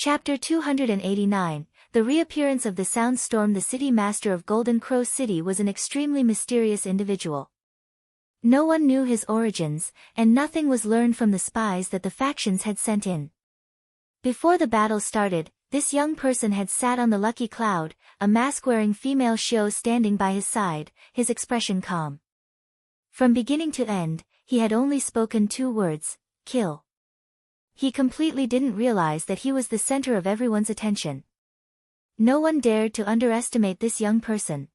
Chapter 289, The reappearance of the Soundstorm. The city master of Golden Crow City was an extremely mysterious individual. No one knew his origins, and nothing was learned from the spies that the factions had sent in. Before the battle started, this young person had sat on the lucky cloud, a mask-wearing female Shio standing by his side, his expression calm. From beginning to end, he had only spoken 2 words, kill. He completely didn't realize that he was the center of everyone's attention. No one dared to underestimate this young person.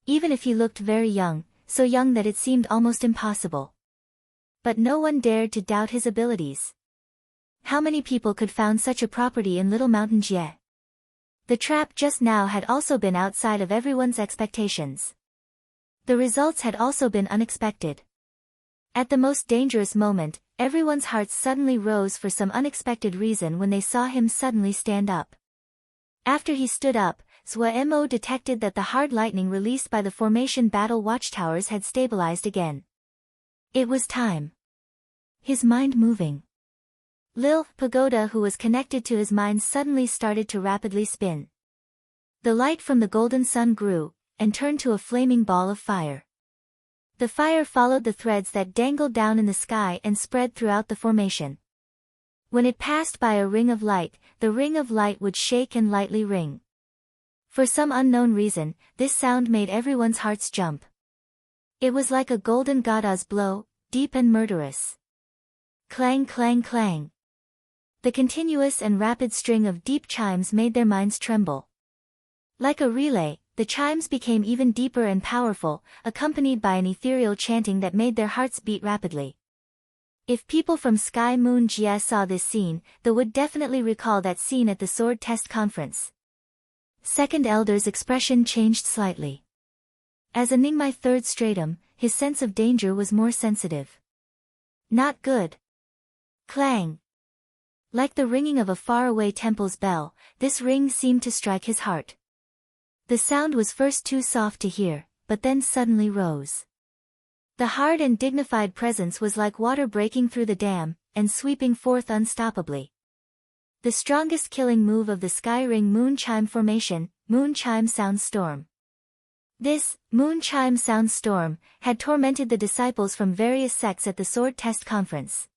Even if he looked very young, so young that it seemed almost impossible. But no one dared to doubt his abilities. How many people could found such a property in Little Mountain Jie? The trap just now had also been outside of everyone's expectations. The results had also been unexpected. At the most dangerous moment, everyone's hearts suddenly rose for some unexpected reason when they saw him suddenly stand up. After he stood up, Mo detected that the hard lightning released by the formation battle watchtowers had stabilized again. It was time. His mind moving. Lil Pagoda, who was connected to his mind, suddenly started to rapidly spin. The light from the golden sun grew, and turned to a flaming ball of fire. The fire followed the threads that dangled down in the sky and spread throughout the formation. When it passed by a ring of light, the ring of light would shake and lightly ring. For some unknown reason, this sound made everyone's hearts jump. It was like a golden gada's blow, deep and murderous. Clang, clang, clang. The continuous and rapid string of deep chimes made their minds tremble. Like a relay, the chimes became even deeper and powerful, accompanied by an ethereal chanting that made their hearts beat rapidly. If people from Sky Moon Jie saw this scene, they would definitely recall that scene at the sword test conference. Second Elder's expression changed slightly. As a Ningmai third stratum, his sense of danger was more sensitive. Not good. Clang. Like the ringing of a faraway temple's bell, this ring seemed to strike his heart. The sound was first too soft to hear, but then suddenly rose. The hard and dignified presence was like water breaking through the dam, and sweeping forth unstoppably. The strongest killing move of the Sky Ring Moon Chime Formation, Moon Chime Sound Storm. This, Moon Chime Sound Storm, had tormented the disciples from various sects at the Sword Test Conference.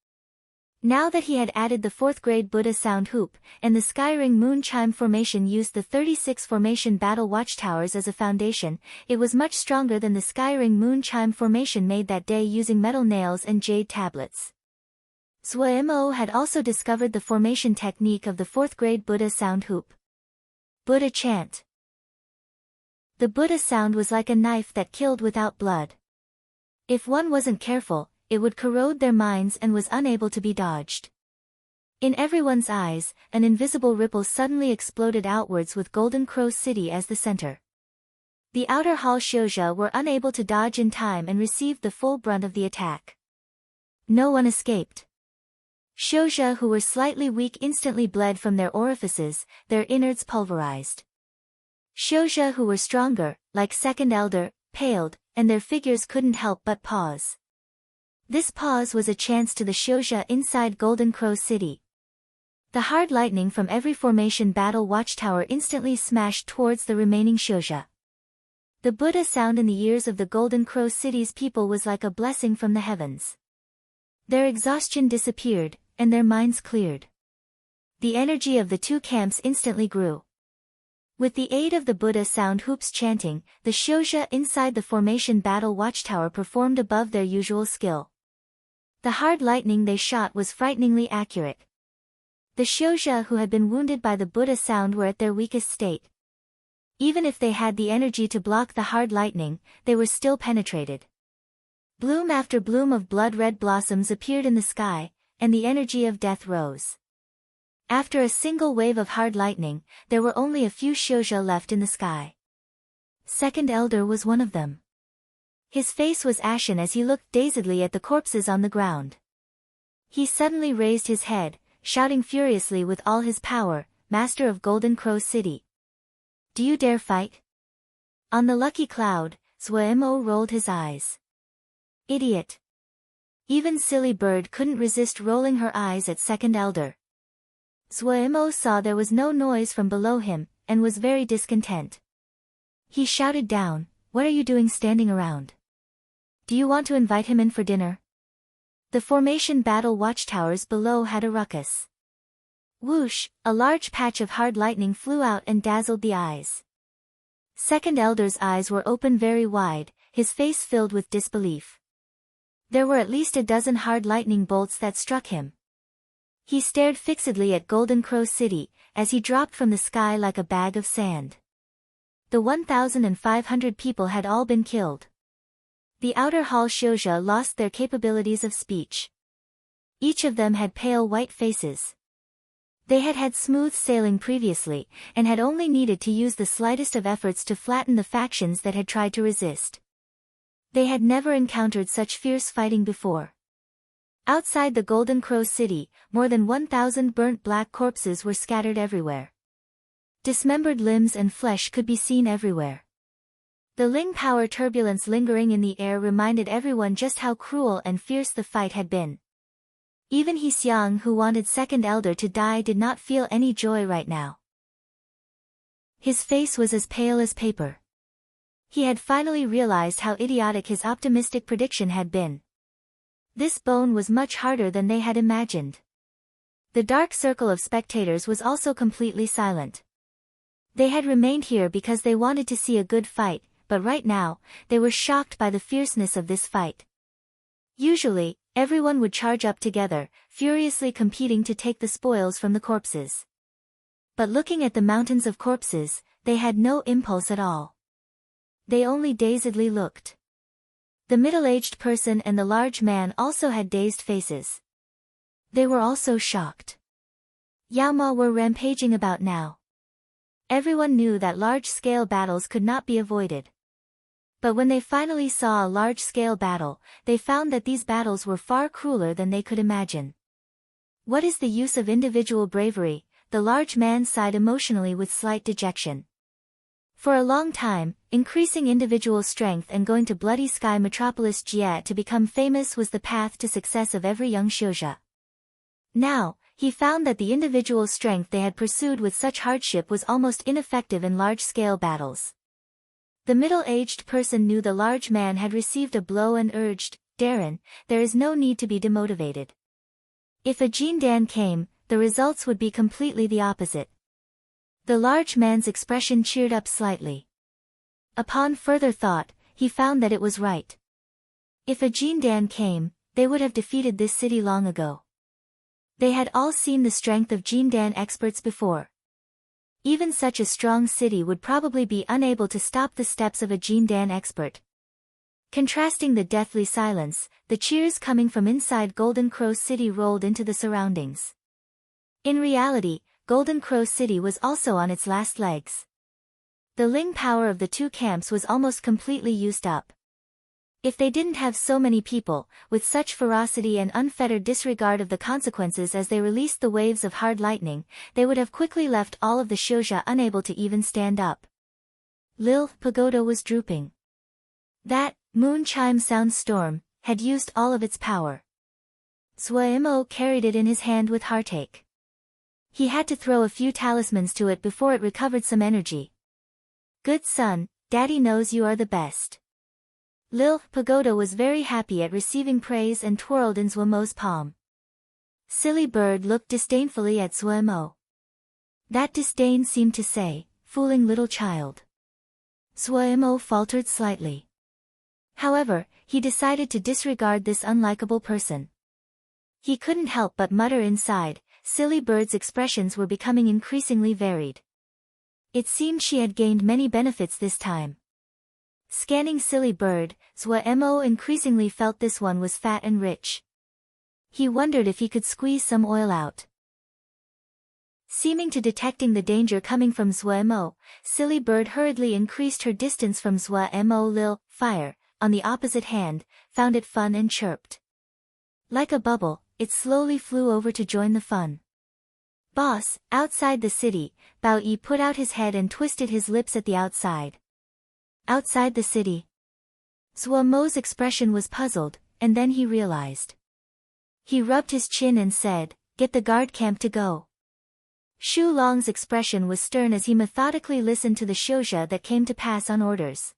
Now that he had added the 4th grade Buddha Sound Hoop, and the Skyring Moon Chime Formation used the 36 Formation Battle Watchtowers as a foundation, it was much stronger than the Skyring Moon Chime Formation made that day using metal nails and jade tablets. Mo had also discovered the formation technique of the 4th grade Buddha Sound Hoop. Buddha Chant. The Buddha sound was like a knife that killed without blood. If one wasn't careful, it would corrode their minds and was unable to be dodged. In everyone's eyes, an invisible ripple suddenly exploded outwards with Golden Crow City as the center. The outer hall Shouja were unable to dodge in time and received the full brunt of the attack. No one escaped. Shouja who were slightly weak instantly bled from their orifices, their innards pulverized. Shouja who were stronger, like Second Elder, paled, and their figures couldn't help but pause. This pause was a chance to the Shouja inside Golden Crow City. The hard lightning from every formation battle watchtower instantly smashed towards the remaining Shouja. The Buddha sound in the ears of the Golden Crow City's people was like a blessing from the heavens. Their exhaustion disappeared, and their minds cleared. The energy of the 2 camps instantly grew. With the aid of the Buddha sound hoops chanting, the Shouja inside the formation battle watchtower performed above their usual skill. The hard lightning they shot was frighteningly accurate. The Shouja who had been wounded by the Buddha sound were at their weakest state. Even if they had the energy to block the hard lightning, they were still penetrated. Bloom after bloom of blood-red blossoms appeared in the sky, and the energy of death rose. After a single wave of hard lightning, there were only a few Shouja left in the sky. Second Elder was one of them. His face was ashen as he looked dazedly at the corpses on the ground. He suddenly raised his head, shouting furiously with all his power, "Master of Golden Crow City! Do you dare fight?" On the lucky cloud, Mo rolled his eyes. Idiot! Even Silly Bird couldn't resist rolling her eyes at Second Elder. Zuemo saw there was no noise from below him, and was very discontent. He shouted down, "What are you doing standing around? Do you want to invite him in for dinner?" The formation battle watchtowers below had a ruckus. Whoosh, a large patch of hard lightning flew out and dazzled the eyes. Second Elder's eyes were open very wide, his face filled with disbelief. There were at least a dozen hard lightning bolts that struck him. He stared fixedly at Golden Crow City, as he dropped from the sky like a bag of sand. The 1,500 people had all been killed. The outer hall Shouja lost their capabilities of speech. Each of them had pale white faces. They had had smooth sailing previously, and had only needed to use the slightest of efforts to flatten the factions that had tried to resist. They had never encountered such fierce fighting before. Outside the Golden Crow City, more than 1,000 burnt black corpses were scattered everywhere. Dismembered limbs and flesh could be seen everywhere. The Ling power turbulence lingering in the air reminded everyone just how cruel and fierce the fight had been. Even He Xiang, who wanted Second Elder to die, did not feel any joy right now. His face was as pale as paper. He had finally realized how idiotic his optimistic prediction had been. This bone was much harder than they had imagined. The dark circle of spectators was also completely silent. They had remained here because they wanted to see a good fight, but right now, they were shocked by the fierceness of this fight. Usually, everyone would charge up together, furiously competing to take the spoils from the corpses. But looking at the mountains of corpses, they had no impulse at all. They only dazedly looked. The middle-aged person and the large man also had dazed faces. They were also shocked. Yaoma were rampaging about now. Everyone knew that large-scale battles could not be avoided. But when they finally saw a large-scale battle, they found that these battles were far crueler than they could imagine. What is the use of individual bravery? The large man sighed emotionally with slight dejection. For a long time, increasing individual strength and going to Bloody Sky Metropolis Jie to become famous was the path to success of every young shouja. Now, he found that the individual strength they had pursued with such hardship was almost ineffective in large-scale battles. The middle-aged person knew the large man had received a blow and urged, "Darren, there is no need to be demotivated. If a Jindan came, the results would be completely the opposite." The large man's expression cheered up slightly. Upon further thought, he found that it was right. If a Jindan came, they would have defeated this city long ago. They had all seen the strength of Jindan experts before. Even such a strong city would probably be unable to stop the steps of a Jindan expert. Contrasting the deathly silence, the cheers coming from inside Golden Crow City rolled into the surroundings. In reality, Golden Crow City was also on its last legs. The Ling power of the two camps was almost completely used up. If they didn't have so many people, with such ferocity and unfettered disregard of the consequences as they released the waves of hard lightning, they would have quickly left all of the shouja unable to even stand up. Lil Pagoda was drooping. That moon chime sound storm had used all of its power. Zuemo carried it in his hand with heartache. He had to throw a few talismans to it before it recovered some energy. "Good son, Daddy knows you are the best." Lil Pagoda was very happy at receiving praise and twirled in Zuemo's palm. Silly Bird looked disdainfully at Zuemo. That disdain seemed to say, "Fooling little child." Zuemo faltered slightly. However, he decided to disregard this unlikable person. He couldn't help but mutter inside. Silly Bird's expressions were becoming increasingly varied. It seemed she had gained many benefits this time. Scanning Silly Bird, Zuemo increasingly felt this one was fat and rich. He wondered if he could squeeze some oil out. Seeming to detecting the danger coming from Zuemo, Silly Bird hurriedly increased her distance from Zuemo. Lil Fire, on the opposite hand, found it fun and chirped. Like a bubble, it slowly flew over to join the fun. "Boss," outside the city, Bao Yi put out his head and twisted his lips at the outside. Outside the city? Zuemo's expression was puzzled, and then he realized. He rubbed his chin and said, "Get the guard camp to go." Shu Long's expression was stern as he methodically listened to the shouja that came to pass on orders.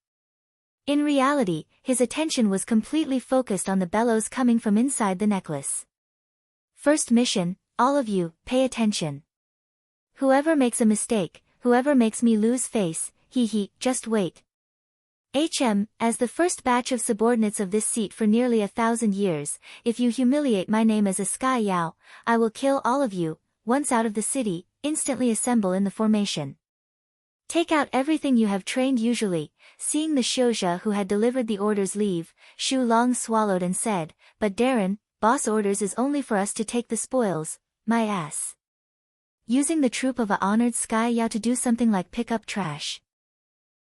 In reality, his attention was completely focused on the bellows coming from inside the necklace. First mission, all of you, pay attention. Whoever makes a mistake, whoever makes me lose face, just wait. As the first batch of subordinates of this seat for nearly 1,000 years, if you humiliate my name as a Sky Yao, I will kill all of you. Once out of the city, instantly assemble in the formation. Take out everything you have trained usually. Seeing the shouja who had delivered the orders leave, Shu Long swallowed and said, but Darren, boss orders is only for us to take the spoils, my ass. Using the troop of a honored Sky Yao to do something like pick up trash.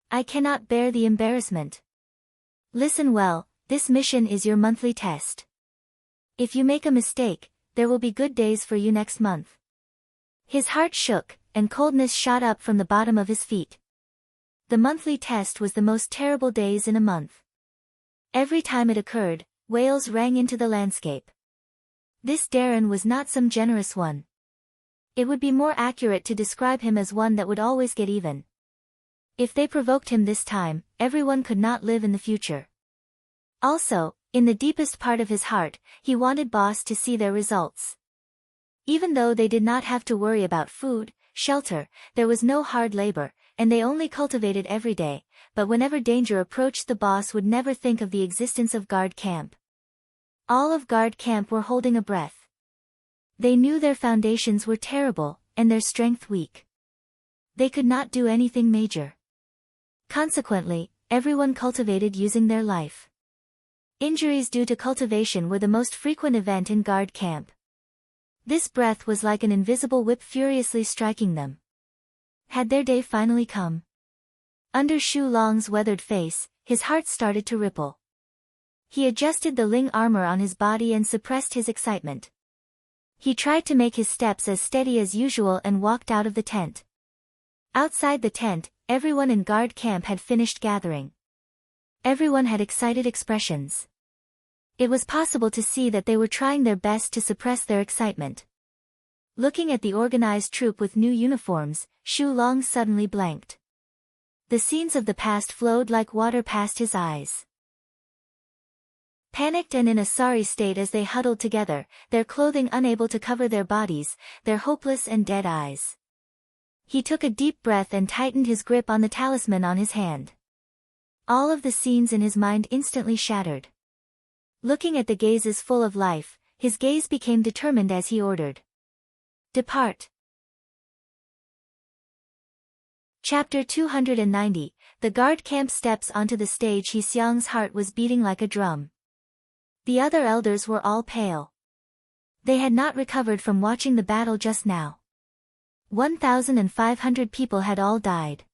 I cannot bear the embarrassment. Listen well, this mission is your monthly test. If you make a mistake, there will be good days for you next month. His heart shook, and coldness shot up from the bottom of his feet. The monthly test was the most terrible days in a month. Every time it occurred, wails rang into the landscape. This Darren was not some generous one. It would be more accurate to describe him as one that would always get even. If they provoked him this time, everyone could not live in the future. Also, in the deepest part of his heart, he wanted boss to see their results. Even though they did not have to worry about food, shelter, there was no hard labor, and they only cultivated every day, but whenever danger approached the boss would never think of the existence of guard camp. All of guard camp were holding a breath. They knew their foundations were terrible, and their strength weak. They could not do anything major. Consequently, everyone cultivated using their life. Injuries due to cultivation were the most frequent event in guard camp. This breath was like an invisible whip furiously striking them. Had their day finally come? Under Shu Long's weathered face, his heart started to ripple. He adjusted the Ling armor on his body and suppressed his excitement. He tried to make his steps as steady as usual and walked out of the tent. Outside the tent, everyone in guard camp had finished gathering. Everyone had excited expressions. It was possible to see that they were trying their best to suppress their excitement. Looking at the organized troop with new uniforms, Shu Long suddenly blanked. The scenes of the past flowed like water past his eyes. Panicked and in a sorry state as they huddled together, their clothing unable to cover their bodies, their hopeless and dead eyes. He took a deep breath and tightened his grip on the talisman on his hand. All of the scenes in his mind instantly shattered. Looking at the gazes full of life, his gaze became determined as he ordered. Depart. Chapter 290, The guard camp steps onto the stage. He Xiang's heart was beating like a drum. The other elders were all pale. They had not recovered from watching the battle just now. 1,500 people had all died.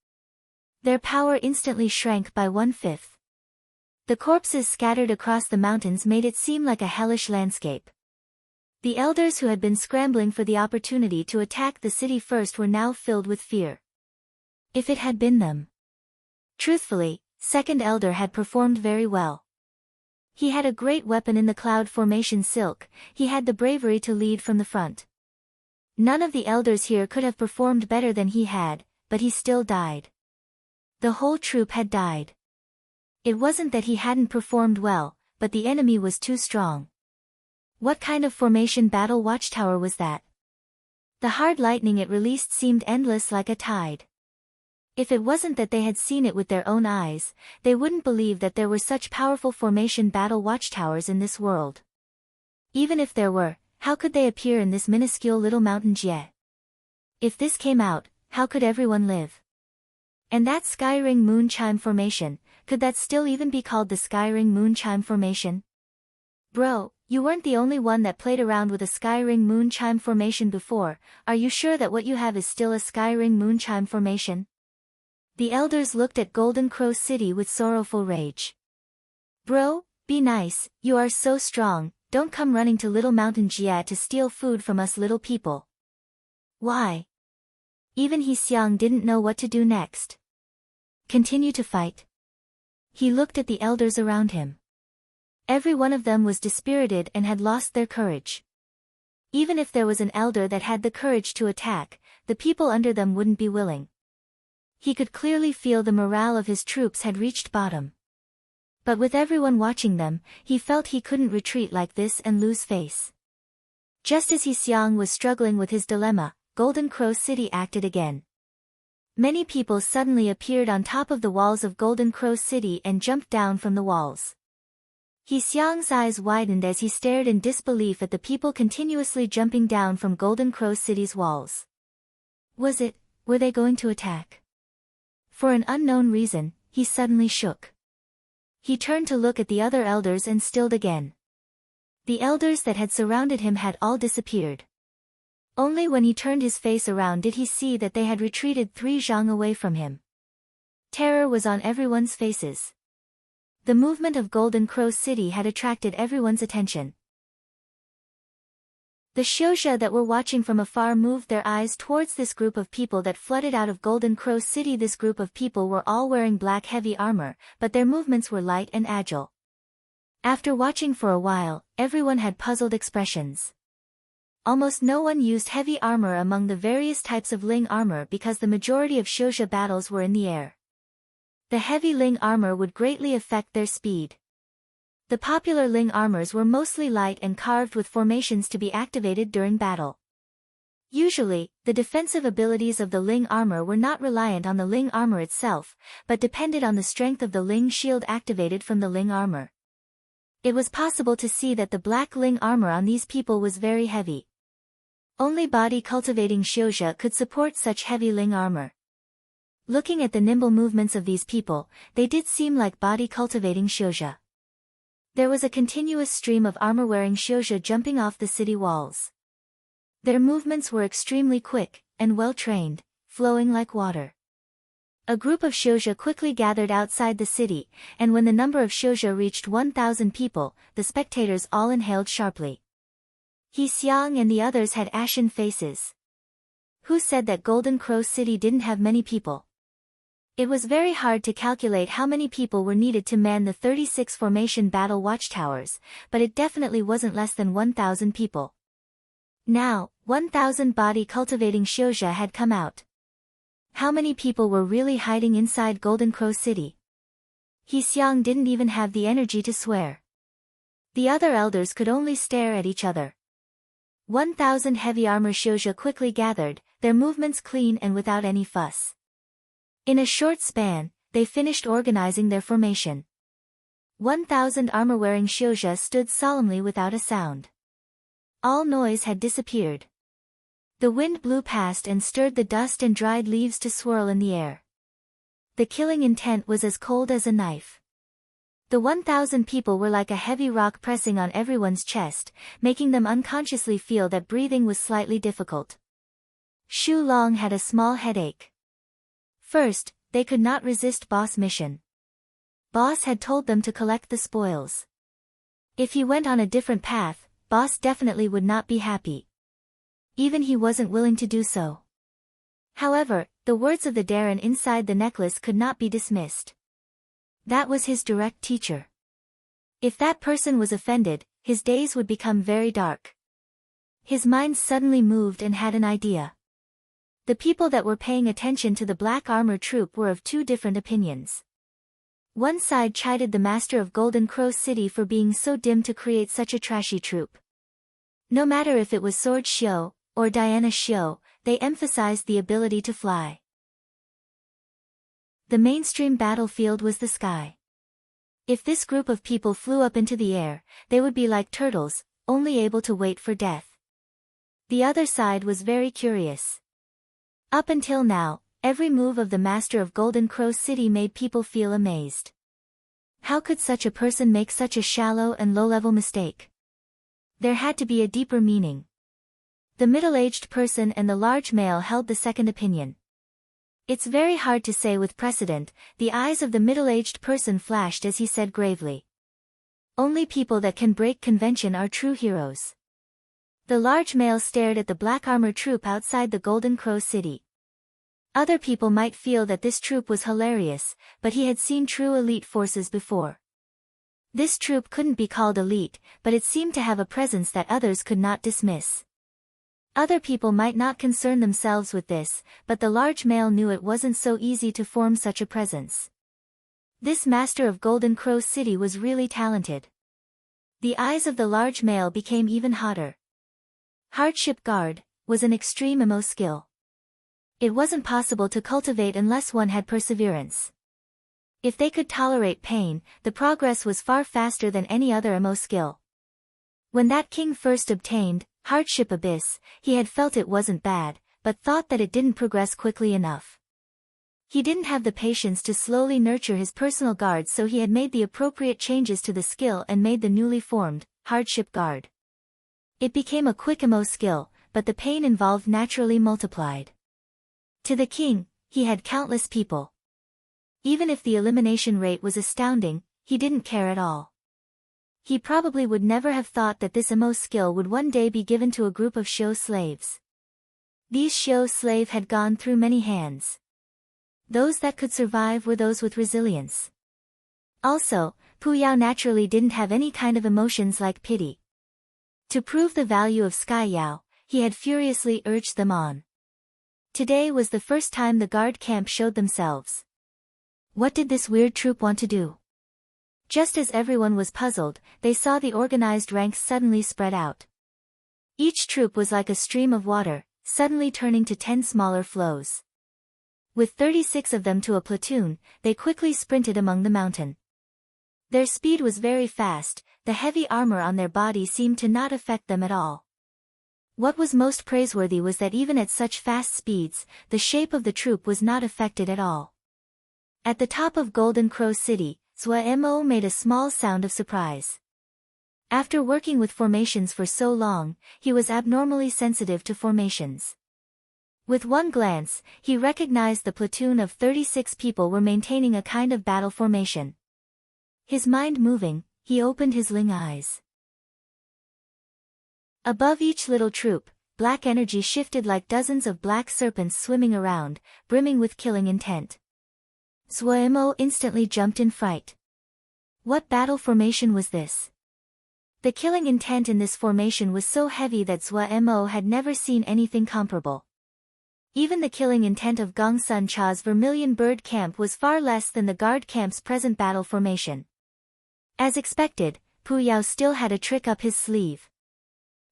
Their power instantly shrank by 1/5. The corpses scattered across the mountains made it seem like a hellish landscape. The elders who had been scrambling for the opportunity to attack the city first were now filled with fear. If it had been them. Truthfully, second elder had performed very well. He had a great weapon in the cloud formation silk. He had the bravery to lead from the front. None of the elders here could have performed better than he had, but he still died. The whole troop had died. It wasn't that he hadn't performed well, but the enemy was too strong. What kind of formation battle watchtower was that? The hard lightning it released seemed endless like a tide. If it wasn't that they had seen it with their own eyes, they wouldn't believe that there were such powerful formation battle watchtowers in this world. Even if there were, how could they appear in this minuscule little mountain yet? If this came out, how could everyone live? And that sky-ring moon chime formation, could that still even be called the sky-ring moon chime formation? Bro, you weren't the only one that played around with a sky-ring moon chime formation before. Are you sure that what you have is still a sky-ring moon chime formation? The elders looked at Golden Crow City with sorrowful rage. Bro, be nice, you are so strong, don't come running to Little Mountain Jia to steal food from us little people. Why? Even He Xiang didn't know what to do next. Continue to fight. He looked at the elders around him. Every one of them was dispirited and had lost their courage. Even if there was an elder that had the courage to attack, the people under them wouldn't be willing. He could clearly feel the morale of his troops had reached bottom. But with everyone watching them, he felt he couldn't retreat like this and lose face. Just as He Xiang was struggling with his dilemma, Golden Crow City acted again. Many people suddenly appeared on top of the walls of Golden Crow City and jumped down from the walls. He Xiang's eyes widened as he stared in disbelief at the people continuously jumping down from Golden Crow City's walls. Were they going to attack? For an unknown reason, he suddenly shook. He turned to look at the other elders and stilled again. The elders that had surrounded him had all disappeared. Only when he turned his face around did he see that they had retreated 3 zhang away from him. Terror was on everyone's faces. The movement of Golden Crow City had attracted everyone's attention. The Xiuzha that were watching from afar moved their eyes towards this group of people that flooded out of Golden Crow City. This group of people were all wearing black heavy armor, but their movements were light and agile. After watching for a while, everyone had puzzled expressions. Almost no one used heavy armor among the various types of Ling armor because the majority of Xiuzha battles were in the air. The heavy Ling armor would greatly affect their speed. The popular Ling armors were mostly light and carved with formations to be activated during battle. Usually, the defensive abilities of the Ling armor were not reliant on the Ling armor itself, but depended on the strength of the Ling shield activated from the Ling armor. It was possible to see that the black Ling armor on these people was very heavy. Only body-cultivating Xiuzha could support such heavy Ling armor. Looking at the nimble movements of these people, they did seem like body-cultivating Xiuzha. There was a continuous stream of armor-wearing Xiuzha jumping off the city walls. Their movements were extremely quick, and well-trained, flowing like water. A group of Xiuzha quickly gathered outside the city, and when the number of Xiuzha reached 1,000 people, the spectators all inhaled sharply. He Xiang and the others had ashen faces. Who said that Golden Crow City didn't have many people? It was very hard to calculate how many people were needed to man the 36 formation battle watchtowers, but it definitely wasn't less than 1,000 people. Now, 1,000 body-cultivating Xiuzha had come out. How many people were really hiding inside Golden Crow City? He Xiang didn't even have the energy to swear. The other elders could only stare at each other. 1,000 heavy armor Xiuzha quickly gathered, their movements clean and without any fuss. In a short span, they finished organizing their formation. 1,000 armor-wearing Xiuzha stood solemnly without a sound. All noise had disappeared. The wind blew past and stirred the dust and dried leaves to swirl in the air. The killing intent was as cold as a knife. The 1,000 people were like a heavy rock pressing on everyone's chest, making them unconsciously feel that breathing was slightly difficult. Xu Long had a small headache. First, they could not resist Boss' mission. Boss had told them to collect the spoils. If he went on a different path, Boss definitely would not be happy. Even he wasn't willing to do so. However, the words of the Darren inside the necklace could not be dismissed. That was his direct teacher. If that person was offended, his days would become very dark. His mind suddenly moved and had an idea. The people that were paying attention to the black armor troop were of 2 different opinions. One side chided the master of Golden Crow City for being so dim to create such a trashy troop. No matter if it was Sword Xiu, or Diana Xiu, they emphasized the ability to fly. The mainstream battlefield was the sky. If this group of people flew up into the air, they would be like turtles, only able to wait for death. The other side was very curious. Up until now, every move of the master of Golden Crow City made people feel amazed. How could such a person make such a shallow and low-level mistake? There had to be a deeper meaning. The middle-aged person and the large male held the second opinion. It's very hard to say with precedent, the eyes of the middle-aged person flashed as he said gravely. Only people that can break convention are true heroes. The large male stared at the black armor troop outside the Golden Crow City. Other people might feel that this troop was hilarious, but he had seen true elite forces before. This troop couldn't be called elite, but it seemed to have a presence that others could not dismiss. Other people might not concern themselves with this, but the large male knew it wasn't so easy to form such a presence. This master of Golden Crow City was really talented. The eyes of the large male became even hotter. Hardship Guard was an extreme emo skill. It wasn't possible to cultivate unless one had perseverance. If they could tolerate pain, the progress was far faster than any other emo skill. When that king first obtained Hardship Abyss, he had felt it wasn't bad, but thought that it didn't progress quickly enough. He didn't have the patience to slowly nurture his personal guards, so he had made the appropriate changes to the skill and made the newly formed Hardship Guard. It became a quick emo skill, but the pain involved naturally multiplied. To the king, he had countless people. Even if the elimination rate was astounding, he didn't care at all. He probably would never have thought that this emo skill would one day be given to a group of show slaves. These show slaves had gone through many hands. Those that could survive were those with resilience. Also, Pu Yao naturally didn't have any kind of emotions like pity. To prove the value of Sky Yao, he had furiously urged them on. Today was the first time the guard camp showed themselves. What did this weird troop want to do? Just as everyone was puzzled, they saw the organized ranks suddenly spread out. Each troop was like a stream of water, suddenly turning to 10 smaller flows. With 36 of them to a platoon, they quickly sprinted among the mountain. Their speed was very fast, the heavy armor on their body seemed to not affect them at all. What was most praiseworthy was that even at such fast speeds, the shape of the troop was not affected at all. At the top of Golden Crow City, Zhuemo made a small sound of surprise. After working with formations for so long, he was abnormally sensitive to formations. With one glance, he recognized the platoon of 36 people were maintaining a kind of battle formation. His mind moving, he opened his Ling eyes. Above each little troop, black energy shifted like dozens of black serpents swimming around, brimming with killing intent. Zhuemo instantly jumped in fright. What battle formation was this? The killing intent in this formation was so heavy that Zhuemo had never seen anything comparable. Even the killing intent of Gongsun Cha's Vermilion Bird Camp was far less than the guard camp's present battle formation. As expected, Pu Yao still had a trick up his sleeve.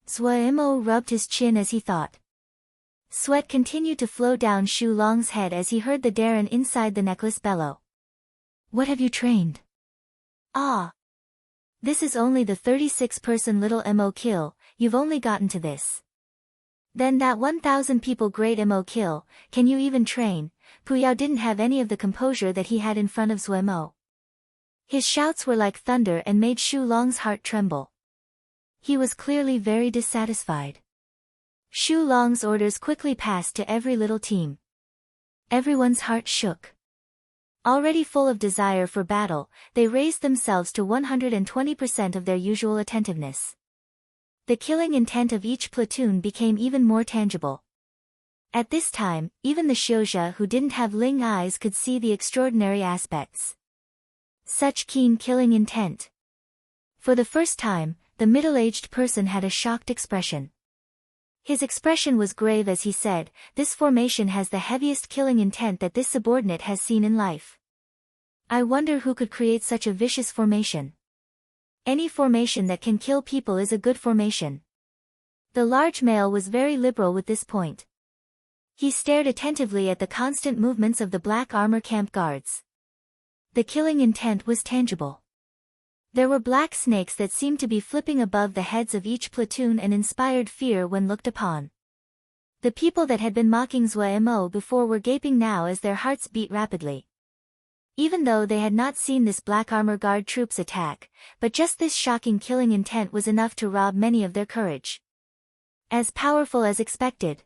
Zhuemo rubbed his chin as he thought. Sweat continued to flow down Shu Long's head as he heard the Darren inside the necklace bellow. What have you trained? Ah. This is only the 36-person little MO kill, you've only gotten to this. Then that 1,000 people great MO kill, can you even train? Pu Yao didn't have any of the composure that he had in front of Zhuemo. His shouts were like thunder and made Shu Long's heart tremble. He was clearly very dissatisfied. Shu Long's orders quickly passed to every little team. Everyone's heart shook. Already full of desire for battle, they raised themselves to 120% of their usual attentiveness. The killing intent of each platoon became even more tangible. At this time, even the Xiuzha who didn't have Ling eyes could see the extraordinary aspects. Such keen killing intent. For the first time, the middle-aged person had a shocked expression. His expression was grave as he said, "This formation has the heaviest killing intent that this subordinate has seen in life. I wonder who could create such a vicious formation. Any formation that can kill people is a good formation." The large male was very liberal with this point. He stared attentively at the constant movements of the black armor camp guards. The killing intent was tangible. There were black snakes that seemed to be flipping above the heads of each platoon and inspired fear when looked upon. The people that had been mocking Zhuemo before were gaping now as their hearts beat rapidly. Even though they had not seen this black armor guard troops attack, but just this shocking killing intent was enough to rob many of their courage. As powerful as expected.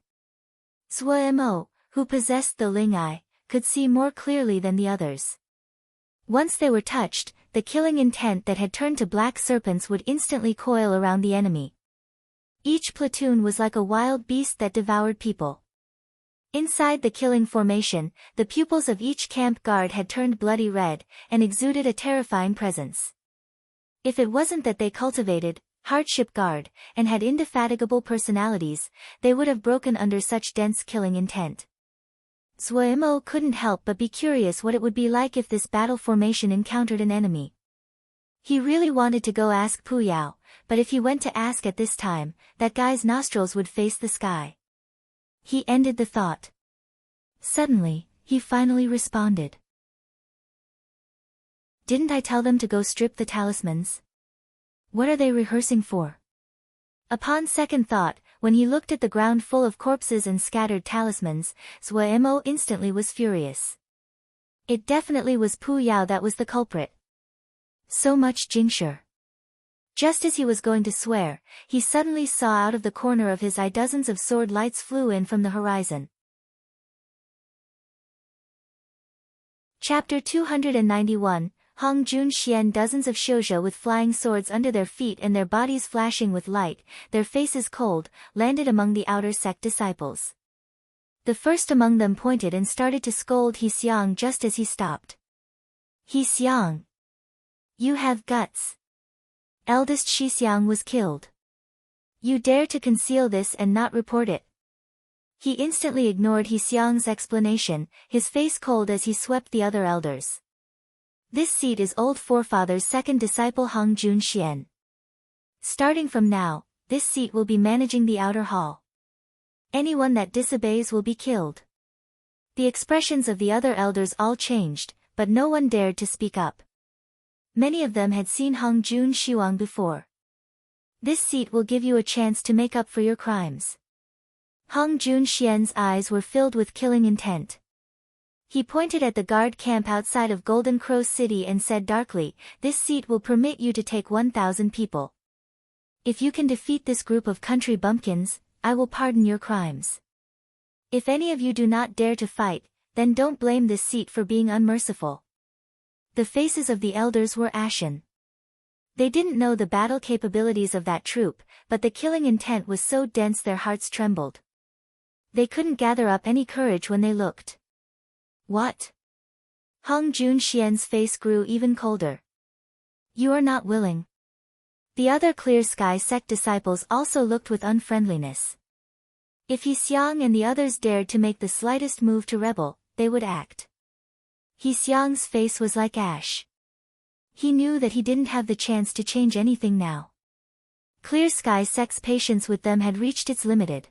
Zhuemo, who possessed the Ling Eye, could see more clearly than the others. Once they were touched, the killing intent that had turned to black serpents would instantly coil around the enemy. Each platoon was like a wild beast that devoured people. Inside the killing formation, the pupils of each camp guard had turned bloody red, and exuded a terrifying presence. If it wasn't that they cultivated hardship guard, and had indefatigable personalities, they would have broken under such dense killing intent. Zhuo couldn't help but be curious what it would be like if this battle formation encountered an enemy. He really wanted to go ask Pu Yao, but if he went to ask at this time, that guy's nostrils would face the sky. He ended the thought. Suddenly, he finally responded. Didn't I tell them to go strip the talismans? What are they rehearsing for? Upon second thought, when he looked at the ground full of corpses and scattered talismans, Zhuo instantly was furious. It definitely was Pu Yao that was the culprit. So much Jingshi. Just as he was going to swear, he suddenly saw out of the corner of his eye dozens of sword lights flew in from the horizon. Chapter 291, Hong Jun Xian. Dozens of shoujo with flying swords under their feet and their bodies flashing with light, their faces cold, landed among the outer sect disciples. The first among them pointed and started to scold He Xiang just as he stopped. He Xiang! You have guts. Eldest Shi Xiang was killed. You dare to conceal this and not report it. He instantly ignored He Xiang's explanation, his face cold as he swept the other elders. This seat is old forefather's second disciple Hong Jun Xian. Starting from now, this seat will be managing the outer hall. Anyone that disobeys will be killed. The expressions of the other elders all changed, but no one dared to speak up. Many of them had seen Hong Jun Xiang before. This seat will give you a chance to make up for your crimes. Hong Jun Xian's eyes were filled with killing intent. He pointed at the guard camp outside of Golden Crow City and said darkly, "This seat will permit you to take 1,000 people. If you can defeat this group of country bumpkins, I will pardon your crimes. If any of you do not dare to fight, then don't blame this seat for being unmerciful." The faces of the elders were ashen. They didn't know the battle capabilities of that troop, but the killing intent was so dense their hearts trembled. They couldn't gather up any courage when they looked. What? Hong Jun Xian's face grew even colder. You are not willing. The other Clear Sky sect disciples also looked with unfriendliness. If He Xiang and the others dared to make the slightest move to rebel, they would act. He Xiang's face was like ash. He knew that he didn't have the chance to change anything now. Clear Sky sect's patience with them had reached its limit.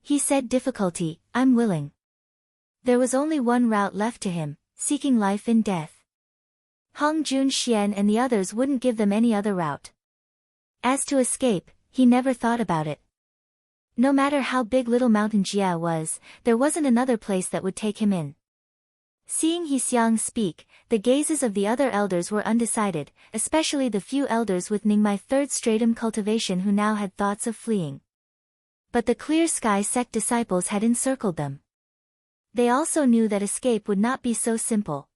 He said difficulty, "I'm willing." There was only one route left to him, seeking life in death. Hong Jun Xian and the others wouldn't give them any other route. As to escape, he never thought about it. No matter how big Little Mountain Jia was, there wasn't another place that would take him in. Seeing He Xiang speak, the gazes of the other elders were undecided, especially the few elders with Ningmai third stratum cultivation who now had thoughts of fleeing. But the Clear Sky sect disciples had encircled them. They also knew that escape would not be so simple.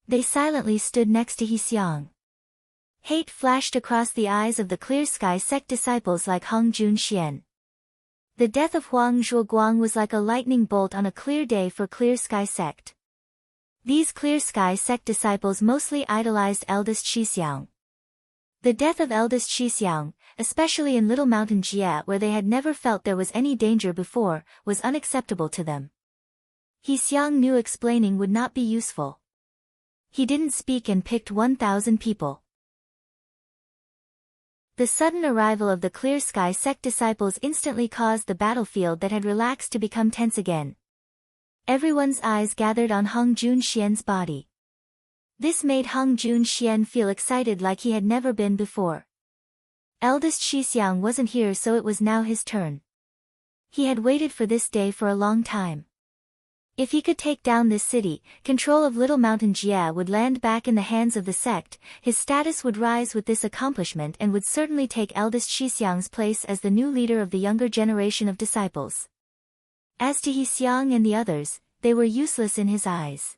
They silently stood next to He Xiang. Hate flashed across the eyes of the Clear Sky sect disciples like Hong Jun Xian. The death of Huang Zhuoguang was like a lightning bolt on a clear day for Clear Sky sect. These Clear Sky sect disciples mostly idolized eldest Shi Xiang. The death of eldest Shi Xiang, especially in Little Mountain Jia where they had never felt there was any danger before, was unacceptable to them. He Xiang knew explaining would not be useful. He didn't speak and picked 1,000 people. The sudden arrival of the Clear Sky sect disciples instantly caused the battlefield that had relaxed to become tense again. Everyone's eyes gathered on Hong Jun Xian's body. This made Hong Jun Xian feel excited like he had never been before. Eldest Shi Xiang wasn't here, so it was now his turn. He had waited for this day for a long time. If he could take down this city, control of Little Mountain Jia would land back in the hands of the sect, his status would rise with this accomplishment and would certainly take eldest Shi Xiang's place as the new leader of the younger generation of disciples. As to He Xiang and the others, they were useless in his eyes.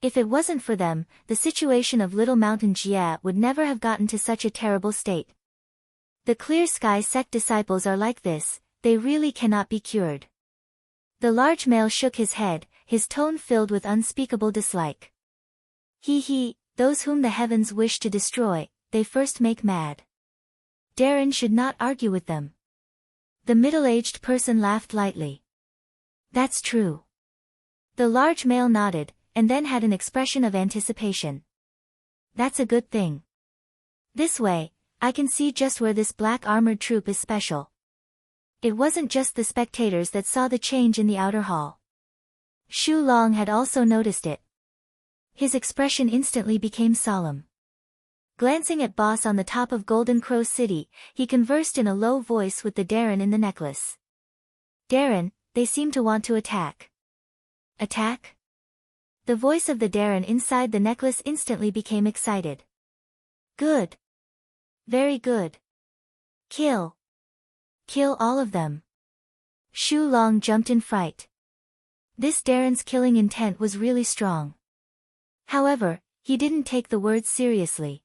If it wasn't for them, the situation of Little Mountain Jia would never have gotten to such a terrible state. The Clear Sky sect disciples are like this, they really cannot be cured. The large male shook his head, his tone filled with unspeakable dislike. Those whom the heavens wish to destroy, they first make mad. Darren should not argue with them. The middle-aged person laughed lightly. That's true. The large male nodded, and then had an expression of anticipation. That's a good thing. This way, I can see just where this black armored troop is special. It wasn't just the spectators that saw the change in the outer hall. Shu Long had also noticed it. His expression instantly became solemn. Glancing at Boss on the top of Golden Crow City, he conversed in a low voice with the Darren in the necklace. Darren, they seem to want to attack. Attack? The voice of the Darren inside the necklace instantly became excited. Good. Very good. Kill. Kill all of them. Shu Long jumped in fright. This Darren's killing intent was really strong. However, he didn't take the words seriously.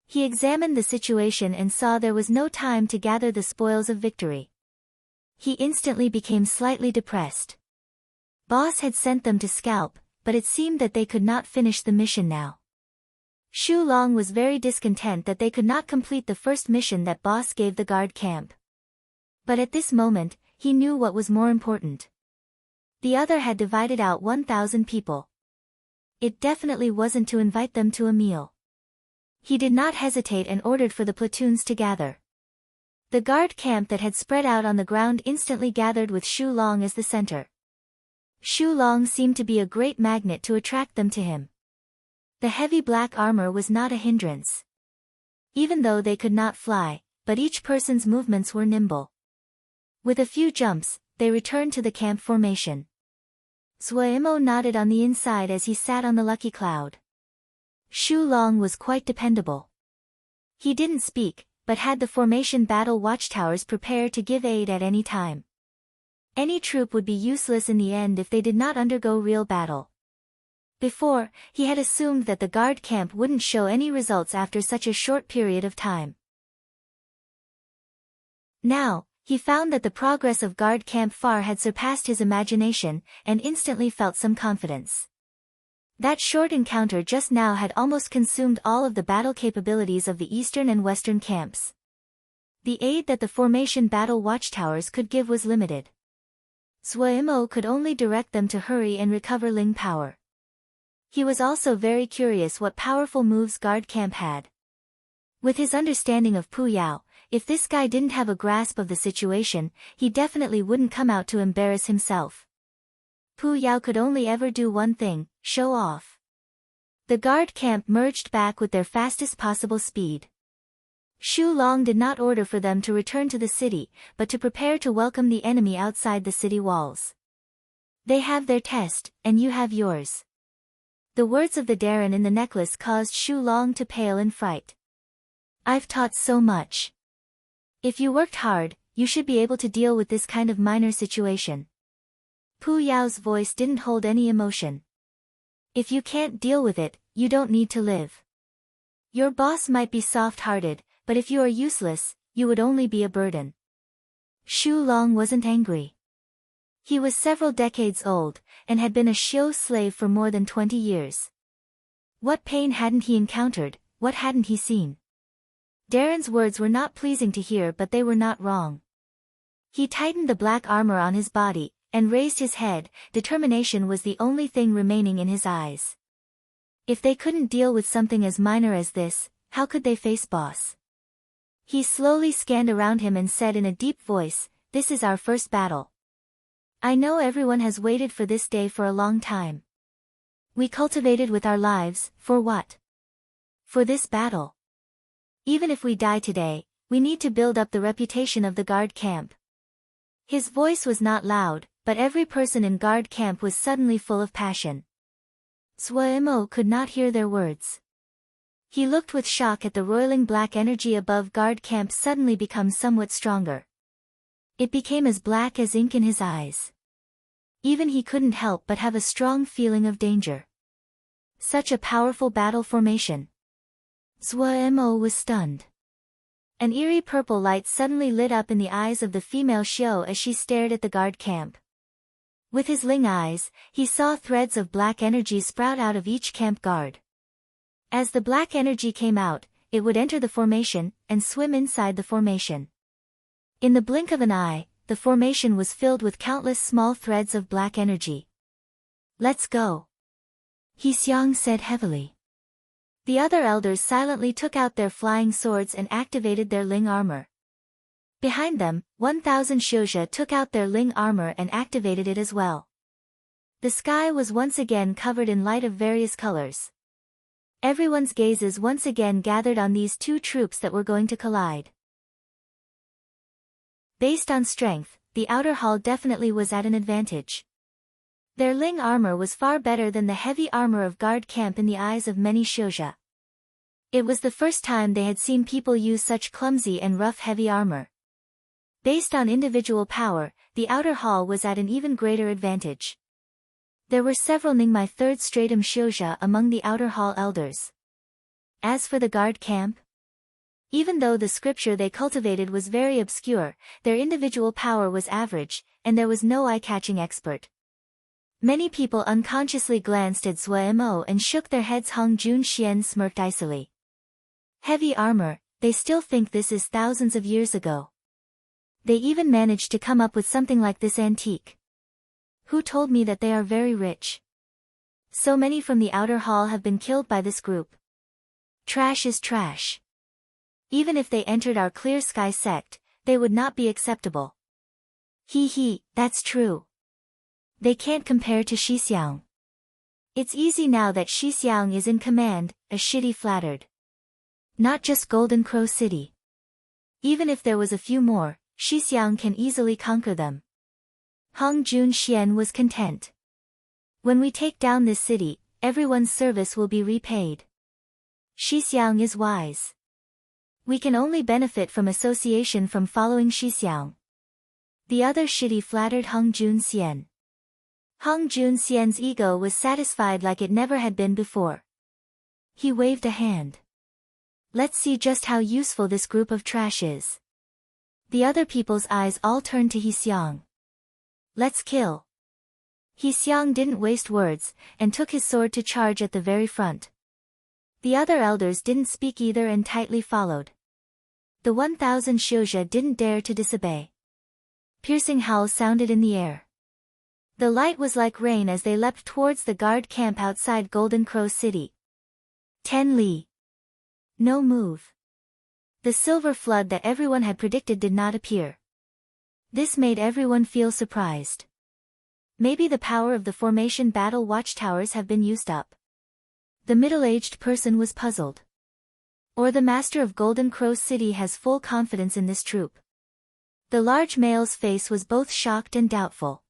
He examined the situation and saw there was no time to gather the spoils of victory. He instantly became slightly depressed. Boss had sent them to scalp, but it seemed that they could not finish the mission now. Shu Long was very discontent that they could not complete the first mission that Boss gave the guard camp. But at this moment, he knew what was more important. The other had divided out 1,000 people. It definitely wasn't to invite them to a meal. He did not hesitate and ordered for the platoons to gather. The guard camp that had spread out on the ground instantly gathered with Shu Long as the center. Shu Long seemed to be a great magnet to attract them to him. The heavy black armor was not a hindrance. Even though they could not fly, but each person's movements were nimble. With a few jumps, they returned to the camp formation. Zuaimo nodded on the inside as he sat on the lucky cloud. Shu Long was quite dependable. He didn't speak, but had the formation battle watchtowers prepared to give aid at any time. Any troop would be useless in the end if they did not undergo real battle. Before, he had assumed that the guard camp wouldn't show any results after such a short period of time. Now, he found that the progress of guard camp far had surpassed his imagination, and instantly felt some confidence. That short encounter just now had almost consumed all of the battle capabilities of the eastern and western camps. The aid that the formation battle watchtowers could give was limited. Zuaimo could only direct them to hurry and recover Ling power. He was also very curious what powerful moves guard camp had. With his understanding of Pu Yao, if this guy didn't have a grasp of the situation, he definitely wouldn't come out to embarrass himself. Pu Yao could only ever do one thing, show off. The guard camp merged back with their fastest possible speed. Shu Long did not order for them to return to the city, but to prepare to welcome the enemy outside the city walls. They have their test, and you have yours. The words of the Darren in the necklace caused Shu Long to pale in fright. I've taught so much. If you worked hard, you should be able to deal with this kind of minor situation. Pu Yao's voice didn't hold any emotion. If you can't deal with it, you don't need to live. Your boss might be soft-hearted, but if you are useless, you would only be a burden. Shu Long wasn't angry. He was several decades old, and had been a Xiu slave for more than 20 years. What pain hadn't he encountered, what hadn't he seen? Darren's words were not pleasing to hear, but they were not wrong. He tightened the black armor on his body, and raised his head. Determination was the only thing remaining in his eyes. If they couldn't deal with something as minor as this, how could they face Boss? He slowly scanned around him and said in a deep voice, "This is our first battle. I know everyone has waited for this day for a long time. We cultivated with our lives, for what? For this battle. Even if we die today, we need to build up the reputation of the guard camp." His voice was not loud, but every person in guard camp was suddenly full of passion. Zuaimo could not hear their words. He looked with shock at the roiling black energy above guard camp suddenly become somewhat stronger. It became as black as ink in his eyes. Even he couldn't help but have a strong feeling of danger. Such a powerful battle formation. Zuaimo was stunned. An eerie purple light suddenly lit up in the eyes of the female Xiu as she stared at the guard camp. With his Ling eyes, he saw threads of black energy sprout out of each camp guard. As the black energy came out, it would enter the formation, and swim inside the formation. In the blink of an eye, the formation was filled with countless small threads of black energy. "Let's go," He Xiang said heavily. The other elders silently took out their flying swords and activated their Ling armor. Behind them, 1,000 Xiuzhe took out their Ling armor and activated it as well. The sky was once again covered in light of various colors. Everyone's gazes once again gathered on these two troops that were going to collide. Based on strength, the outer hall definitely was at an advantage. Their Ling armor was far better than the heavy armor of guard camp in the eyes of many Xiuzhe. It was the first time they had seen people use such clumsy and rough heavy armor. Based on individual power, the outer hall was at an even greater advantage. There were several Ningmai third stratum Xiuzhe among the outer hall elders. As for the guard camp, even though the scripture they cultivated was very obscure, their individual power was average, and there was no eye-catching expert. Many people unconsciously glanced at Zhou Mo and shook their heads. Hong Jun Xian smirked icily. Heavy armor, they still think this is thousands of years ago. They even managed to come up with something like this antique. Who told me that they are very rich? So many from the outer hall have been killed by this group. Trash is trash. Even if they entered our clear sky sect, they would not be acceptable. He, that's true. They can't compare to Xixiang. It's easy now that Xixiang is in command, a shitty flattered. Not just Golden Crow City. Even if there was a few more, Xixiang can easily conquer them. Hong Jun Xian was content. When we take down this city, everyone's service will be repaid. Xixiang is wise. We can only benefit from association from following Xixiang. The other shitty flattered Hong Jun Xian. Hong Jun Xian's ego was satisfied like it never had been before. He waved a hand. Let's see just how useful this group of trash is. The other people's eyes all turned to He Xiang. Let's kill. He Xiang didn't waste words, and took his sword to charge at the very front. The other elders didn't speak either and tightly followed. The 1,000 Xiuzhe didn't dare to disobey. Piercing howls sounded in the air. The light was like rain as they leapt towards the guard camp outside Golden Crow City. 10 li. No move. The silver flood that everyone had predicted did not appear. This made everyone feel surprised. Maybe the power of the formation battle watchtowers have been used up. The middle-aged person was puzzled. Or the master of Golden Crow City has full confidence in this troop. The large male's face was both shocked and doubtful.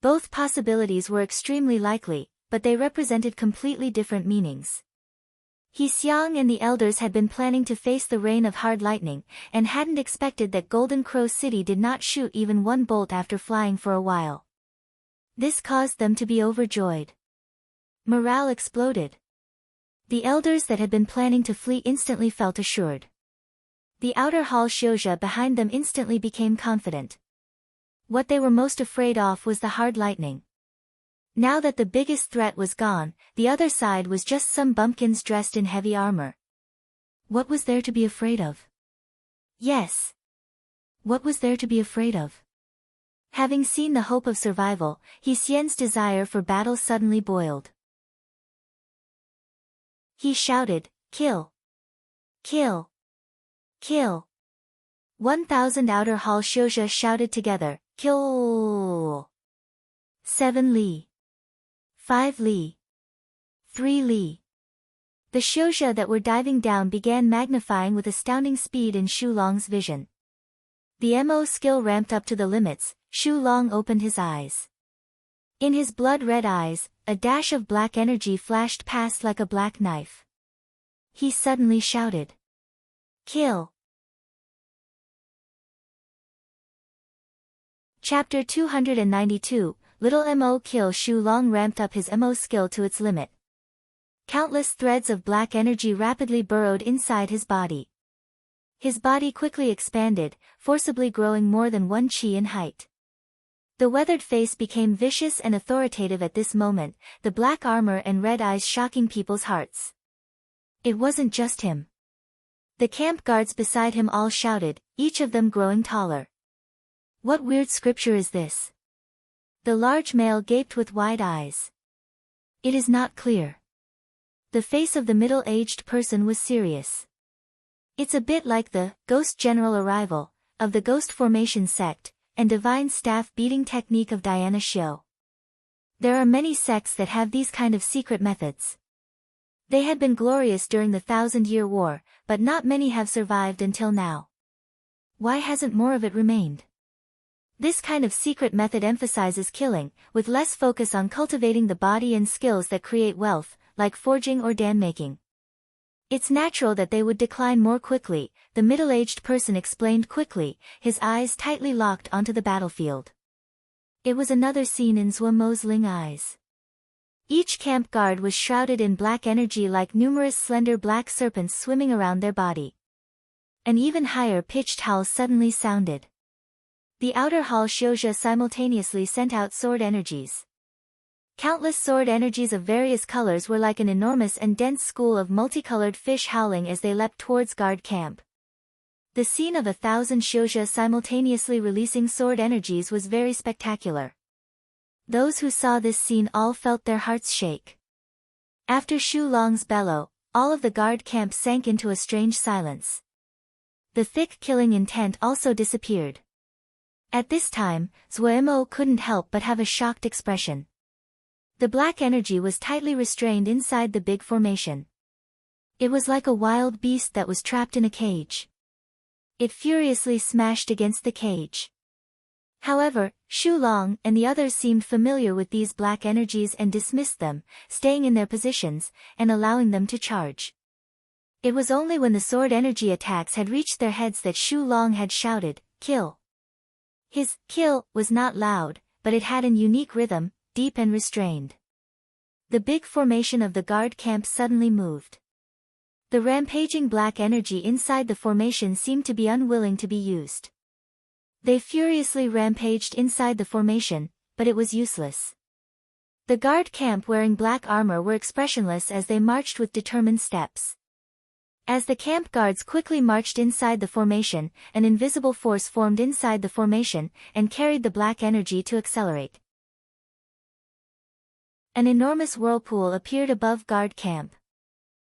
Both possibilities were extremely likely, but they represented completely different meanings. He Xiang and the elders had been planning to face the rain of hard lightning, and hadn't expected that Golden Crow City did not shoot even one bolt after flying for a while. This caused them to be overjoyed. Morale exploded. The elders that had been planning to flee instantly felt assured. The outer hall Xiuzhe behind them instantly became confident. What they were most afraid of was the hard lightning. Now that the biggest threat was gone, the other side was just some bumpkins dressed in heavy armor. What was there to be afraid of? Yes. What was there to be afraid of? Having seen the hope of survival, He Xian's desire for battle suddenly boiled. He shouted, "Kill! Kill! Kill!" 1,000 outer hall Xiuzhe shouted together, "Kill!" 7 li. 5 li. 3 li. The Xiuzhe that were diving down began magnifying with astounding speed in Shu Long's vision. The Mo skill ramped up to the limits. Shu Long opened his eyes. In his blood-red eyes, a dash of black energy flashed past like a black knife. He suddenly shouted, "Kill!" Chapter 292, Little Mo Kill. Shu Long ramped up his Mo skill to its limit. Countless threads of black energy rapidly burrowed inside his body. His body quickly expanded, forcibly growing more than 1 qi in height. The weathered face became vicious and authoritative at this moment, the black armor and red eyes shocking people's hearts. It wasn't just him. The camp guards beside him all shouted, each of them growing taller. What weird scripture is this? The large male gaped with wide eyes. It is not clear. The face of the middle-aged person was serious. It's a bit like the ghost general arrival of the ghost formation sect and divine staff beating technique of Diana Shio. There are many sects that have these kind of secret methods. They had been glorious during the 1,000-Year War, but not many have survived until now. Why hasn't more of it remained? This kind of secret method emphasizes killing, with less focus on cultivating the body and skills that create wealth, like forging or dan-making. It's natural that they would decline more quickly, the middle-aged person explained quickly, his eyes tightly locked onto the battlefield. It was another scene in Zuomo's Ling eyes. Each camp guard was shrouded in black energy like numerous slender black serpents swimming around their body. An even higher pitched howl suddenly sounded. The outer hall Shouja simultaneously sent out sword energies. Countless sword energies of various colors were like an enormous and dense school of multicolored fish howling as they leapt towards guard camp. The scene of 1,000 Shouja simultaneously releasing sword energies was very spectacular. Those who saw this scene all felt their hearts shake. After Shu Long's bellow, all of the guard camp sank into a strange silence. The thick killing intent also disappeared. At this time, Zuomo couldn't help but have a shocked expression. The black energy was tightly restrained inside the big formation. It was like a wild beast that was trapped in a cage. It furiously smashed against the cage. However, Shu Long and the others seemed familiar with these black energies and dismissed them, staying in their positions, and allowing them to charge. It was only when the sword energy attacks had reached their heads that Shu Long had shouted, "Kill!" His kill was not loud, but it had an unique rhythm, deep and restrained. The big formation of the guard camp suddenly moved. The rampaging black energy inside the formation seemed to be unwilling to be used. They furiously rampaged inside the formation, but it was useless. The guard camp wearing black armor were expressionless as they marched with determined steps. As the camp guards quickly marched inside the formation, an invisible force formed inside the formation, and carried the black energy to accelerate. An enormous whirlpool appeared above guard camp.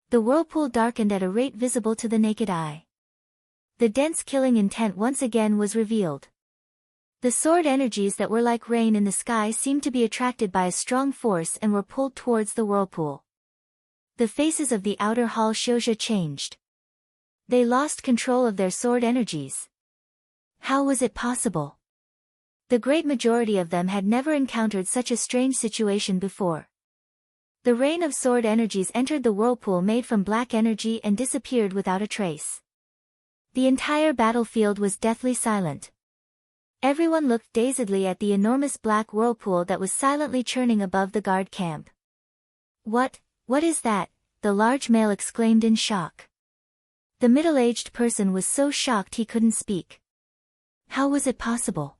The whirlpool darkened at a rate visible to the naked eye. The dense killing intent once again was revealed. The sword energies that were like rain in the sky seemed to be attracted by a strong force and were pulled towards the whirlpool. The faces of the outer hall Shouja changed. They lost control of their sword energies. How was it possible? The great majority of them had never encountered such a strange situation before. The rain of sword energies entered the whirlpool made from black energy and disappeared without a trace. The entire battlefield was deathly silent. Everyone looked dazedly at the enormous black whirlpool that was silently churning above the guard camp. What is that? The large male exclaimed in shock. The middle-aged person was so shocked he couldn't speak. How was it possible?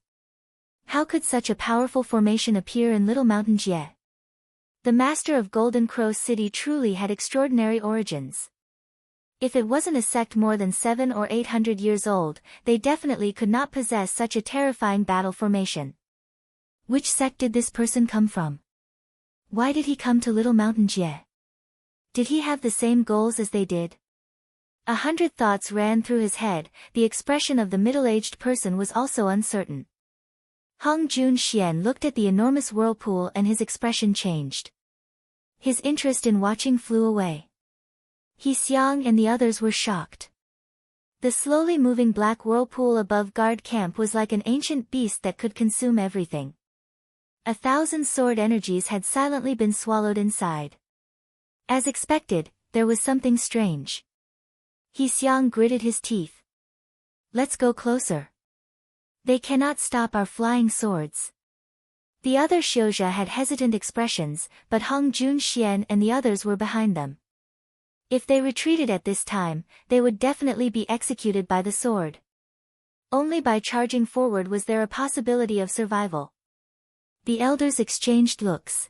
How could such a powerful formation appear in Little Mountain Jie? The master of Golden Crow City truly had extraordinary origins. If it wasn't a sect more than 700 or 800 years old, they definitely could not possess such a terrifying battle formation. Which sect did this person come from? Why did he come to Little Mountain Jie? Did he have the same goals as they did? 100 thoughts ran through his head. The expression of the middle-aged person was also uncertain. Hong Jun Xian looked at the enormous whirlpool and his expression changed. His interest in watching flew away. He Xiang and the others were shocked. The slowly moving black whirlpool above guard camp was like an ancient beast that could consume everything. 1,000 sword energies had silently been swallowed inside. As expected, there was something strange. He Xiang gritted his teeth. Let's go closer. They cannot stop our flying swords. The other Shouja had hesitant expressions, but Hong Jun Xian and the others were behind them. If they retreated at this time, they would definitely be executed by the sword. Only by charging forward was there a possibility of survival. The elders exchanged looks.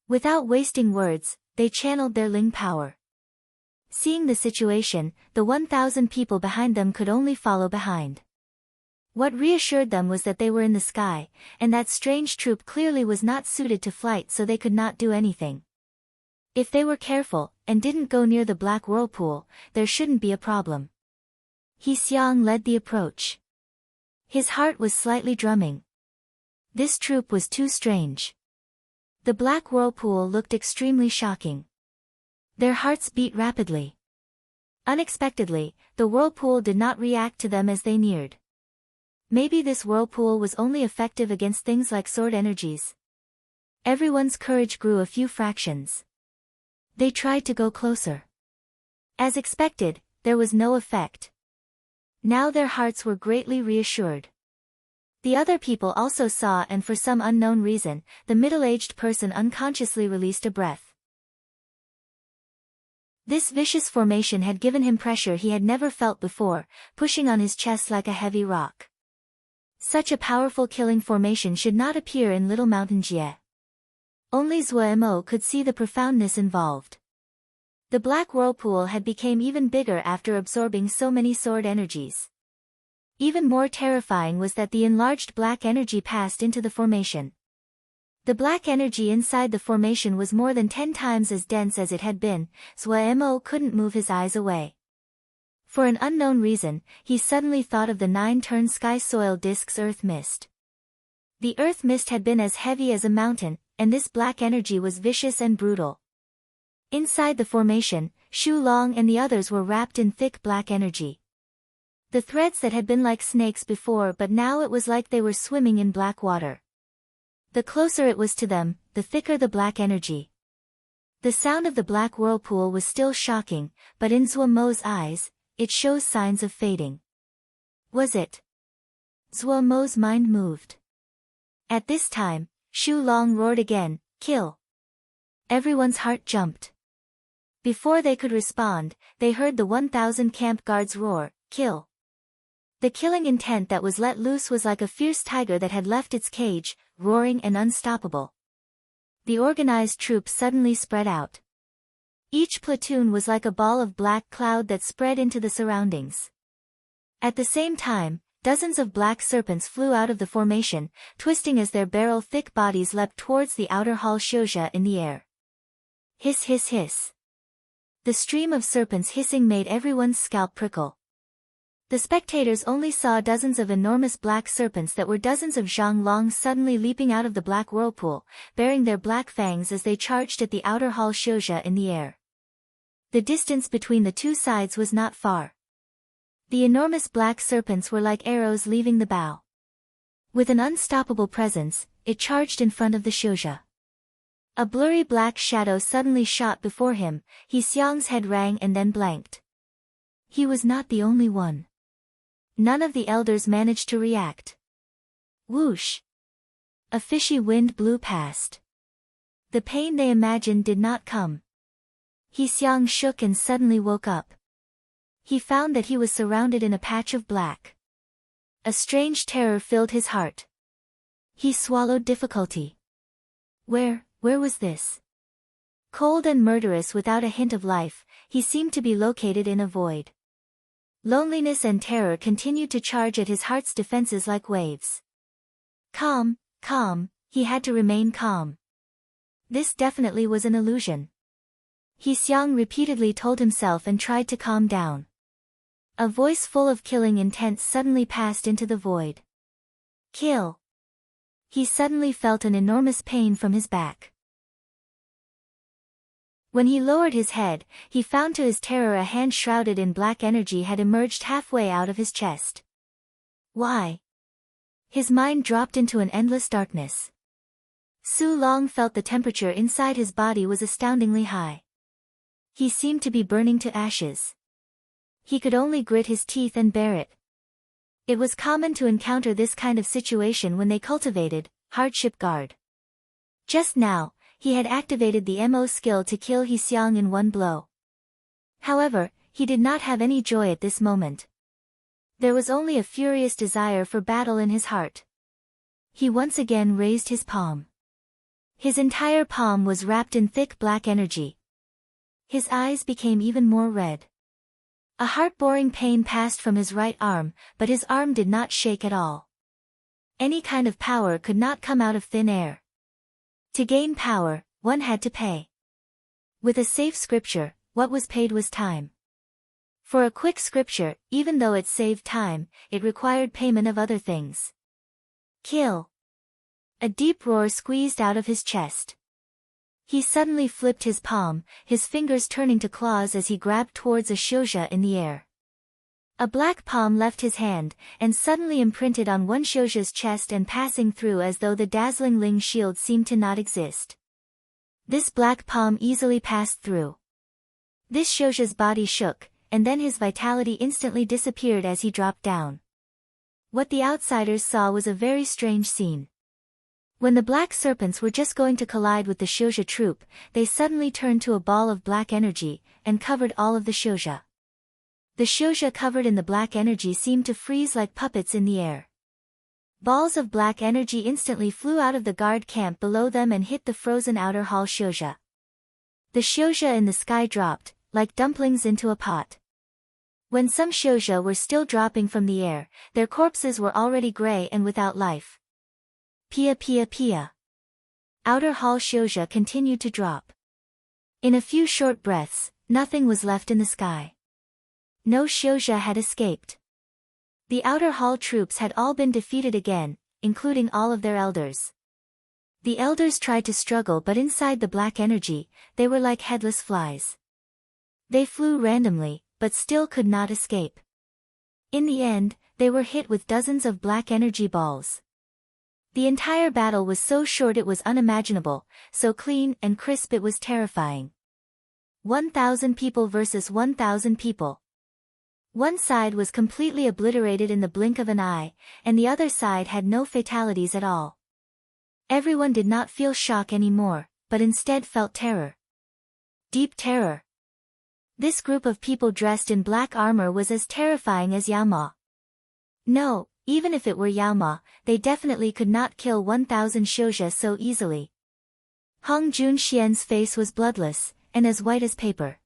Without wasting words, they channeled their Ling power. Seeing the situation, the 1,000 people behind them could only follow behind. What reassured them was that they were in the sky, and that strange troop clearly was not suited to flight, so they could not do anything. If they were careful, and didn't go near the black whirlpool, there shouldn't be a problem. He Xiang led the approach. His heart was slightly drumming. This troop was too strange. The black whirlpool looked extremely shocking. Their hearts beat rapidly. Unexpectedly, the whirlpool did not react to them as they neared. Maybe this whirlpool was only effective against things like sword energies. Everyone's courage grew a few fractions. They tried to go closer. As expected, there was no effect. Now their hearts were greatly reassured. The other people also saw, and for some unknown reason, the middle-aged person unconsciously released a breath. This vicious formation had given him pressure he had never felt before, pushing on his chest like a heavy rock. Such a powerful killing formation should not appear in Little Mountain Jie. Only Zuo could see the profoundness involved. The black whirlpool had become even bigger after absorbing so many sword energies. Even more terrifying was that the enlarged black energy passed into the formation. The black energy inside the formation was more than 10 times as dense as it had been. Zuo couldn't move his eyes away. For an unknown reason, he suddenly thought of the 9-turn sky soil disk's earth mist. The earth mist had been as heavy as a mountain, and this black energy was vicious and brutal. Inside the formation, Shu Long and the others were wrapped in thick black energy. The threads that had been like snakes before, but now it was like they were swimming in black water. The closer it was to them, the thicker the black energy. The sound of the black whirlpool was still shocking, but in Zuomo's eyes, it shows signs of fading. Was it? Zuomo's mind moved. At this time, Shu Long roared again, "Kill!" Everyone's heart jumped. Before they could respond, they heard the 1,000 camp guards roar, "Kill!" The killing intent that was let loose was like a fierce tiger that had left its cage, roaring and unstoppable. The organized troops suddenly spread out. Each platoon was like a ball of black cloud that spread into the surroundings. At the same time, dozens of black serpents flew out of the formation, twisting as their barrel-thick bodies leapt towards the outer hall Shouja in the air. Hiss hiss hiss. The stream of serpents hissing made everyone's scalp prickle. The spectators only saw dozens of enormous black serpents that were dozens of Zhang Longs suddenly leaping out of the black whirlpool, bearing their black fangs as they charged at the outer hall Shouja in the air. The distance between the two sides was not far. The enormous black serpents were like arrows leaving the bow. With an unstoppable presence, it charged in front of the Shouja. A blurry black shadow suddenly shot before him. He Xiang's head rang and then blanked. He was not the only one. None of the elders managed to react. Whoosh! A fishy wind blew past. The pain they imagined did not come. He Xiang shook and suddenly woke up. He found that he was surrounded in a patch of black. A strange terror filled his heart. He swallowed difficulty. Where was this? Cold and murderous without a hint of life, he seemed to be located in a void. Loneliness and terror continued to charge at his heart's defenses like waves. Calm, he had to remain calm. This definitely was an illusion. He Xiang repeatedly told himself and tried to calm down. A voice full of killing intent suddenly passed into the void. Kill! He suddenly felt an enormous pain from his back. When he lowered his head, he found to his terror a hand shrouded in black energy had emerged halfway out of his chest. Why? His mind dropped into an endless darkness. Su Long felt the temperature inside his body was astoundingly high. He seemed to be burning to ashes. He could only grit his teeth and bear it. It was common to encounter this kind of situation when they cultivated hardship guard. Just now, he had activated the Mo skill to kill He Xiang in one blow. However, he did not have any joy at this moment. There was only a furious desire for battle in his heart. He once again raised his palm. His entire palm was wrapped in thick black energy. His eyes became even more red. A heart-boring pain passed from his right arm, but his arm did not shake at all. Any kind of power could not come out of thin air. To gain power, one had to pay. With a safe scripture, what was paid was time. For a quick scripture, even though it saved time, it required payment of other things. Kill. A deep roar squeezed out of his chest. He suddenly flipped his palm, his fingers turning to claws as he grabbed towards a shouja in the air. A black palm left his hand, and suddenly imprinted on one shouja's chest and passing through as though the dazzling Ling shield seemed to not exist. This black palm easily passed through. This shouja's body shook, and then his vitality instantly disappeared as he dropped down. What the outsiders saw was a very strange scene. When the black serpents were just going to collide with the shouja troop, they suddenly turned to a ball of black energy, and covered all of the shouja. The shouja covered in the black energy seemed to freeze like puppets in the air. Balls of black energy instantly flew out of the guard camp below them and hit the frozen outer hall shouja. The shouja in the sky dropped, like dumplings into a pot. When some shouja were still dropping from the air, their corpses were already gray and without life. Pia pia pia. Outer hall shouja continued to drop. In a few short breaths, nothing was left in the sky. No shouja had escaped. The outer hall troops had all been defeated again, including all of their elders. The elders tried to struggle, but inside the black energy, they were like headless flies. They flew randomly, but still could not escape. In the end, they were hit with dozens of black energy balls. The entire battle was so short it was unimaginable, so clean and crisp it was terrifying. 1,000 people versus 1,000 people. One side was completely obliterated in the blink of an eye, and the other side had no fatalities at all. Everyone did not feel shock anymore, but instead felt terror. Deep terror. This group of people dressed in black armor was as terrifying as Yao Ma. No, even if it were Yao Ma, they definitely could not kill 1,000 shouja so easily. Hong Junxian's face was bloodless, and as white as paper.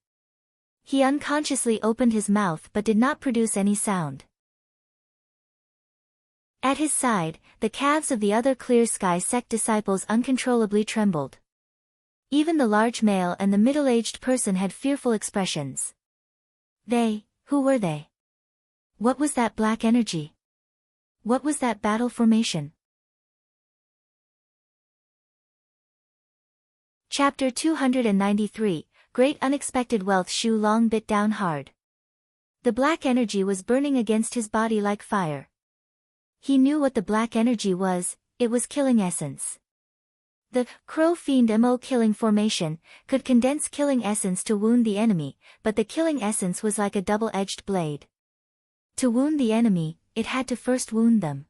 He unconsciously opened his mouth but did not produce any sound. At his side, the calves of the other Clear Sky sect disciples uncontrollably trembled. Even the large male and the middle-aged person had fearful expressions. Who were they? What was that black energy? What was that battle formation? Chapter 293, Great Unexpected Wealth. Shu Long bit down hard. The black energy was burning against his body like fire. He knew what the black energy was, it was killing essence. The Crow Fiend Mo killing formation could condense killing essence to wound the enemy, but the killing essence was like a double-edged blade. To wound the enemy, it had to first wound them.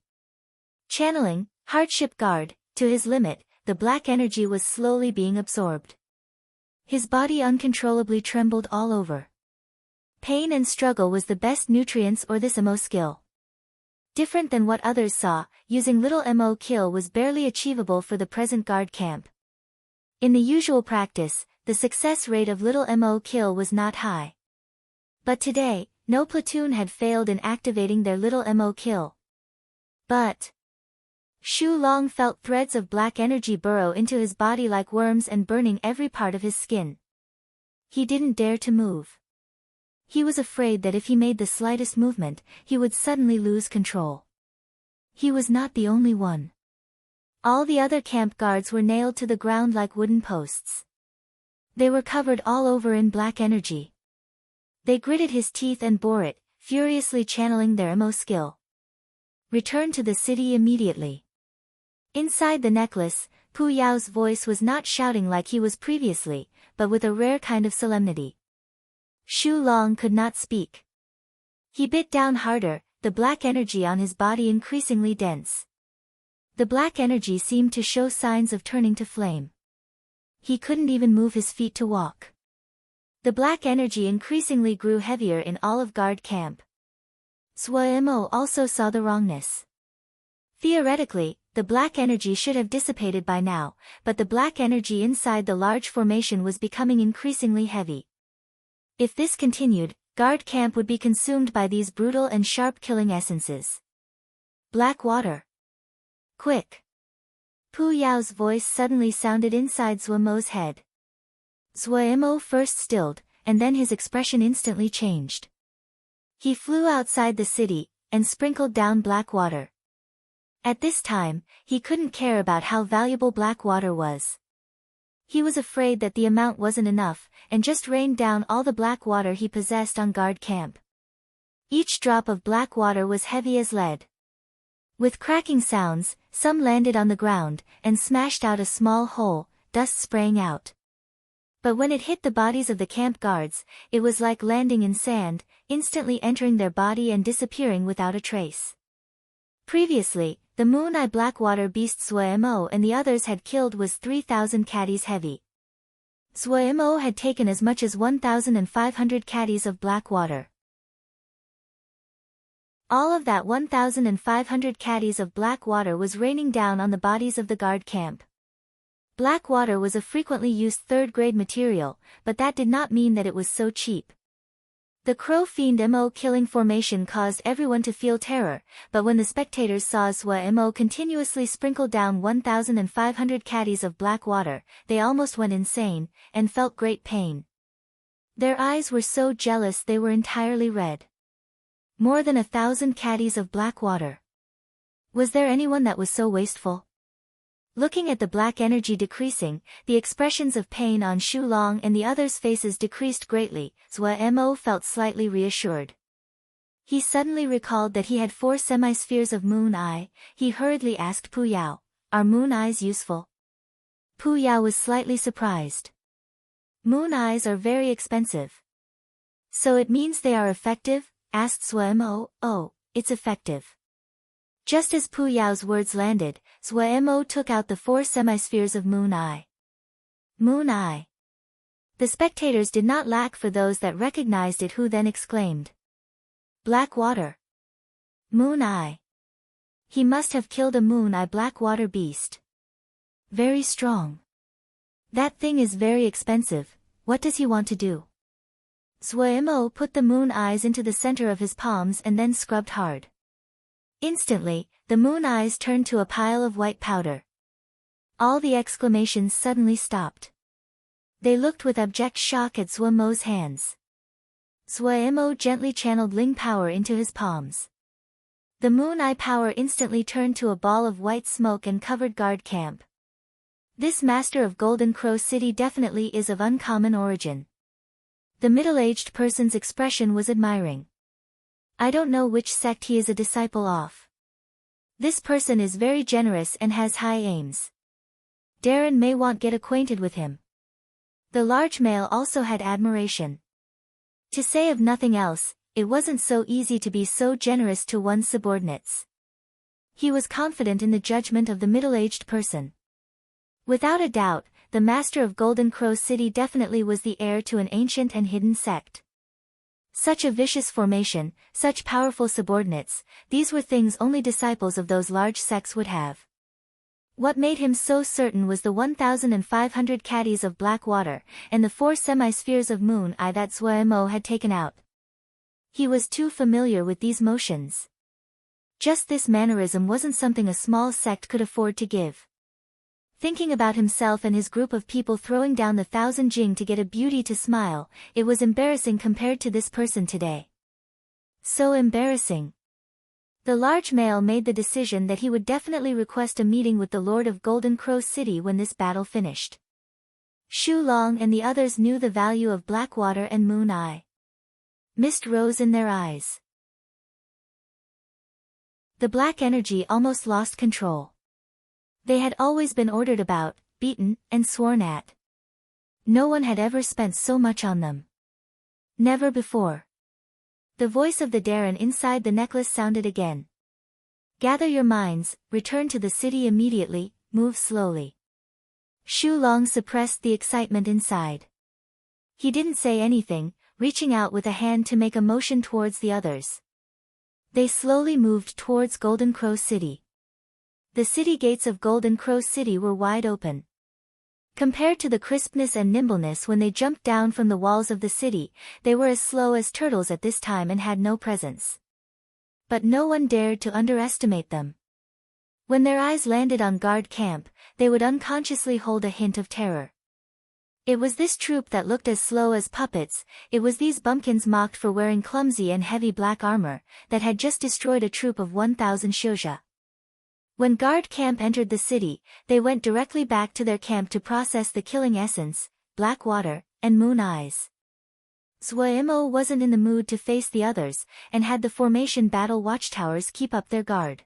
Channeling, Hardship Guard, to his limit, the black energy was slowly being absorbed. His body uncontrollably trembled all over. Pain and struggle was the best nutrients or this Mo skill. Different than what others saw, using little Mo kill was barely achievable for the present guard camp. In the usual practice, the success rate of little Mo kill was not high. But today, no platoon had failed in activating their little Mo kill. But Shu Long felt threads of black energy burrow into his body like worms and burning every part of his skin. He didn't dare to move. He was afraid that if he made the slightest movement, he would suddenly lose control. He was not the only one. All the other camp guards were nailed to the ground like wooden posts. They were covered all over in black energy. They gritted his teeth and bore it, furiously channeling their Mo skill. Return to the city immediately. Inside the necklace, Pu Yao's voice was not shouting like he was previously, but with a rare kind of solemnity. Shu Long could not speak. He bit down harder, the black energy on his body increasingly dense. The black energy seemed to show signs of turning to flame. He couldn't even move his feet to walk. The black energy increasingly grew heavier in Olive Guard camp. Swa Mo also saw the wrongness. Theoretically, the black energy should have dissipated by now, but the black energy inside the large formation was becoming increasingly heavy. If this continued, guard camp would be consumed by these brutal and sharp killing essences. Black water. Quick! Pu Yao's voice suddenly sounded inside Zuomo's head. Zuomo first stilled, and then his expression instantly changed. He flew outside the city, and sprinkled down black water. At this time, he couldn't care about how valuable black water was. He was afraid that the amount wasn't enough, and just rained down all the black water he possessed on guard camp. Each drop of black water was heavy as lead. With cracking sounds, some landed on the ground, and smashed out a small hole, dust spraying out. But when it hit the bodies of the camp guards, it was like landing in sand, instantly entering their body and disappearing without a trace. Previously, the moon-eye blackwater beast Zuomo and the others had killed was 3,000 caddies heavy. Zuomo had taken as much as 1,500 caddies of black water. All of that 1,500 caddies of black water was raining down on the bodies of the guard camp. Black water was a frequently used third-grade material, but that did not mean that it was so cheap. The Crow Fiend Mo killing formation caused everyone to feel terror, but when the spectators saw Zuomo continuously sprinkle down 1,500 caddies of black water, they almost went insane, and felt great pain. Their eyes were so jealous they were entirely red. More than 1,000 caddies of black water. Was there anyone that was so wasteful? Looking at the black energy decreasing, the expressions of pain on Shu Long and the others' faces decreased greatly. Zuomo felt slightly reassured. He suddenly recalled that he had 4 semi-spheres of moon eye. He hurriedly asked Pu Yao, "Are moon eyes useful?" Pu Yao was slightly surprised. "Moon eyes are very expensive." "So it means they are effective?" asked Zuomo. "Oh, it's effective." Just as Pu Yao's words landed, Zuomo took out the 4 semi-spheres of moon eye. Moon eye. The spectators did not lack for those that recognized it, who then exclaimed, "Black water! Moon eye! He must have killed a moon eye black water beast. Very strong. That thing is very expensive. What does he want to do?" Zuomo put the moon eyes into the center of his palms and then scrubbed hard. Instantly, the moon eyes turned to a pile of white powder. All the exclamations suddenly stopped. They looked with abject shock at Zuomo's hands. Zuomo gently channeled Ling power into his palms. The moon eye power instantly turned to a ball of white smoke and covered guard camp. This master of Golden Crow City definitely is of uncommon origin. The middle-aged person's expression was admiring. "I don't know which sect he is a disciple of. This person is very generous and has high aims. Darren may want get acquainted with him." The large male also had admiration. To say of nothing else, it wasn't so easy to be so generous to one's subordinates. He was confident in the judgment of the middle-aged person. Without a doubt, the master of Golden Crow City definitely was the heir to an ancient and hidden sect. Such a vicious formation, such powerful subordinates, these were things only disciples of those large sects would have. What made him so certain was the 1,500 caddies of black water, and the 4 semi-spheres of moon eye that Zuomo had taken out. He was too familiar with these motions. Just this mannerism wasn't something a small sect could afford to give. Thinking about himself and his group of people throwing down the 1,000 jing to get a beauty to smile, it was embarrassing compared to this person today. So embarrassing. The large male made the decision that he would definitely request a meeting with the Lord of Golden Crow City when this battle finished. Shu Long and the others knew the value of black water and moon eye. Mist rose in their eyes. The black energy almost lost control. They had always been ordered about, beaten, and sworn at. No one had ever spent so much on them. Never before. The voice of the Darren inside the necklace sounded again. "Gather your minds, return to the city immediately, move slowly." Shu Long suppressed the excitement inside. He didn't say anything, reaching out with a hand to make a motion towards the others. They slowly moved towards Golden Crow City. The city gates of Golden Crow City were wide open. Compared to the crispness and nimbleness when they jumped down from the walls of the city, they were as slow as turtles at this time and had no presence. But no one dared to underestimate them. When their eyes landed on guard camp, they would unconsciously hold a hint of terror. It was this troop that looked as slow as puppets, it was these bumpkins mocked for wearing clumsy and heavy black armor, that had just destroyed a troop of 1,000 Shouja. When guard camp entered the city, they went directly back to their camp to process the killing essence, black water, and moon eyes. Zhuemo wasn't in the mood to face the others, and had the formation battle watchtowers keep up their guard.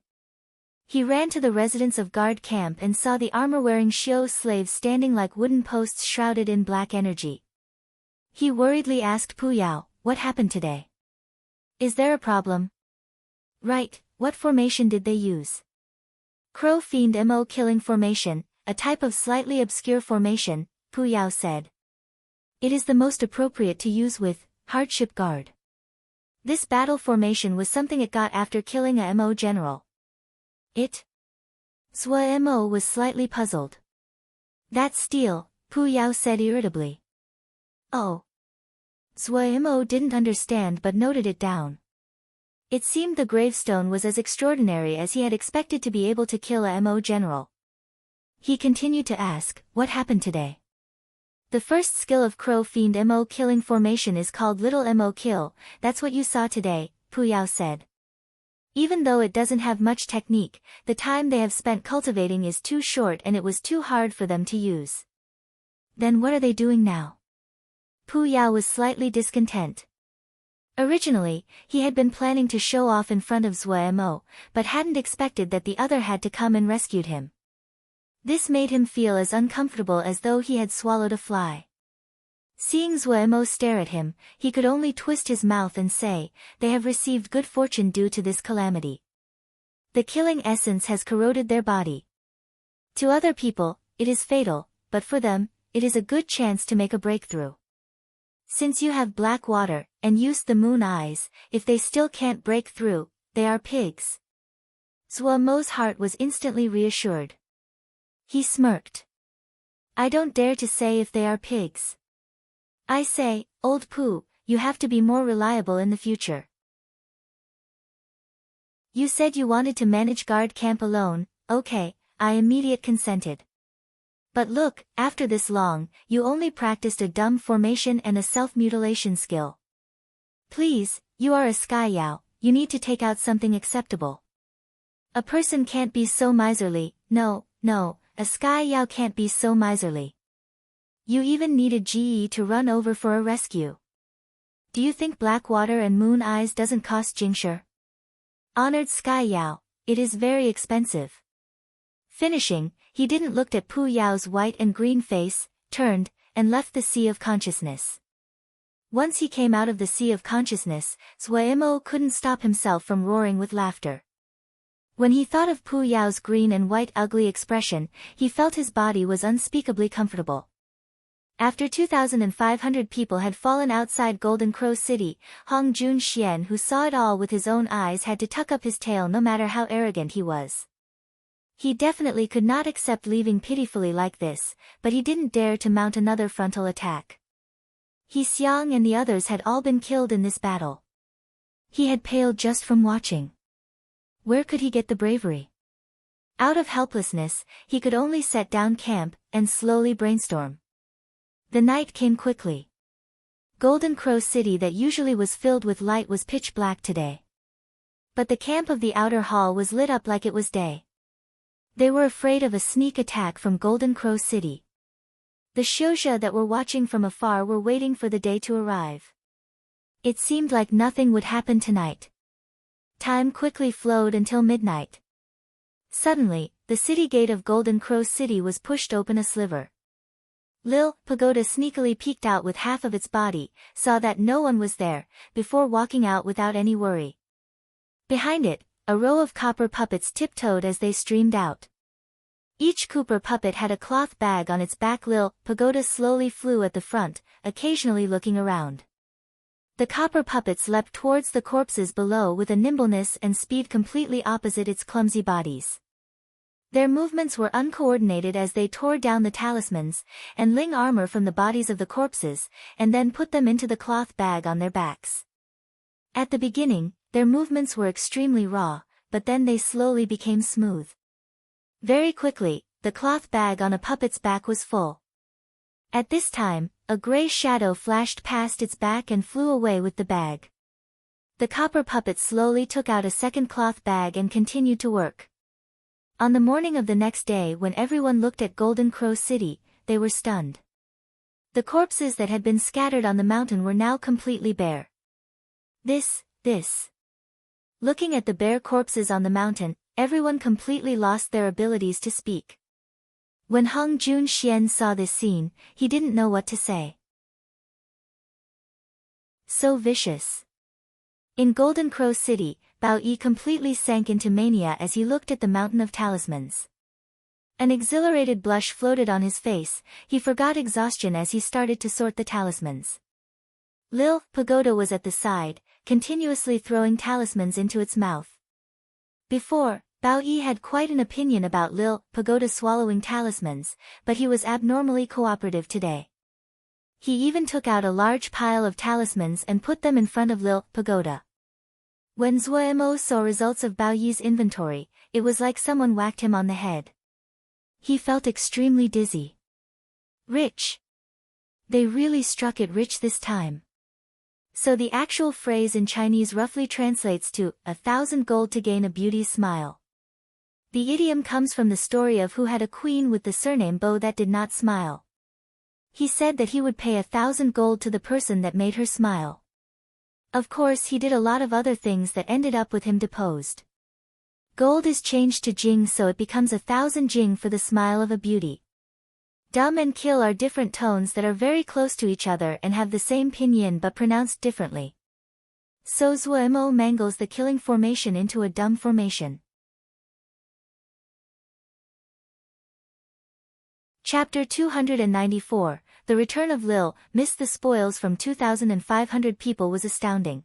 He ran to the residence of guard camp and saw the armor-wearing Xiu slaves standing like wooden posts shrouded in black energy. He worriedly asked Pu Yao, "What happened today? Is there a problem?" "Right, what formation did they use?" "Crow Fiend Mo Killing Formation, a type of slightly obscure formation," Pu Yao said. "It is the most appropriate to use with Hardship Guard. This battle formation was something it got after killing a Mo general." "It?" Zhuemo was slightly puzzled. "That's steel," Pu Yao said irritably. "Oh." Zhuemo didn't understand but noted it down. It seemed the gravestone was as extraordinary as he had expected to be able to kill a Mo general. He continued to ask, "What happened today?" "The first skill of Crow Fiend Mo Killing Formation is called Little Mo Kill, that's what you saw today," Pu Yao said. "Even though it doesn't have much technique, the time they have spent cultivating is too short and it was too hard for them to use." "Then what are they doing now?" Pu Yao was slightly discontent. Originally, he had been planning to show off in front of Zhuemo, but hadn't expected that the other had to come and rescued him. This made him feel as uncomfortable as though he had swallowed a fly. Seeing Zhuemo stare at him, he could only twist his mouth and say, "They have received good fortune due to this calamity. The killing essence has corroded their body. To other people, it is fatal, but for them, it is a good chance to make a breakthrough. Since you have black water, and used the moon eyes, if they still can't break through, they are pigs." Zhuemo's heart was instantly reassured. He smirked. "I don't dare to say if they are pigs. I say, old Pu, you have to be more reliable in the future. You said you wanted to manage guard camp alone, okay, I immediately consented. But look, after this long, you only practiced a dumb formation and a self-mutilation skill. Please, you are a Sky Yao, you need to take out something acceptable. A person can't be so miserly, no, a Sky Yao can't be so miserly. You even needed GE to run over for a rescue. Do you think black water and moon eyes doesn't cost Jingshi? Honored Sky Yao, it is very expensive." Finishing, he didn't look at Pu Yao's white and green face, turned, and left the sea of consciousness. Once he came out of the sea of consciousness, Zhuemo couldn't stop himself from roaring with laughter. When he thought of Pu Yao's green and white ugly expression, he felt his body was unspeakably comfortable. After 2,500 people had fallen outside Golden Crow City, Hong Jun Xian, who saw it all with his own eyes, had to tuck up his tail no matter how arrogant he was. He definitely could not accept leaving pitifully like this, but he didn't dare to mount another frontal attack. He Xiang and the others had all been killed in this battle. He had paled just from watching. Where could he get the bravery? Out of helplessness, he could only set down camp, and slowly brainstorm. The night came quickly. Golden Crow City that usually was filled with light was pitch black today. But the camp of the outer hall was lit up like it was day. They were afraid of a sneak attack from Golden Crow City. The Shouja that were watching from afar were waiting for the day to arrive. It seemed like nothing would happen tonight. Time quickly flowed until midnight. Suddenly, the city gate of Golden Crow City was pushed open a sliver. Lil Pagoda sneakily peeked out with half of its body, saw that no one was there, before walking out without any worry. Behind it, a row of copper puppets tiptoed as they streamed out. Each copper puppet had a cloth bag on its back. Lil Pagoda slowly flew at the front, occasionally looking around. The copper puppets leapt towards the corpses below with a nimbleness and speed completely opposite its clumsy bodies. Their movements were uncoordinated as they tore down the talismans, and ling armor from the bodies of the corpses, and then put them into the cloth bag on their backs. At the beginning, their movements were extremely raw, but then they slowly became smooth. Very quickly, the cloth bag on a puppet's back was full. At this time, a gray shadow flashed past its back and flew away with the bag. The copper puppet slowly took out a second cloth bag and continued to work. On the morning of the next day, when everyone looked at Golden Crow City, they were stunned. The corpses that had been scattered on the mountain were now completely bare. This. Looking at the bare corpses on the mountain, everyone completely lost their abilities to speak. When Hong Junxian saw this scene, he didn't know what to say. So vicious. In Golden Crow City, Bao Yi completely sank into mania as he looked at the mountain of talismans. An exhilarated blush floated on his face, he forgot exhaustion as he started to sort the talismans. Lil Pagoda was at the side, continuously throwing talismans into its mouth. Before, Bao Yi had quite an opinion about Lil Pagoda swallowing talismans, but he was abnormally cooperative today. He even took out a large pile of talismans and put them in front of Lil Pagoda. When Zuo saw results of Bao Yi's inventory, it was like someone whacked him on the head. He felt extremely dizzy. Rich. They really struck it rich this time. So the actual phrase in Chinese roughly translates to 1,000 gold to gain a beauty's smile. The idiom comes from the story of who had a queen with the surname Bo that did not smile. He said that he would pay 1,000 gold to the person that made her smile. Of course, he did a lot of other things that ended up with him deposed. Gold is changed to jing, so it becomes 1,000 jing for the smile of a beauty. Dumb and kill are different tones that are very close to each other and have the same pinyin but pronounced differently. So Zuo mangles the killing formation into a dumb formation. Chapter 294, The Return of Lil, missed the spoils from 2,500 people was astounding.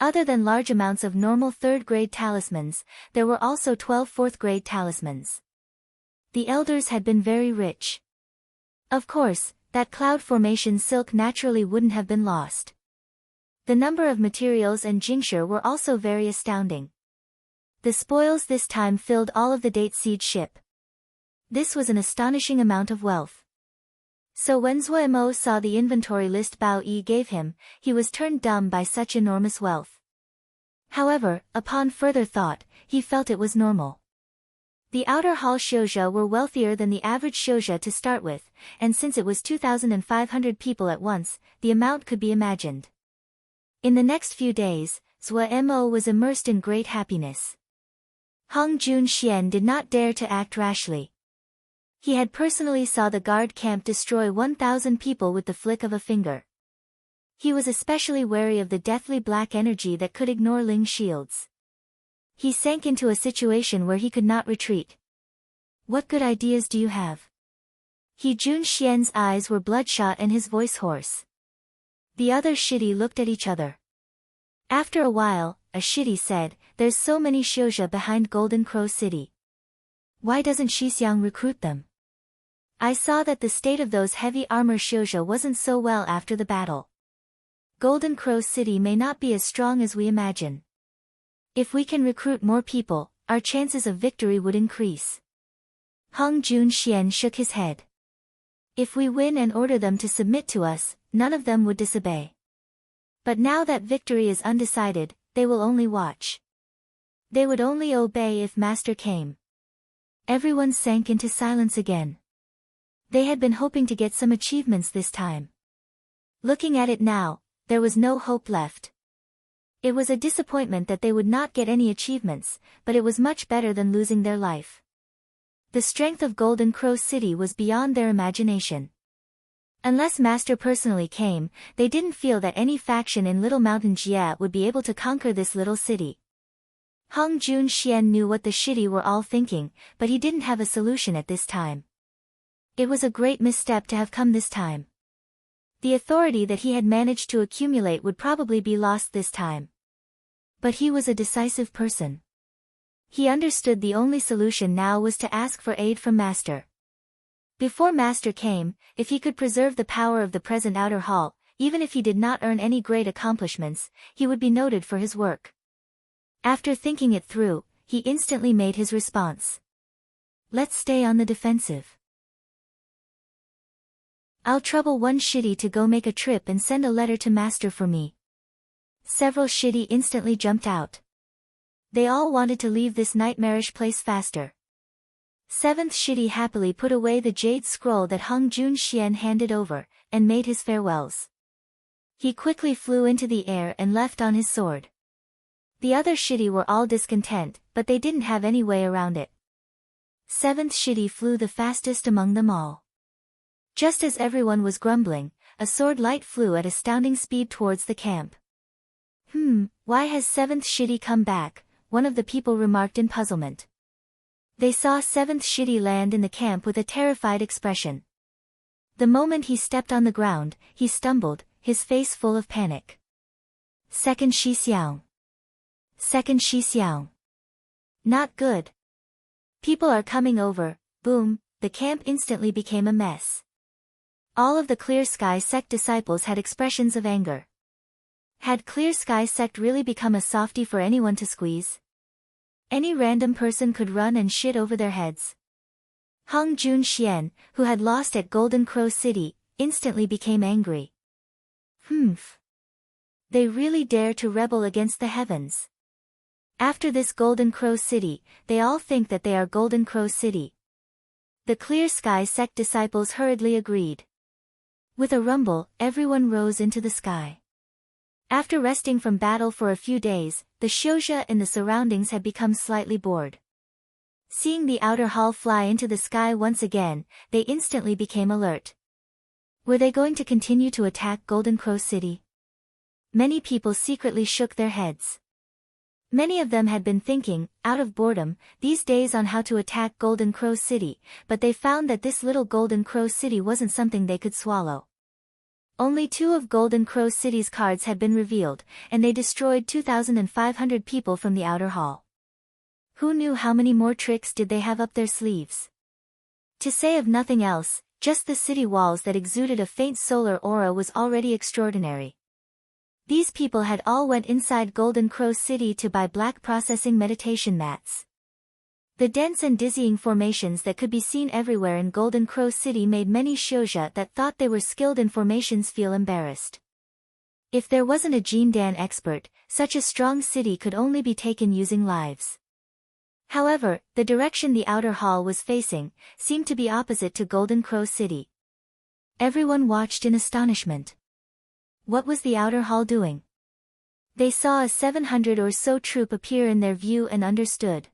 Other than large amounts of normal third-grade talismans, there were also 12 fourth-grade talismans. The elders had been very rich. Of course, that cloud formation silk naturally wouldn't have been lost. The number of materials and jingshur were also very astounding. The spoils this time filled all of the date seed ship. This was an astonishing amount of wealth. So when Zuo saw the inventory list Bao Yi gave him, he was turned dumb by such enormous wealth. However, upon further thought, he felt it was normal. The outer hall shouja were wealthier than the average shouja to start with, and since it was 2,500 people at once, the amount could be imagined. In the next few days, Zuo was immersed in great happiness. Hong Junxian did not dare to act rashly. He had personally saw the guard camp destroy 1,000 people with the flick of a finger. He was especially wary of the deathly black energy that could ignore Ling shields. He sank into a situation where he could not retreat. What good ideas do you have? He Junxian's eyes were bloodshot and his voice hoarse. The other shitty looked at each other. After a while, a shitty said, "There's so many shouja behind Golden Crow City. Why doesn't Shixiang recruit them? I saw that the state of those heavy armor shouja wasn't so well after the battle. Golden Crow City may not be as strong as we imagine. If we can recruit more people, our chances of victory would increase." Hong Junxian shook his head. If we win and order them to submit to us, none of them would disobey. But now that victory is undecided, they will only watch. They would only obey if Master came. Everyone sank into silence again. They had been hoping to get some achievements this time. Looking at it now, there was no hope left. It was a disappointment that they would not get any achievements, but it was much better than losing their life. The strength of Golden Crow City was beyond their imagination. Unless Master personally came, they didn't feel that any faction in Little Mountain Jia would be able to conquer this little city. Hong Junxian knew what the shitty were all thinking, but he didn't have a solution at this time. It was a great misstep to have come this time. The authority that he had managed to accumulate would probably be lost this time. But he was a decisive person. He understood the only solution now was to ask for aid from Master. Before Master came, if he could preserve the power of the present outer hall, even if he did not earn any great accomplishments, he would be noted for his work. After thinking it through, he instantly made his response. Let's stay on the defensive. I'll trouble one shitty to go make a trip and send a letter to Master for me. Several shitty instantly jumped out. They all wanted to leave this nightmarish place faster. Seventh shitty happily put away the jade scroll that Hung Jun Xian handed over, and made his farewells. He quickly flew into the air and left on his sword. The other shitty were all discontent, but they didn't have any way around it. Seventh shitty flew the fastest among them all. Just as everyone was grumbling, a sword light flew at astounding speed towards the camp. Why has seventh shitty come back? One of the people remarked in puzzlement. They saw seventh shitty land in the camp with a terrified expression. The moment he stepped on the ground, he stumbled, his face full of panic. Second Shi Xiao. Second Shi Xiao. Not good. People are coming over, boom, the camp instantly became a mess. All of the Clear Sky sect disciples had expressions of anger. Had Clear Sky sect really become a softie for anyone to squeeze? Any random person could run and shit over their heads. Hung Jun Xian, who had lost at Golden Crow City, instantly became angry. They really dare to rebel against the heavens. After this Golden Crow City, they all think that they are Golden Crow City. The Clear Sky sect disciples hurriedly agreed. With a rumble, everyone rose into the sky. After resting from battle for a few days, the Xiuzha in the surroundings had become slightly bored. Seeing the outer hall fly into the sky once again, they instantly became alert. Were they going to continue to attack Golden Crow City? Many people secretly shook their heads. Many of them had been thinking, out of boredom, these days on how to attack Golden Crow City, but they found that this little Golden Crow City wasn't something they could swallow. Only 2 of Golden Crow City's cards had been revealed, and they destroyed 2,500 people from the outer hall. Who knew how many more tricks did they have up their sleeves? To say of nothing else, just the city walls that exuded a faint solar aura was already extraordinary. These people had all went inside Golden Crow City to buy black processing meditation mats. The dense and dizzying formations that could be seen everywhere in Golden Crow City made many Xiuzha that thought they were skilled in formations feel embarrassed. If there wasn't a Jindan expert, such a strong city could only be taken using lives. However, the direction the outer hall was facing seemed to be opposite to Golden Crow City. Everyone watched in astonishment. What was the outer hall doing? They saw a 700 or so troop appear in their view and understood.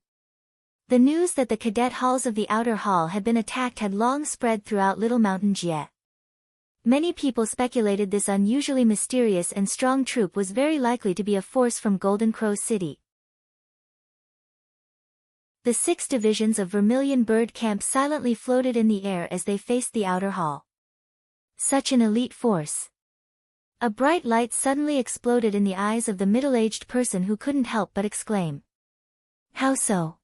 The news that the cadet halls of the outer hall had been attacked had long spread throughout Little Mountain Jie. Many people speculated this unusually mysterious and strong troop was very likely to be a force from Golden Crow City. The 6 divisions of Vermilion Bird Camp silently floated in the air as they faced the outer hall. Such an elite force. A bright light suddenly exploded in the eyes of the middle-aged person who couldn't help but exclaim. How so?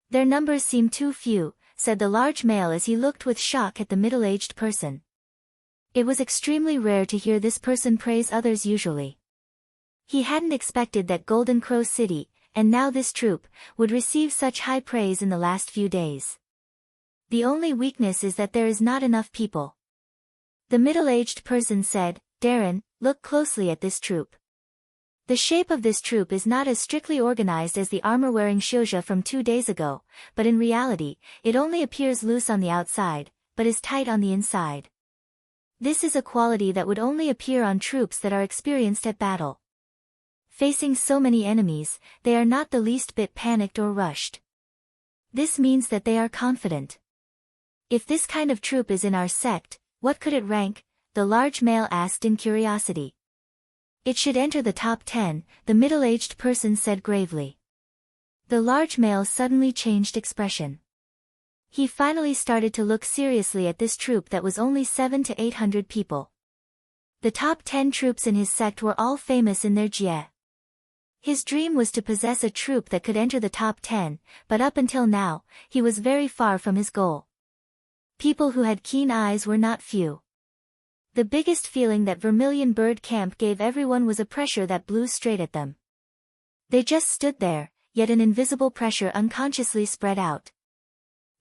Their numbers seem too few, said the large male as he looked with shock at the middle-aged person. It was extremely rare to hear this person praise others usually. He hadn't expected that Golden Crow City, and now this troop, would receive such high praise in the last few days. The only weakness is that there is not enough people. The middle-aged person said, Darren, look closely at this troop. The shape of this troop is not as strictly organized as the armor-wearing Xiuzha from 2 days ago, but in reality, it only appears loose on the outside, but is tight on the inside. This is a quality that would only appear on troops that are experienced at battle. Facing so many enemies, they are not the least bit panicked or rushed. This means that they are confident. If this kind of troop is in our sect, what could it rank? The large male asked in curiosity. It should enter the top 10, the middle-aged person said gravely. The large male suddenly changed expression. He finally started to look seriously at this troop that was only 700 to 800 people. The top 10 troops in his sect were all famous in their jie. His dream was to possess a troop that could enter the top 10, but up until now, he was very far from his goal. People who had keen eyes were not few. The biggest feeling that Vermilion Bird Camp gave everyone was a pressure that blew straight at them. They just stood there, yet an invisible pressure unconsciously spread out.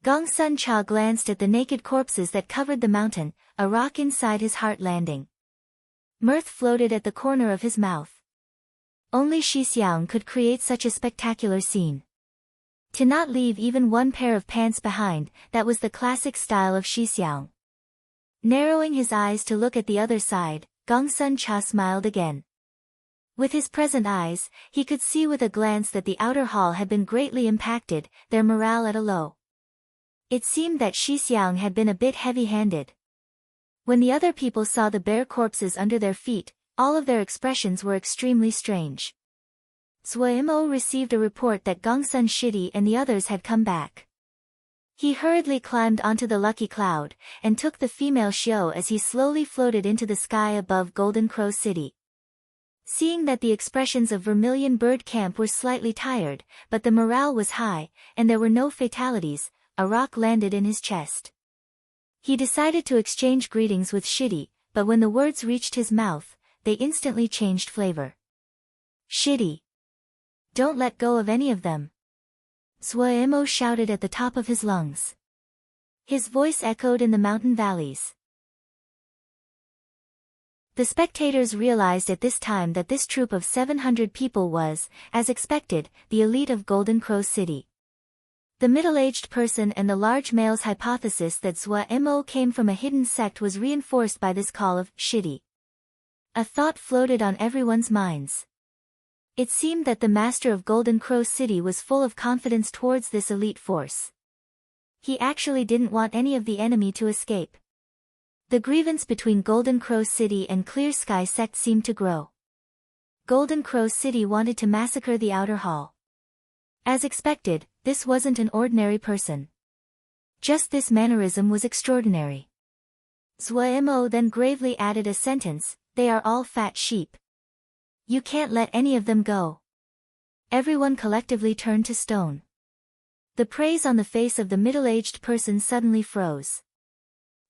Gong Sun Cha glanced at the naked corpses that covered the mountain, a rock inside his heart landing. Mirth floated at the corner of his mouth. Only Shi Xiang could create such a spectacular scene. To not leave even one pair of pants behind, that was the classic style of Shi Xiang. Narrowing his eyes to look at the other side, Gong Sun Cha smiled again. With his present eyes, he could see with a glance that the outer hall had been greatly impacted, their morale at a low. It seemed that Shi Xiang had been a bit heavy-handed. When the other people saw the bare corpses under their feet, all of their expressions were extremely strange. Zhuo Mo received a report that Gong Sun Shidi and the others had come back. He hurriedly climbed onto the lucky cloud, and took the female Xiao as he slowly floated into the sky above Golden Crow City. Seeing that the expressions of Vermilion Bird Camp were slightly tired, but the morale was high, and there were no fatalities, a rock landed in his chest. He decided to exchange greetings with Shidi, but when the words reached his mouth, they instantly changed flavor. Shidi! Don't let go of any of them! Zhuo Mo shouted at the top of his lungs. His voice echoed in the mountain valleys. The spectators realized at this time that this troop of 700 people was, as expected, the elite of Golden Crow City. The middle-aged person and the large male's hypothesis that Zhuo Mo came from a hidden sect was reinforced by this call of Shidi. A thought floated on everyone's minds. It seemed that the master of Golden Crow City was full of confidence towards this elite force. He actually didn't want any of the enemy to escape. The grievance between Golden Crow City and Clear Sky sect seemed to grow. Golden Crow City wanted to massacre the outer hall. As expected, this wasn't an ordinary person. Just this mannerism was extraordinary. Zhuo Mo then gravely added a sentence, "They are all fat sheep. You can't let any of them go." Everyone collectively turned to stone. The praise on the face of the middle-aged person suddenly froze.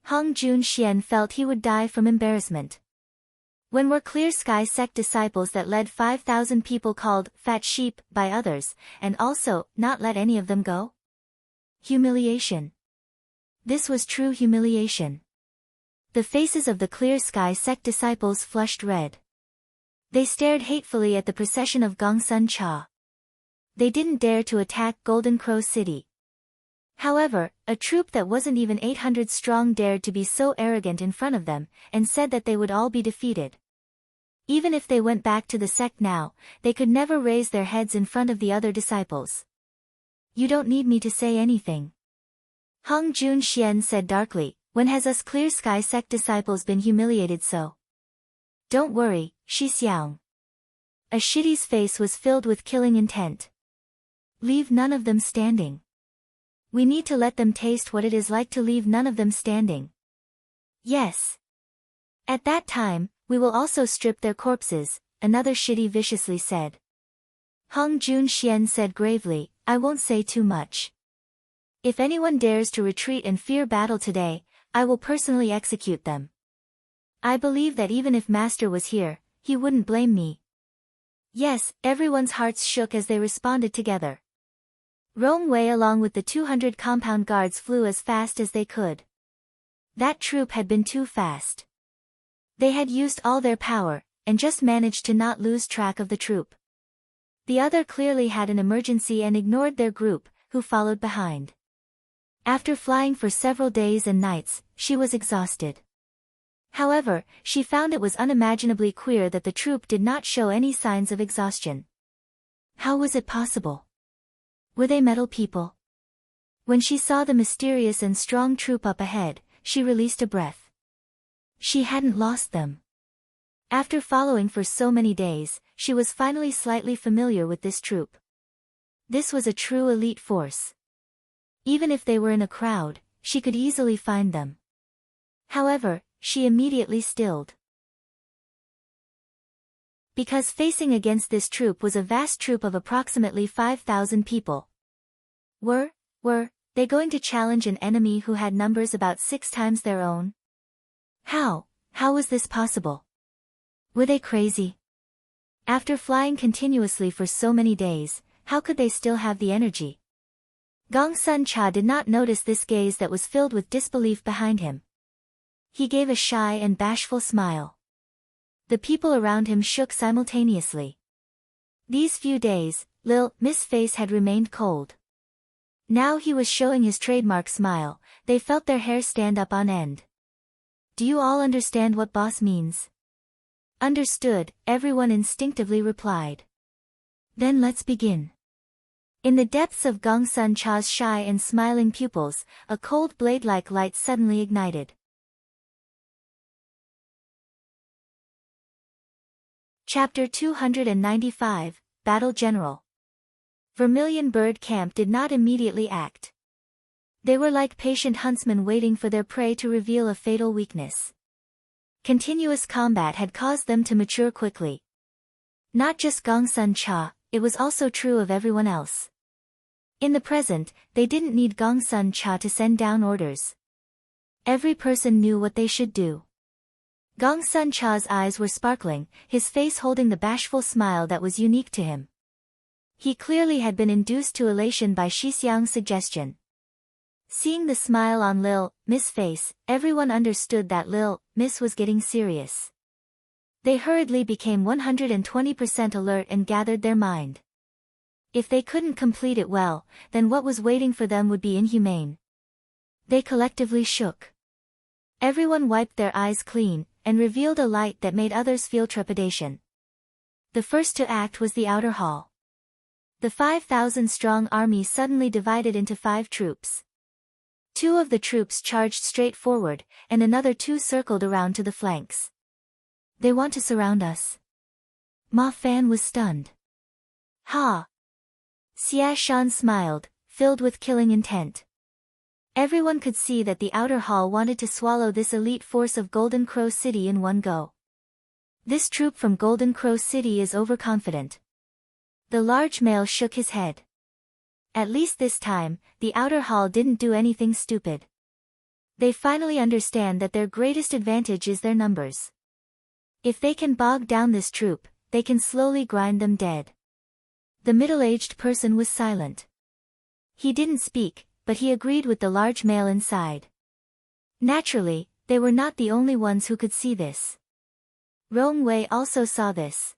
Hong Jun Xian felt he would die from embarrassment. When were Clear Sky sect disciples that led 5,000 people called fat sheep by others, and also not let any of them go? Humiliation. This was true humiliation. The faces of the Clear Sky sect disciples flushed red. They stared hatefully at the procession of Gong Sun Cha. They didn't dare to attack Golden Crow City. However, a troop that wasn't even 800 strong dared to be so arrogant in front of them, and said that they would all be defeated. Even if they went back to the sect now, they could never raise their heads in front of the other disciples. "You don't need me to say anything," Hong Jun Xian said darkly. "When has us Clear Sky sect disciples been humiliated so?" "Don't worry, Shi Xiang." Ashidi's face was filled with killing intent. "Leave none of them standing. We need to let them taste what it is like to leave none of them standing." "Yes. At that time, we will also strip their corpses," another Shidi viciously said. Hong Jun Xian said gravely, "I won't say too much. If anyone dares to retreat and fear battle today, I will personally execute them. I believe that even if Master was here, he wouldn't blame me." Yes, everyone's hearts shook as they responded together. Rong Wei along with the 200 compound guards flew as fast as they could. That troop had been too fast. They had used all their power, and just managed to not lose track of the troop. The other clearly had an emergency and ignored their group, who followed behind. After flying for several days and nights, she was exhausted. However, she found it was unimaginably queer that the troop did not show any signs of exhaustion. How was it possible? Were they metal people? When she saw the mysterious and strong troop up ahead, she released a breath. She hadn't lost them. After following for so many days, she was finally slightly familiar with this troop. This was a true elite force. Even if they were in a crowd, she could easily find them. However, she immediately stilled. Because facing against this troop was a vast troop of approximately 5,000 people. Were they going to challenge an enemy who had numbers about 6 times their own? How was this possible? Were they crazy? After flying continuously for so many days, how could they still have the energy? Gongsun Cha did not notice this gaze that was filled with disbelief behind him. He gave a shy and bashful smile. The people around him shook simultaneously. These few days, Miss face had remained cold. Now he was showing his trademark smile. They felt their hair stand up on end. Do you all understand what boss means? Understood, everyone instinctively replied. Then let's begin. In the depths of Gongsun Cha's shy and smiling pupils, a cold blade-like light suddenly ignited. Chapter 295, Battle General. Vermilion Bird Camp did not immediately act. They were like patient huntsmen waiting for their prey to reveal a fatal weakness. Continuous combat had caused them to mature quickly. Not just Gongsun Cha, it was also true of everyone else. In the present, they didn't need Gongsun Cha to send down orders. Every person knew what they should do. Gongsun Cha's eyes were sparkling, his face holding the bashful smile that was unique to him. He clearly had been induced to elation by Shixiang's suggestion. Seeing the smile on Miss face, everyone understood that Miss was getting serious. They hurriedly became 120% alert and gathered their mind. If they couldn't complete it well, then what was waiting for them would be inhumane. They collectively shook. Everyone wiped their eyes clean, and revealed a light that made others feel trepidation. The first to act was the outer hall. The 5,000-strong army suddenly divided into 5 troops. 2 of the troops charged straight forward, and another 2 circled around to the flanks. They want to surround us. Ma Fan was stunned. Ha! Xia Shan smiled, filled with killing intent. Everyone could see that the outer hall wanted to swallow this elite force of Golden Crow City in one go. This troop from Golden Crow City is overconfident. The large male shook his head. At least this time, the outer hall didn't do anything stupid. They finally understand that their greatest advantage is their numbers. If they can bog down this troop, they can slowly grind them dead. The middle-aged person was silent. He didn't speak, but he agreed with the large male inside. Naturally, they were not the only ones who could see this. Rong Wei also saw this.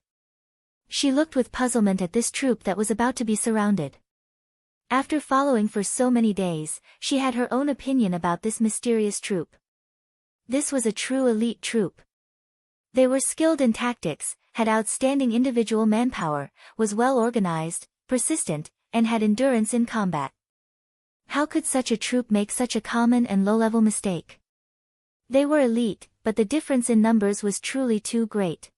She looked with puzzlement at this troop that was about to be surrounded. After following for so many days, she had her own opinion about this mysterious troop. This was a true elite troop. They were skilled in tactics, had outstanding individual manpower, was well organized, persistent, and had endurance in combat. How could such a troop make such a common and low-level mistake? They were elite, but the difference in numbers was truly too great.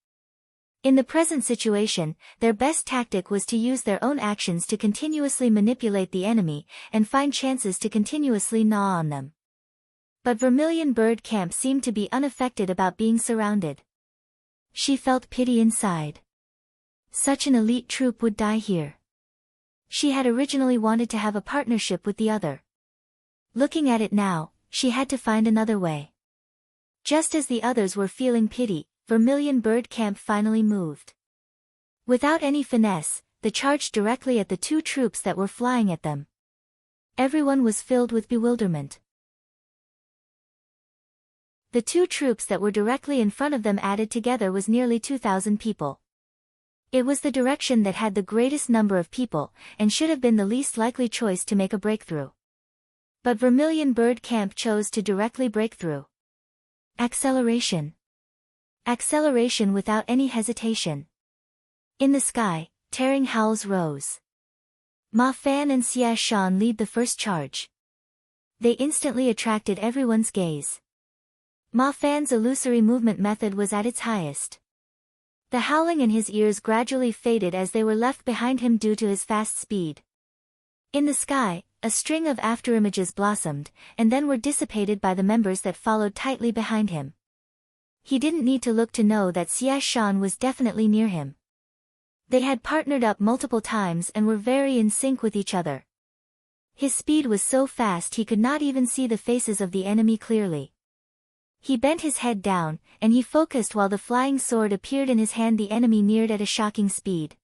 In the present situation, their best tactic was to use their own actions to continuously manipulate the enemy, and find chances to continuously gnaw on them. But Vermilion Bird Camp seemed to be unaffected about being surrounded. She felt pity inside. Such an elite troop would die here. She had originally wanted to have a partnership with the other. Looking at it now, she had to find another way. Just as the others were feeling pity, Vermilion Bird Camp finally moved. Without any finesse, they charged directly at the 2 troops that were flying at them. Everyone was filled with bewilderment. The 2 troops that were directly in front of them added together was nearly 2,000 people. It was the direction that had the greatest number of people, and should have been the least likely choice to make a breakthrough. But Vermilion Bird Camp chose to directly break through. Acceleration. Acceleration without any hesitation. In the sky, tearing howls rose. Ma Fan and Xia Shan lead the first charge. They instantly attracted everyone's gaze. Ma Fan's illusory movement method was at its highest. The howling in his ears gradually faded as they were left behind him due to his fast speed. In the sky, a string of afterimages blossomed, and then were dissipated by the members that followed tightly behind him. He didn't need to look to know that Xia Shan was definitely near him. They had partnered up multiple times and were very in sync with each other. His speed was so fast he could not even see the faces of the enemy clearly. He bent his head down, and he focused while the flying sword appeared in his hand. The enemy neared at a shocking speed.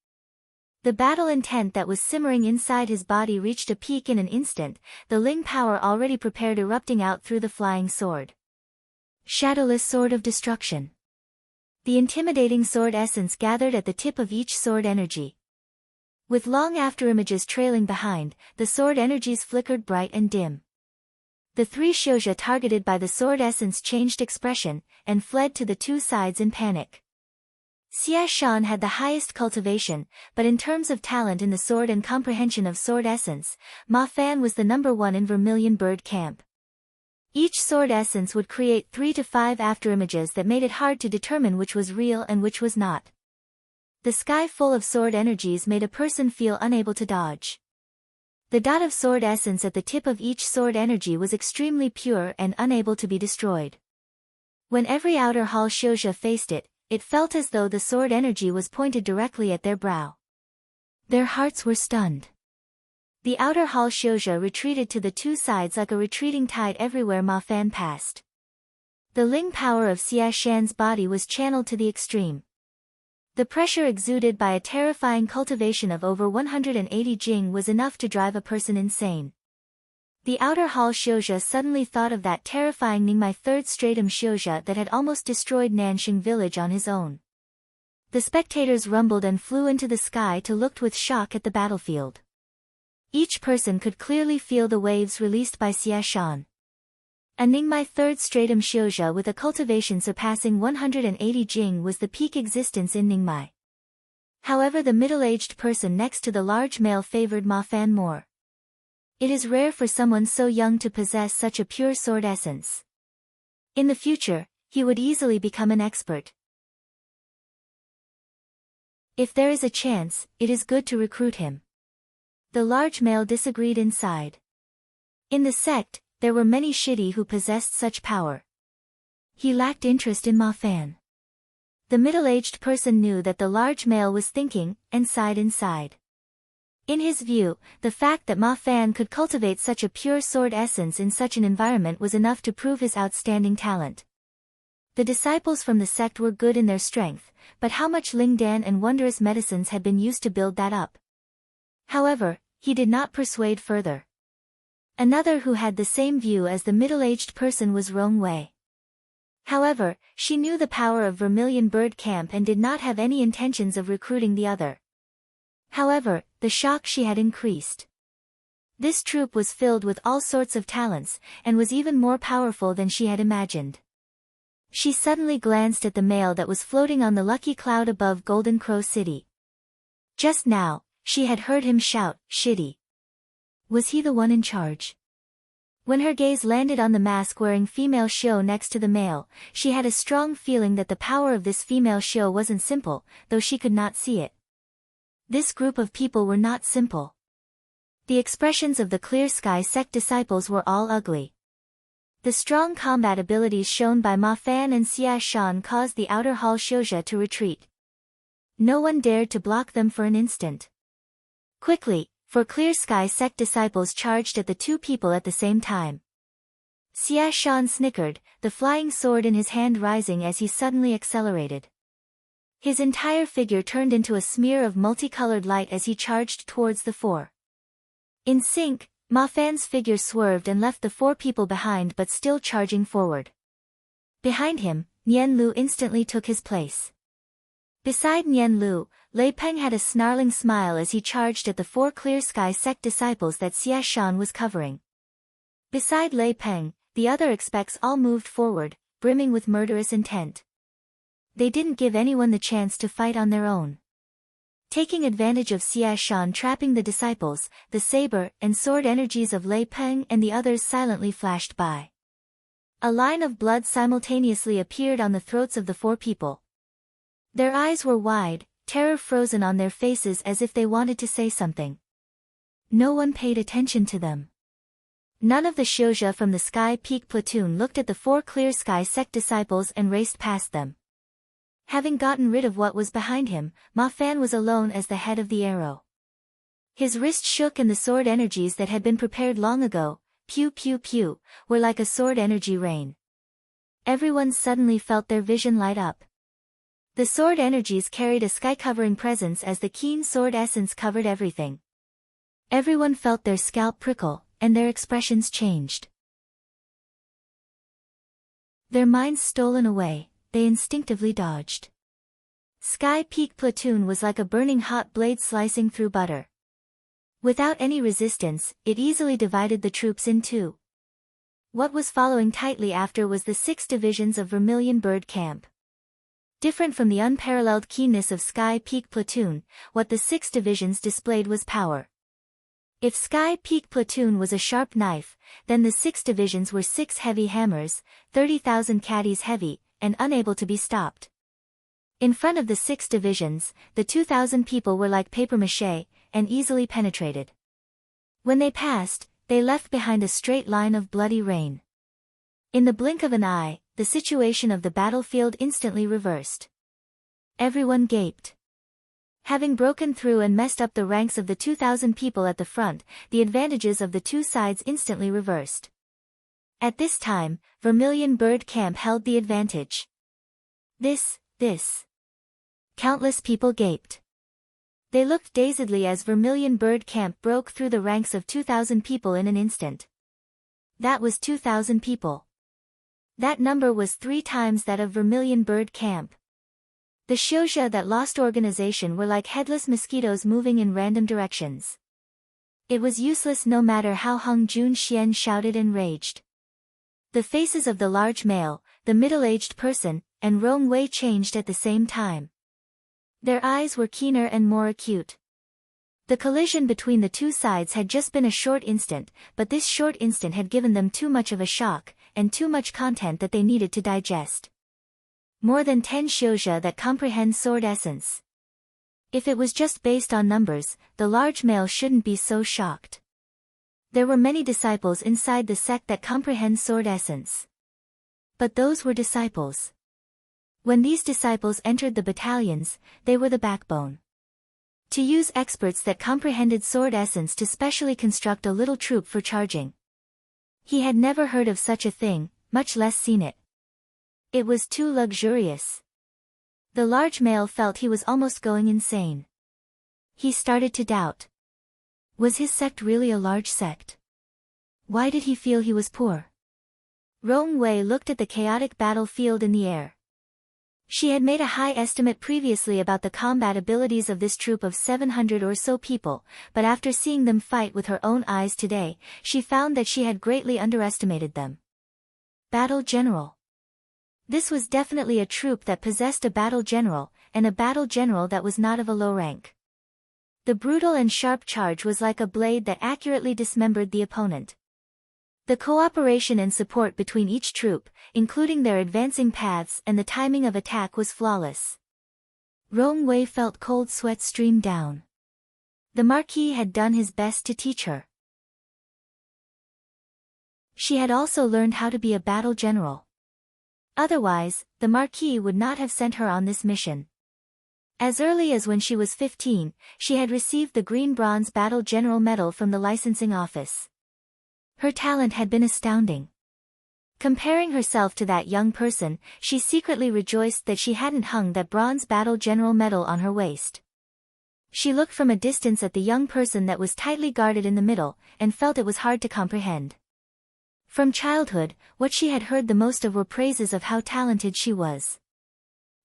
The battle intent that was simmering inside his body reached a peak in an instant, the Ling power already prepared erupting out through the flying sword. Shadowless Sword of Destruction. The intimidating sword essence gathered at the tip of each sword energy. With long afterimages trailing behind, the sword energies flickered bright and dim. The three Shouja targeted by the sword essence changed expression, and fled to the two sides in panic. Xia Shan had the highest cultivation, but in terms of talent in the sword and comprehension of sword essence, Ma Fan was the number one in Vermilion Bird Camp. Each sword essence would create 3 to 5 afterimages that made it hard to determine which was real and which was not. The sky full of sword energies made a person feel unable to dodge. The dot of sword essence at the tip of each sword energy was extremely pure and unable to be destroyed. When every outer hall Shouja faced it, it felt as though the sword energy was pointed directly at their brow. Their hearts were stunned. The outer hall Shouja retreated to the two sides like a retreating tide everywhere Ma Fan passed. The Ling power of Xia Shan's body was channeled to the extreme. The pressure exuded by a terrifying cultivation of over 180 Jing was enough to drive a person insane. The outer hall Shouja suddenly thought of that terrifying Ningmai third stratum Shouja that had almost destroyed Nanxing village on his own. The spectators rumbled and flew into the sky to look with shock at the battlefield. Each person could clearly feel the waves released by Xia Shan. A Ningmai third stratum Shouja with a cultivation surpassing 180 Jing was the peak existence in Ningmai. However, the middle-aged person next to the large male favored Ma Fan more. It is rare for someone so young to possess such a pure sword essence. In the future, he would easily become an expert. If there is a chance, it is good to recruit him. The large male disagreed inside. In the sect, there were many Shidi who possessed such power. He lacked interest in Ma Fan. The middle-aged person knew that the large male was thinking, and sighed inside. In his view, the fact that Ma Fan could cultivate such a pure sword essence in such an environment was enough to prove his outstanding talent. The disciples from the sect were good in their strength, but how much Lingdan and wondrous medicines had been used to build that up? However, he did not persuade further. Another who had the same view as the middle-aged person was Rong Wei. However, she knew the power of Vermilion Bird Camp and did not have any intentions of recruiting the other. However, the shock she had increased. This troop was filled with all sorts of talents, and was even more powerful than she had imagined. She suddenly glanced at the male that was floating on the lucky cloud above Golden Crow City. Just now, she had heard him shout, "Shidi." Was he the one in charge? When her gaze landed on the mask-wearing female show next to the male, she had a strong feeling that the power of this female show wasn't simple, though she could not see it. This group of people were not simple. The expressions of the Clear Sky sect disciples were all ugly. The strong combat abilities shown by Ma Fan and Xia Shan caused the outer hall Shouja to retreat. No one dared to block them for an instant. Quickly, for Clear Sky sect disciples charged at the two people at the same time. Xia Shan snickered, the flying sword in his hand rising as he suddenly accelerated. His entire figure turned into a smear of multicolored light as he charged towards the four. In sync, Ma Fan's figure swerved and left the four people behind but still charging forward. Behind him, Nian Lu instantly took his place. Beside Nian Lu, Lei Peng had a snarling smile as he charged at the four Clear Sky sect disciples that Xia Shan was covering. Beside Lei Peng, the other expects all moved forward, brimming with murderous intent. They didn't give anyone the chance to fight on their own. Taking advantage of Xia Shan trapping the disciples, the saber and sword energies of Lei Peng and the others silently flashed by. A line of blood simultaneously appeared on the throats of the four people. Their eyes were wide, terror frozen on their faces as if they wanted to say something. No one paid attention to them. None of the Shouja from the Sky Peak platoon looked at the 4 clear Sky Sect disciples and raced past them. Having gotten rid of what was behind him, Ma Fan was alone as the head of the arrow. His wrist shook and the sword energies that had been prepared long ago, pew pew pew, were like a sword energy rain. Everyone suddenly felt their vision light up. The sword energies carried a sky-covering presence as the keen sword essence covered everything. Everyone felt their scalp prickle, and their expressions changed. Their minds stolen away, they instinctively dodged. Sky Peak platoon was like a burning hot blade slicing through butter. Without any resistance, it easily divided the troops in two. What was following tightly after was the 6 divisions of Vermilion Bird Camp. Different from the unparalleled keenness of Sky Peak platoon, what the 6 divisions displayed was power. If Sky Peak platoon was a sharp knife, then the 6 divisions were 6 heavy hammers, 30,000 caddies heavy, and unable to be stopped. In front of the 6 divisions, the 2,000 people were like papier-mâché, and easily penetrated. When they passed, they left behind a straight line of bloody rain. In the blink of an eye, the situation of the battlefield instantly reversed. Everyone gaped. Having broken through and messed up the ranks of the 2,000 people at the front, the advantages of the two sides instantly reversed. At this time, Vermilion Bird Camp held the advantage. This. Countless people gaped. They looked dazedly as Vermilion Bird Camp broke through the ranks of 2,000 people in an instant. That was 2,000 people. That number was 3 times that of Vermilion Bird Camp. The Shouja that lost organization were like headless mosquitoes moving in random directions. It was useless no matter how Hung Jun Xian shouted and raged. The faces of the large male, the middle-aged person, and Rong Wei changed at the same time. Their eyes were keener and more acute. The collision between the two sides had just been a short instant, but this short instant had given them too much of a shock, and too much content that they needed to digest. More than 10 Shouja that comprehend sword essence. If it was just based on numbers, the large male shouldn't be so shocked. There were many disciples inside the sect that comprehend sword essence. But those were disciples. When these disciples entered the battalions, they were the backbone. To use experts that comprehended sword essence to specially construct a little troop for charging. He had never heard of such a thing, much less seen it. It was too luxurious. The large male felt he was almost going insane. He started to doubt. Was his sect really a large sect? Why did he feel he was poor? Rong Wei looked at the chaotic battlefield in the air. She had made a high estimate previously about the combat abilities of this troop of 700 or so people, but after seeing them fight with her own eyes today, she found that she had greatly underestimated them. Battle General. This was definitely a troop that possessed a battle general, and a battle general that was not of a low rank. The brutal and sharp charge was like a blade that accurately dismembered the opponent. The cooperation and support between each troop, including their advancing paths and the timing of attack, was flawless. Rong Wei felt cold sweat stream down. The Marquis had done his best to teach her. She had also learned how to be a battle general. Otherwise, the Marquis would not have sent her on this mission. As early as when she was 15, she had received the Green Bronze Battle General Medal from the licensing office. Her talent had been astounding. Comparing herself to that young person, she secretly rejoiced that she hadn't hung that Bronze Battle General Medal on her waist. She looked from a distance at the young person that was tightly guarded in the middle, and felt it was hard to comprehend. From childhood, what she had heard the most of were praises of how talented she was.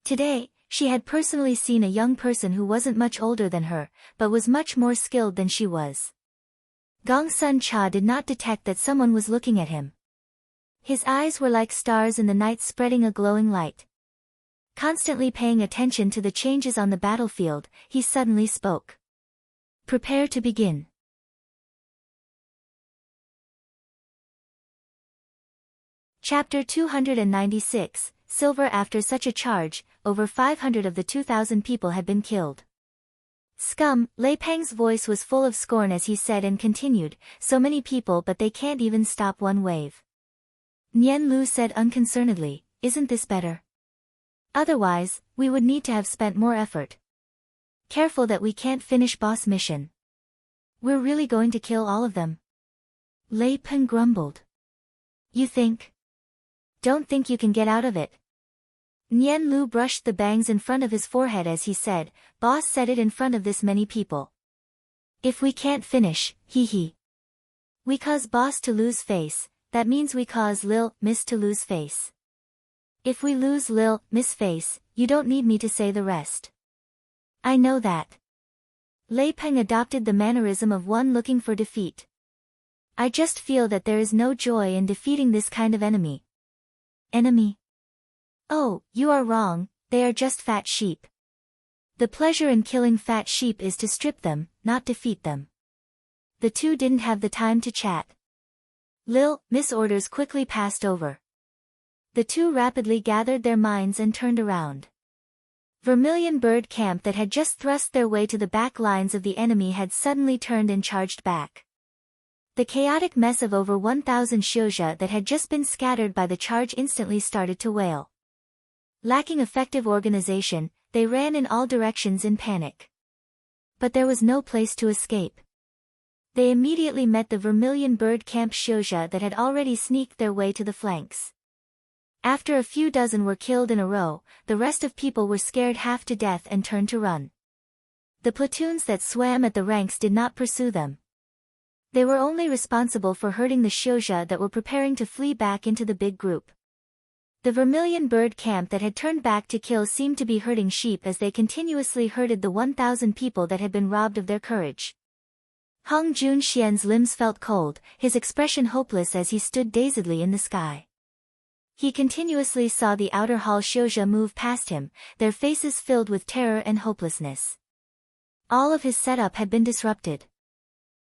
Today, she had personally seen a young person who wasn't much older than her, but was much more skilled than she was. Gong Sun Cha did not detect that someone was looking at him. His eyes were like stars in the night spreading a glowing light. Constantly paying attention to the changes on the battlefield, he suddenly spoke. Prepare to begin. Chapter 296, Silver. After such a charge, over 500 of the 2,000 people had been killed. Scum, Lei Peng's voice was full of scorn as he said and continued, so many people but they can't even stop one wave. Nian Lu said unconcernedly, isn't this better? Otherwise, we would need to have spent more effort. Careful that we can't finish boss mission. We're really going to kill all of them. Lei Peng grumbled. You think? Don't think you can get out of it. Nian Lu brushed the bangs in front of his forehead as he said, boss said it in front of this many people. If we can't finish, hee. We cause boss to lose face, that means we cause Lil, Miss to lose face. If we lose Lil, Miss face, you don't need me to say the rest. I know that. Lei Peng adopted the mannerism of one looking for defeat. I just feel that there is no joy in defeating this kind of enemy. Enemy? Oh, you are wrong, they are just fat sheep. The pleasure in killing fat sheep is to strip them, not defeat them. The two didn't have the time to chat. Lil, Miss orders quickly passed over. The two rapidly gathered their minds and turned around. Vermilion bird camp that had just thrust their way to the back lines of the enemy had suddenly turned and charged back. The chaotic mess of over 1,000 Xiuzha that had just been scattered by the charge instantly started to wail. Lacking effective organization, they ran in all directions in panic. But there was no place to escape. They immediately met the Vermilion bird camp Xiuzha that had already sneaked their way to the flanks. After a few dozen were killed in a row, the rest of people were scared half to death and turned to run. The platoons that swam at the ranks did not pursue them. They were only responsible for hurting the Xiuzha that were preparing to flee back into the big group. The Vermilion bird camp that had turned back to kill seemed to be herding sheep as they continuously herded the 1,000 people that had been robbed of their courage. Hong Junxian's limbs felt cold, his expression hopeless as he stood dazedly in the sky. He continuously saw the outer hall Xiuzha move past him, their faces filled with terror and hopelessness. All of his setup had been disrupted.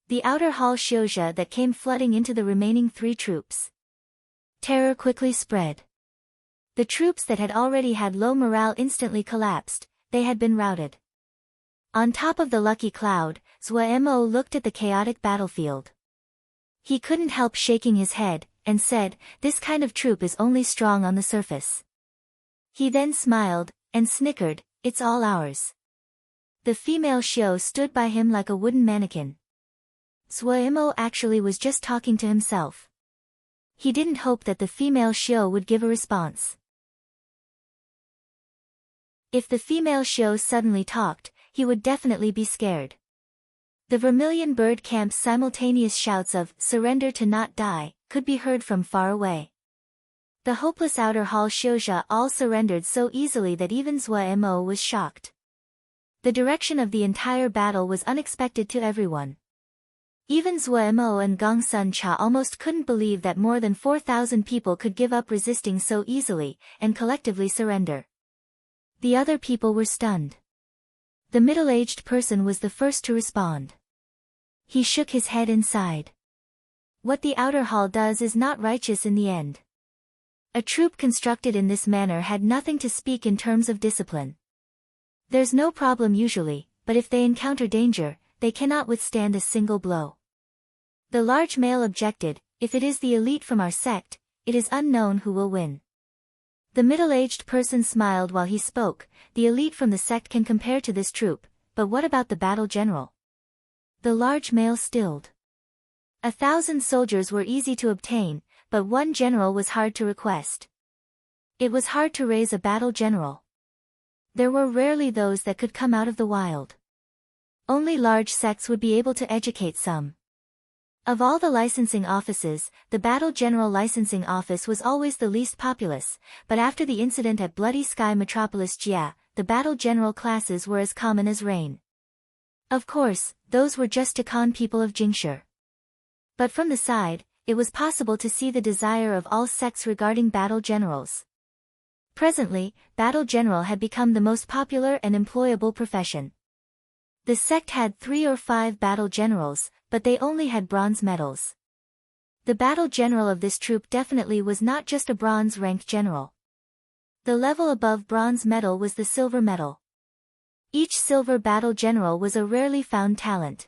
The outer hall Xiuzha that came flooding into the remaining 3 troops. Terror quickly spread. The troops that had already had low morale instantly collapsed, they had been routed. On top of the lucky cloud, Mo looked at the chaotic battlefield. He couldn't help shaking his head, and said, this kind of troop is only strong on the surface. He then smiled, and snickered, it's all ours. The female Xiu stood by him like a wooden mannequin. Mo actually was just talking to himself. He didn't hope that the female Xiu would give a response. If the female Xiu suddenly talked, he would definitely be scared. The Vermilion bird camp's simultaneous shouts of, surrender to not die, could be heard from far away. The hopeless outer hall Xiuzha all surrendered so easily that even Mo was shocked. The direction of the entire battle was unexpected to everyone. Even Mo and Gong Sun Cha almost couldn't believe that more than 4,000 people could give up resisting so easily, and collectively surrender. The other people were stunned. The middle-aged person was the first to respond. He shook his head and sighed. What the outer hall does is not righteous in the end. A troop constructed in this manner had nothing to speak in terms of discipline. There's no problem usually, but if they encounter danger, they cannot withstand a single blow. The large male objected, if it is the elite from our sect, it is unknown who will win. The middle-aged person smiled while he spoke, the elite from the sect can compare to this troop, but what about the battle general? The large male stilled. 1,000 soldiers were easy to obtain, but one general was hard to request. It was hard to raise a battle general. There were rarely those that could come out of the wild. Only large sects would be able to educate some. Of all the licensing offices, the Battle General Licensing Office was always the least populous, but after the incident at Bloody Sky Metropolis Jia, the Battle General classes were as common as rain. Of course, those were just to con people of Jingshi. But from the side, it was possible to see the desire of all sects regarding battle generals. Presently, Battle General had become the most popular and employable profession. The sect had 3 or 5 battle generals, but they only had bronze medals. The battle general of this troop definitely was not just a bronze-ranked general. The level above bronze medal was the silver medal. Each silver battle general was a rarely found talent.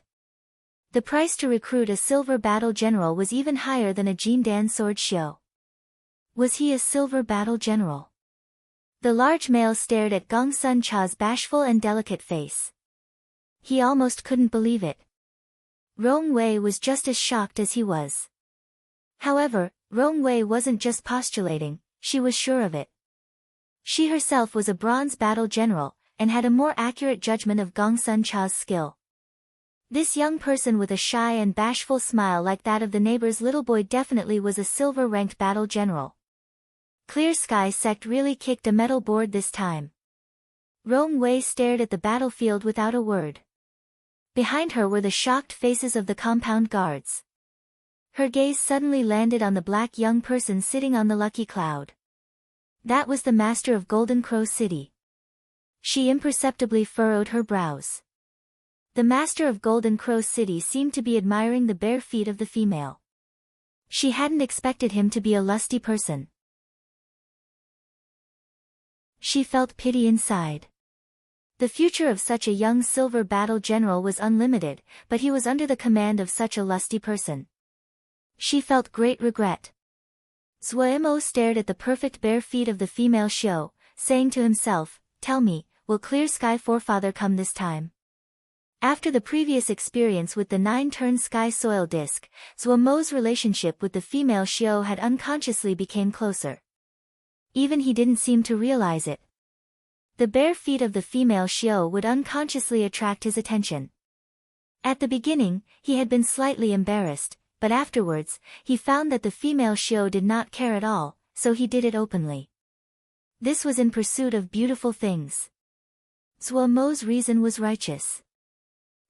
The price to recruit a silver battle general was even higher than a Jindan sword show. Was he a silver battle general? The large male stared at Gong Sun Cha's bashful and delicate face. He almost couldn't believe it. Rong Wei was just as shocked as he was. However, Rong Wei wasn't just postulating, she was sure of it. She herself was a bronze battle general, and had a more accurate judgment of Gong Sun Cha's skill. This young person with a shy and bashful smile like that of the neighbor's little boy definitely was a silver-ranked battle general. Clear Sky Sect really kicked a metal board this time. Rong Wei stared at the battlefield without a word. Behind her were the shocked faces of the compound guards. Her gaze suddenly landed on the black young person sitting on the lucky cloud. That was the master of Golden Crow City. She imperceptibly furrowed her brows. The master of Golden Crow City seemed to be admiring the bare feet of the female. She hadn't expected him to be a lusty person. She felt pity inside. The future of such a young silver battle general was unlimited, but he was under the command of such a lusty person. She felt great regret. Zuomo stared at the perfect bare feet of the female show, saying to himself, "Tell me, will Clear Sky Forefather come this time?" After the previous experience with the 9-turn sky soil disc, Zuomo's relationship with the female show had unconsciously become closer. Even he didn't seem to realize it. The bare feet of the female show would unconsciously attract his attention. At the beginning, he had been slightly embarrassed, but afterwards, he found that the female show did not care at all, so he did it openly. This was in pursuit of beautiful things. Zuomo's reason was righteous.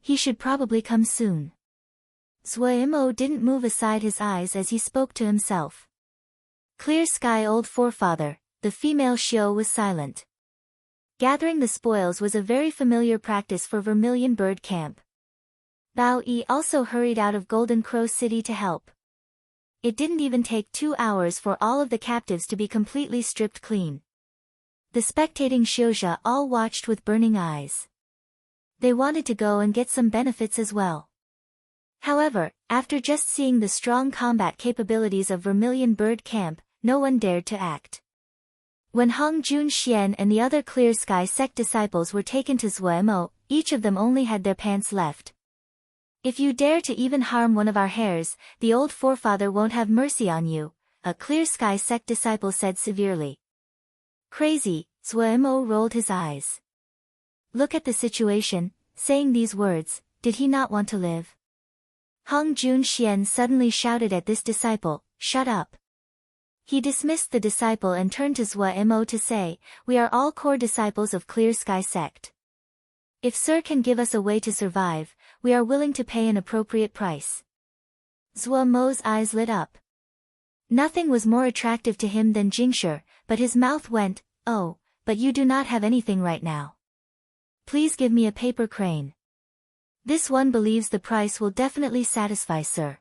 He should probably come soon. Zuomo didn't move aside his eyes as he spoke to himself. Clear Sky Old Forefather, the female show was silent. Gathering the spoils was a very familiar practice for Vermilion Bird Camp. Bao Yi also hurried out of Golden Crow City to help. It didn't even take 2 hours for all of the captives to be completely stripped clean. The spectating Xiuzha all watched with burning eyes. They wanted to go and get some benefits as well. However, after just seeing the strong combat capabilities of Vermilion Bird Camp, no one dared to act. When Hong Junxian and the other Clear Sky Sect disciples were taken to Zuomo, each of them only had their pants left. "If you dare to even harm one of our hairs, the old forefather won't have mercy on you," a Clear Sky Sect disciple said severely. Crazy, Zuomo rolled his eyes. Look at the situation, saying these words, did he not want to live? Hong Junxian suddenly shouted at this disciple, "Shut up." He dismissed the disciple and turned to Zuomo to say, "We are all core disciples of Clear Sky Sect. If Sir can give us a way to survive, we are willing to pay an appropriate price." Zuomo's eyes lit up. Nothing was more attractive to him than Jingshi, but his mouth went, "Oh, but you do not have anything right now. Please give me a paper crane. This one believes the price will definitely satisfy Sir."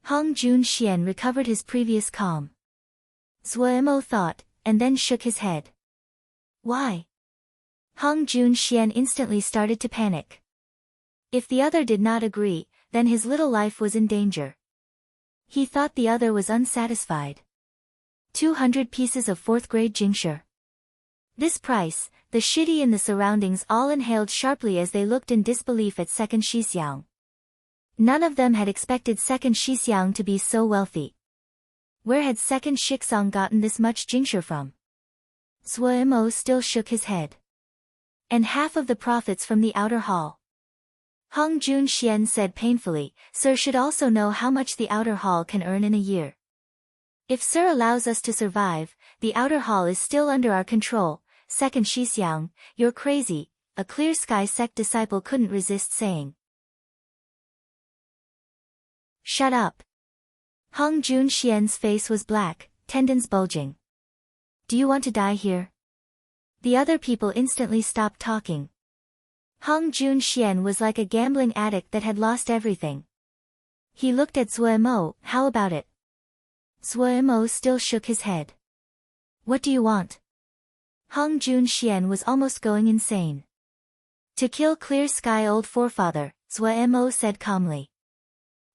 Hong Junxian recovered his previous calm. Zuomo thought, and then shook his head. Why? Hong Junxian instantly started to panic. If the other did not agree, then his little life was in danger. He thought the other was unsatisfied. 200 pieces of 4th grade Jingshi. This price, the shitty in the surroundings all inhaled sharply as they looked in disbelief at Second Shixiang. None of them had expected Second Shixiang to be so wealthy. Where had Second Shixiang gotten this much Jingshi from? Zuomo still shook his head. And half of the profits from the outer hall. Hong Junxian said painfully, "Sir should also know how much the outer hall can earn in a year. If Sir allows us to survive, the outer hall is still under our control." Second Shixiang, "You're crazy," a Clear Sky Sect disciple couldn't resist saying. "Shut up." Hong Junxian's face was black, tendons bulging. "Do you want to die here?" The other people instantly stopped talking. Hong Junxian was like a gambling addict that had lost everything. He looked at Zuomo, "How about it?" Zuomo still shook his head. "What do you want?" Hong Junxian was almost going insane. To kill Clear Sky Old Forefather, Zhuo said calmly.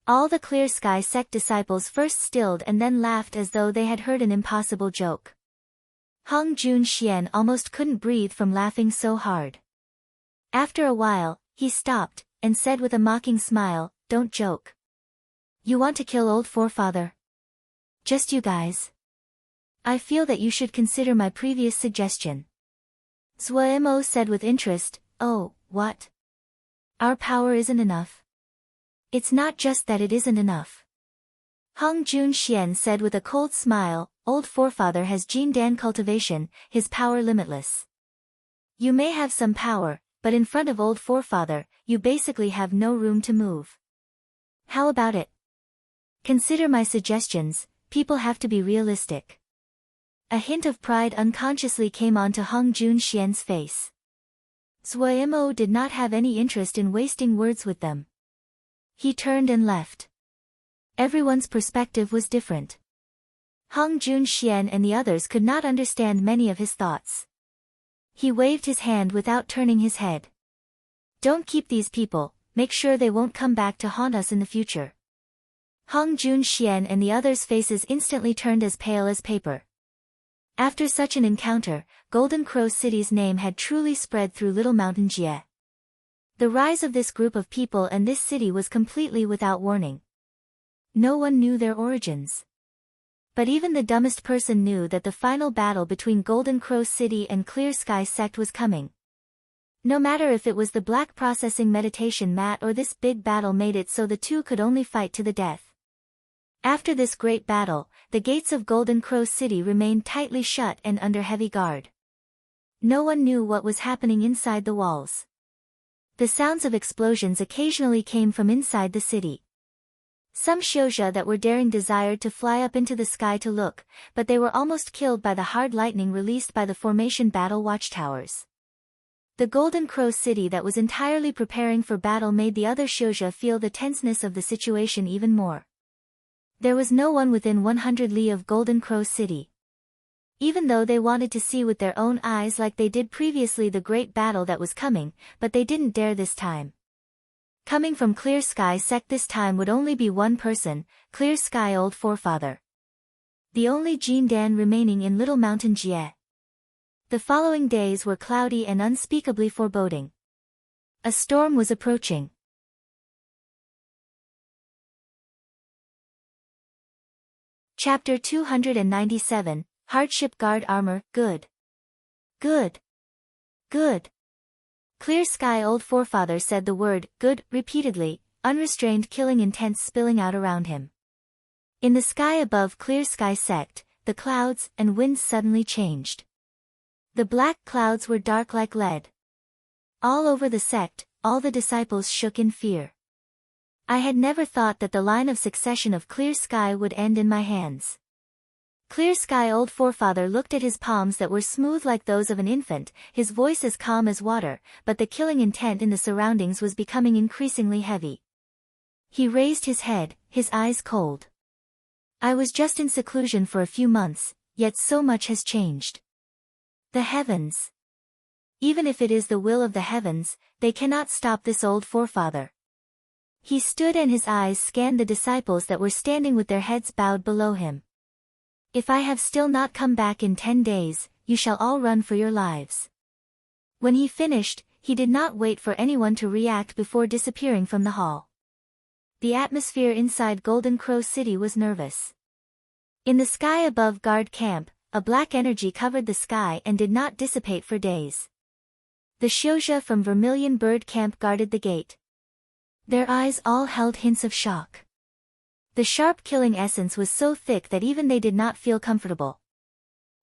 All the Clear Sky sect disciples first stilled and then laughed as though they had heard an impossible joke. Hong Junxian almost couldn't breathe from laughing so hard. After a while, he stopped, and said with a mocking smile, "Don't joke. You want to kill Old Forefather? Just you guys? I feel that you should consider my previous suggestion." Zhuo said with interest, "Oh, what? Our power isn't enough." "It's not just that it isn't enough." Hong Junxian said with a cold smile, "Old Forefather has Jin Dan cultivation, his power limitless. You may have some power, but in front of Old Forefather, you basically have no room to move. How about it? Consider my suggestions, people have to be realistic." A hint of pride unconsciously came onto Hong Junxian's face. Zhuo did not have any interest in wasting words with them. He turned and left. Everyone's perspective was different. Hong Junxian and the others could not understand many of his thoughts. He waved his hand without turning his head. "Don't keep these people, make sure they won't come back to haunt us in the future." Hong Junxian and the others' faces instantly turned as pale as paper. After such an encounter, Golden Crow City's name had truly spread through Little Mountain Jie. The rise of this group of people and this city was completely without warning. No one knew their origins. But even the dumbest person knew that the final battle between Golden Crow City and Clear Sky Sect was coming. No matter if it was the Black Processing Meditation Mat or this big battle made it so the two could only fight to the death. After this great battle, the gates of Golden Crow City remained tightly shut and under heavy guard. No one knew what was happening inside the walls. The sounds of explosions occasionally came from inside the city. Some Xiuzha that were daring desired to fly up into the sky to look, but they were almost killed by the hard lightning released by the formation battle watchtowers. The Golden Crow City that was entirely preparing for battle made the other Xiuzha feel the tenseness of the situation even more. There was no one within 100 li of Golden Crow City. Even though they wanted to see with their own eyes like they did previously the great battle that was coming, but they didn't dare this time. Coming from Clear Sky Sect this time would only be one person, Clear Sky Old Forefather. The only Jin Dan remaining in Little Mountain Jie. The following days were cloudy and unspeakably foreboding. A storm was approaching. Chapter 297, Hardship Guard Armor, Good. Good. Good. Clear Sky Old Forefather said the word, good, repeatedly, unrestrained killing intent spilling out around him. In the sky above Clear Sky Sect, the clouds and winds suddenly changed. The black clouds were dark like lead. All over the sect, all the disciples shook in fear. I had never thought that the line of succession of Clear Sky would end in my hands. Clear Sky Old Forefather looked at his palms that were smooth like those of an infant, his voice as calm as water, but the killing intent in the surroundings was becoming increasingly heavy. He raised his head, his eyes cold. I was just in seclusion for a few months, yet so much has changed. The heavens. Even if it is the will of the heavens, they cannot stop this Old Forefather. He stood and his eyes scanned the disciples that were standing with their heads bowed below him. If I have still not come back in 10 days, you shall all run for your lives. When he finished, he did not wait for anyone to react before disappearing from the hall. The atmosphere inside Golden Crow City was nervous. In the sky above guard camp, a black energy covered the sky and did not dissipate for days. The Xiuzha from Vermilion Bird Camp guarded the gate. Their eyes all held hints of shock. The sharp killing essence was so thick that even they did not feel comfortable.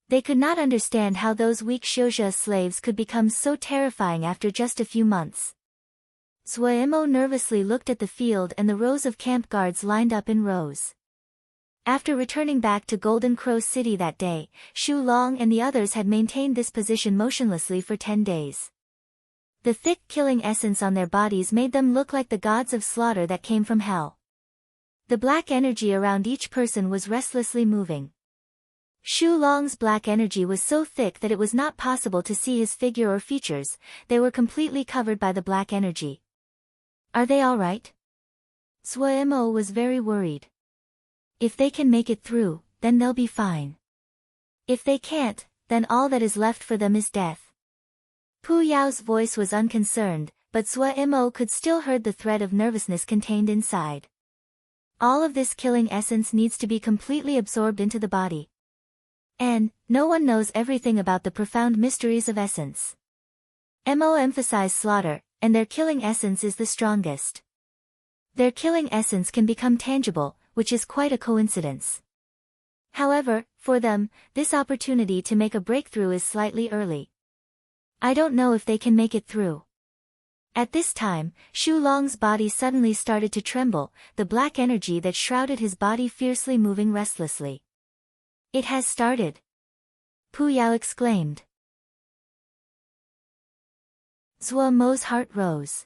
They could not understand how those weak Xiuzha slaves could become so terrifying after just a few months. Zhuo nervously looked at the field and the rows of camp guards lined up in rows. After returning back to Golden Crow City that day, Shu Long and the others had maintained this position motionlessly for 10 days. The thick killing essence on their bodies made them look like the gods of slaughter that came from hell. The black energy around each person was restlessly moving. Shu Long's black energy was so thick that it was not possible to see his figure or features, they were completely covered by the black energy. Are they all right? Suemo was very worried. If they can make it through, then they'll be fine. If they can't, then all that is left for them is death. Pu Yao's voice was unconcerned, but Suemo could still hear the thread of nervousness contained inside. All of this killing essence needs to be completely absorbed into the body. And, no one knows everything about the profound mysteries of essence. Mo emphasized slaughter, and their killing essence is the strongest. Their killing essence can become tangible, which is quite a coincidence. However, for them, this opportunity to make a breakthrough is slightly early. I don't know if they can make it through. At this time, Shu Long's body suddenly started to tremble, the black energy that shrouded his body fiercely moving restlessly. It has started. Pu Yao exclaimed. Suemo's heart rose.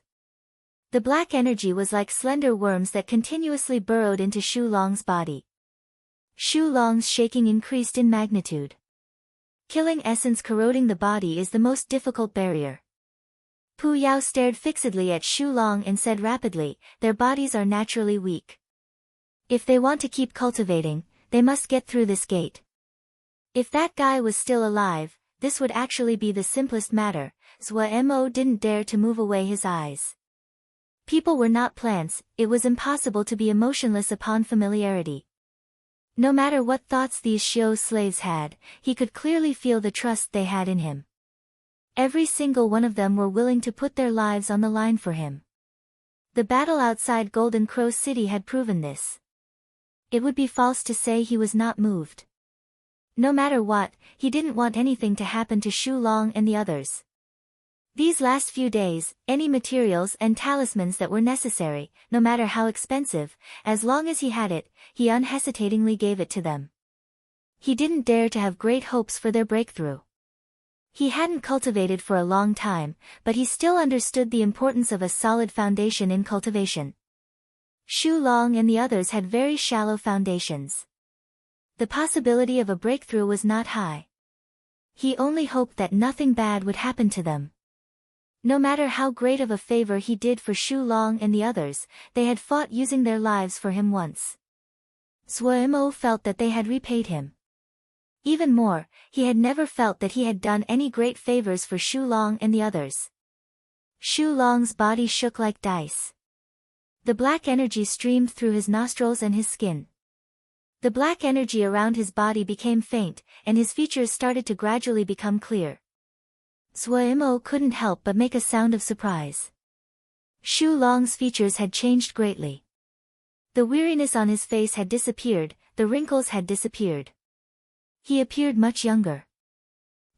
The black energy was like slender worms that continuously burrowed into Shu Long's body. Shu Long's shaking increased in magnitude. Killing essence corroding the body is the most difficult barrier. Pu Yao stared fixedly at Shu Long and said rapidly, their bodies are naturally weak. If they want to keep cultivating, they must get through this gate. If that guy was still alive, this would actually be the simplest matter. Suemo didn't dare to move away his eyes. People were not plants, it was impossible to be emotionless upon familiarity. No matter what thoughts these Xiao slaves had, he could clearly feel the trust they had in him. Every single one of them were willing to put their lives on the line for him. The battle outside Golden Crow City had proven this. It would be false to say he was not moved. No matter what, he didn't want anything to happen to Shu Long and the others. These last few days, any materials and talismans that were necessary, no matter how expensive, as long as he had it, he unhesitatingly gave it to them. He didn't dare to have great hopes for their breakthrough. He hadn't cultivated for a long time, but he still understood the importance of a solid foundation in cultivation. Shu Long and the others had very shallow foundations. The possibility of a breakthrough was not high. He only hoped that nothing bad would happen to them. No matter how great of a favor he did for Shu Long and the others, they had fought using their lives for him once. Suemo felt that they had repaid him. Even more, he had never felt that he had done any great favors for Shu Long and the others. Shu Long's body shook like dice. The black energy streamed through his nostrils and his skin. The black energy around his body became faint, and his features started to gradually become clear. Suemo couldn't help but make a sound of surprise. Shu Long's features had changed greatly. The weariness on his face had disappeared, the wrinkles had disappeared. He appeared much younger.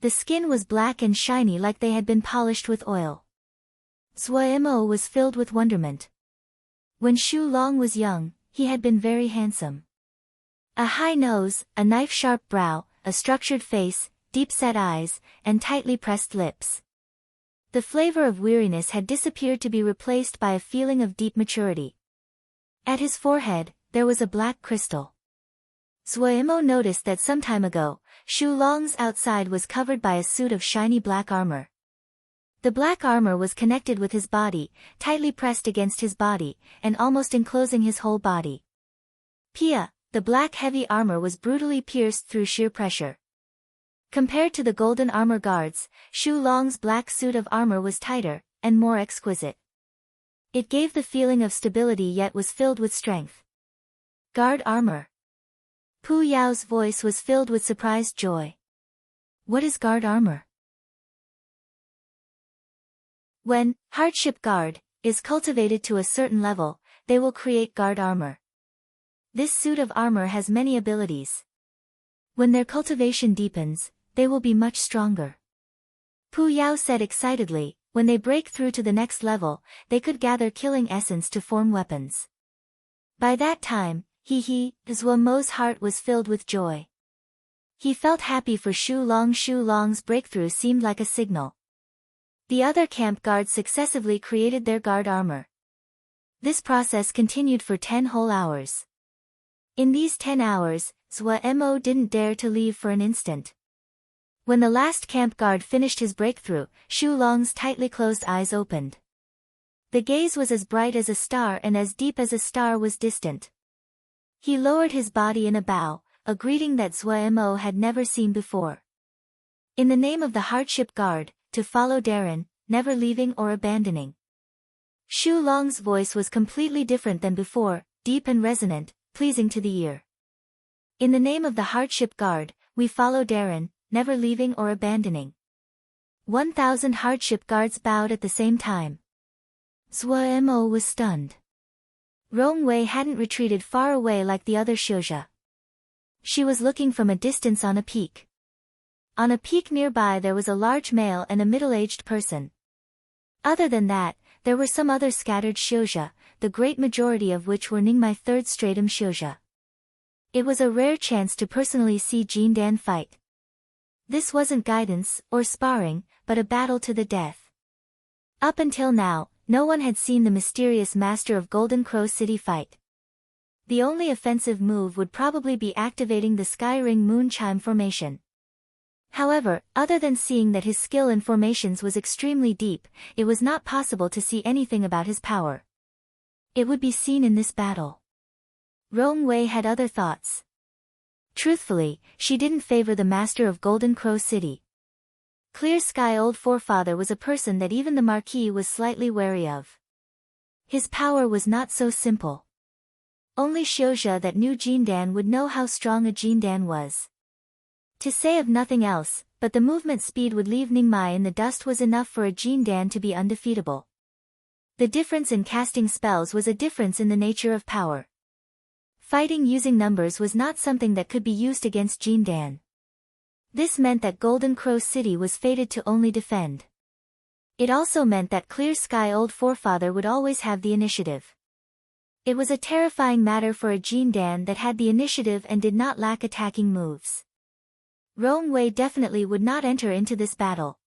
The skin was black and shiny like they had been polished with oil. Suemo was filled with wonderment. When Shu Long was young, he had been very handsome. A high nose, a knife-sharp brow, a structured face, deep-set eyes, and tightly pressed lips. The flavor of weariness had disappeared to be replaced by a feeling of deep maturity. At his forehead, there was a black crystal. Suemo noticed that some time ago, Shu Long's outside was covered by a suit of shiny black armor. The black armor was connected with his body, tightly pressed against his body, and almost enclosing his whole body. Pia, the black heavy armor was brutally pierced through sheer pressure. Compared to the golden armor guards, Shu Long's black suit of armor was tighter, and more exquisite. It gave the feeling of stability yet was filled with strength. Guard armor. Pu Yao's voice was filled with surprised joy. What is guard armor? When hardship guard is cultivated to a certain level, they will create guard armor. This suit of armor has many abilities. When their cultivation deepens, they will be much stronger. Pu Yao said excitedly, when they break through to the next level, they could gather killing essence to form weapons. By that time, Suemo's heart was filled with joy. He felt happy for Shu Long. Shu Long's breakthrough seemed like a signal. The other camp guards successively created their guard armor. This process continued for 10 whole hours. In these 10 hours, Mo didn't dare to leave for an instant. When the last camp guard finished his breakthrough, Shu Long's tightly closed eyes opened. The gaze was as bright as a star and as deep as a star was distant. He lowered his body in a bow, a greeting that Mo had never seen before. In the name of the hardship guard, to follow Darren, never leaving or abandoning. Shu Long's voice was completely different than before, deep and resonant, pleasing to the ear. In the name of the hardship guard, we follow Darren, never leaving or abandoning. 1,000 hardship guards bowed at the same time. Mo was stunned. Rong Wei hadn't retreated far away like the other Shouja. She was looking from a distance on a peak. On a peak nearby there was a large male and a middle-aged person. Other than that, there were some other scattered Shouja, the great majority of which were Ningmai third stratum Shouja. It was a rare chance to personally see Jin Dan fight. This wasn't guidance, or sparring, but a battle to the death. Up until now, no one had seen the mysterious master of Golden Crow City fight. The only offensive move would probably be activating the Sky Ring Moon Chime formation. However, other than seeing that his skill in formations was extremely deep, it was not possible to see anything about his power. It would be seen in this battle. Rong Wei had other thoughts. Truthfully, she didn't favor the master of Golden Crow City. Clear Sky Old Forefather was a person that even the Marquis was slightly wary of. His power was not so simple. Only Shouja that knew Jindan would know how strong a Jindan was. To say of nothing else, but the movement speed would leave Ningmai in the dust was enough for a Jindan to be undefeatable. The difference in casting spells was a difference in the nature of power. Fighting using numbers was not something that could be used against Jindan. This meant that Golden Crow City was fated to only defend. It also meant that Clear Sky Old Forefather would always have the initiative. It was a terrifying matter for a Jindan that had the initiative and did not lack attacking moves. Rong Wei definitely would not enter into this battle.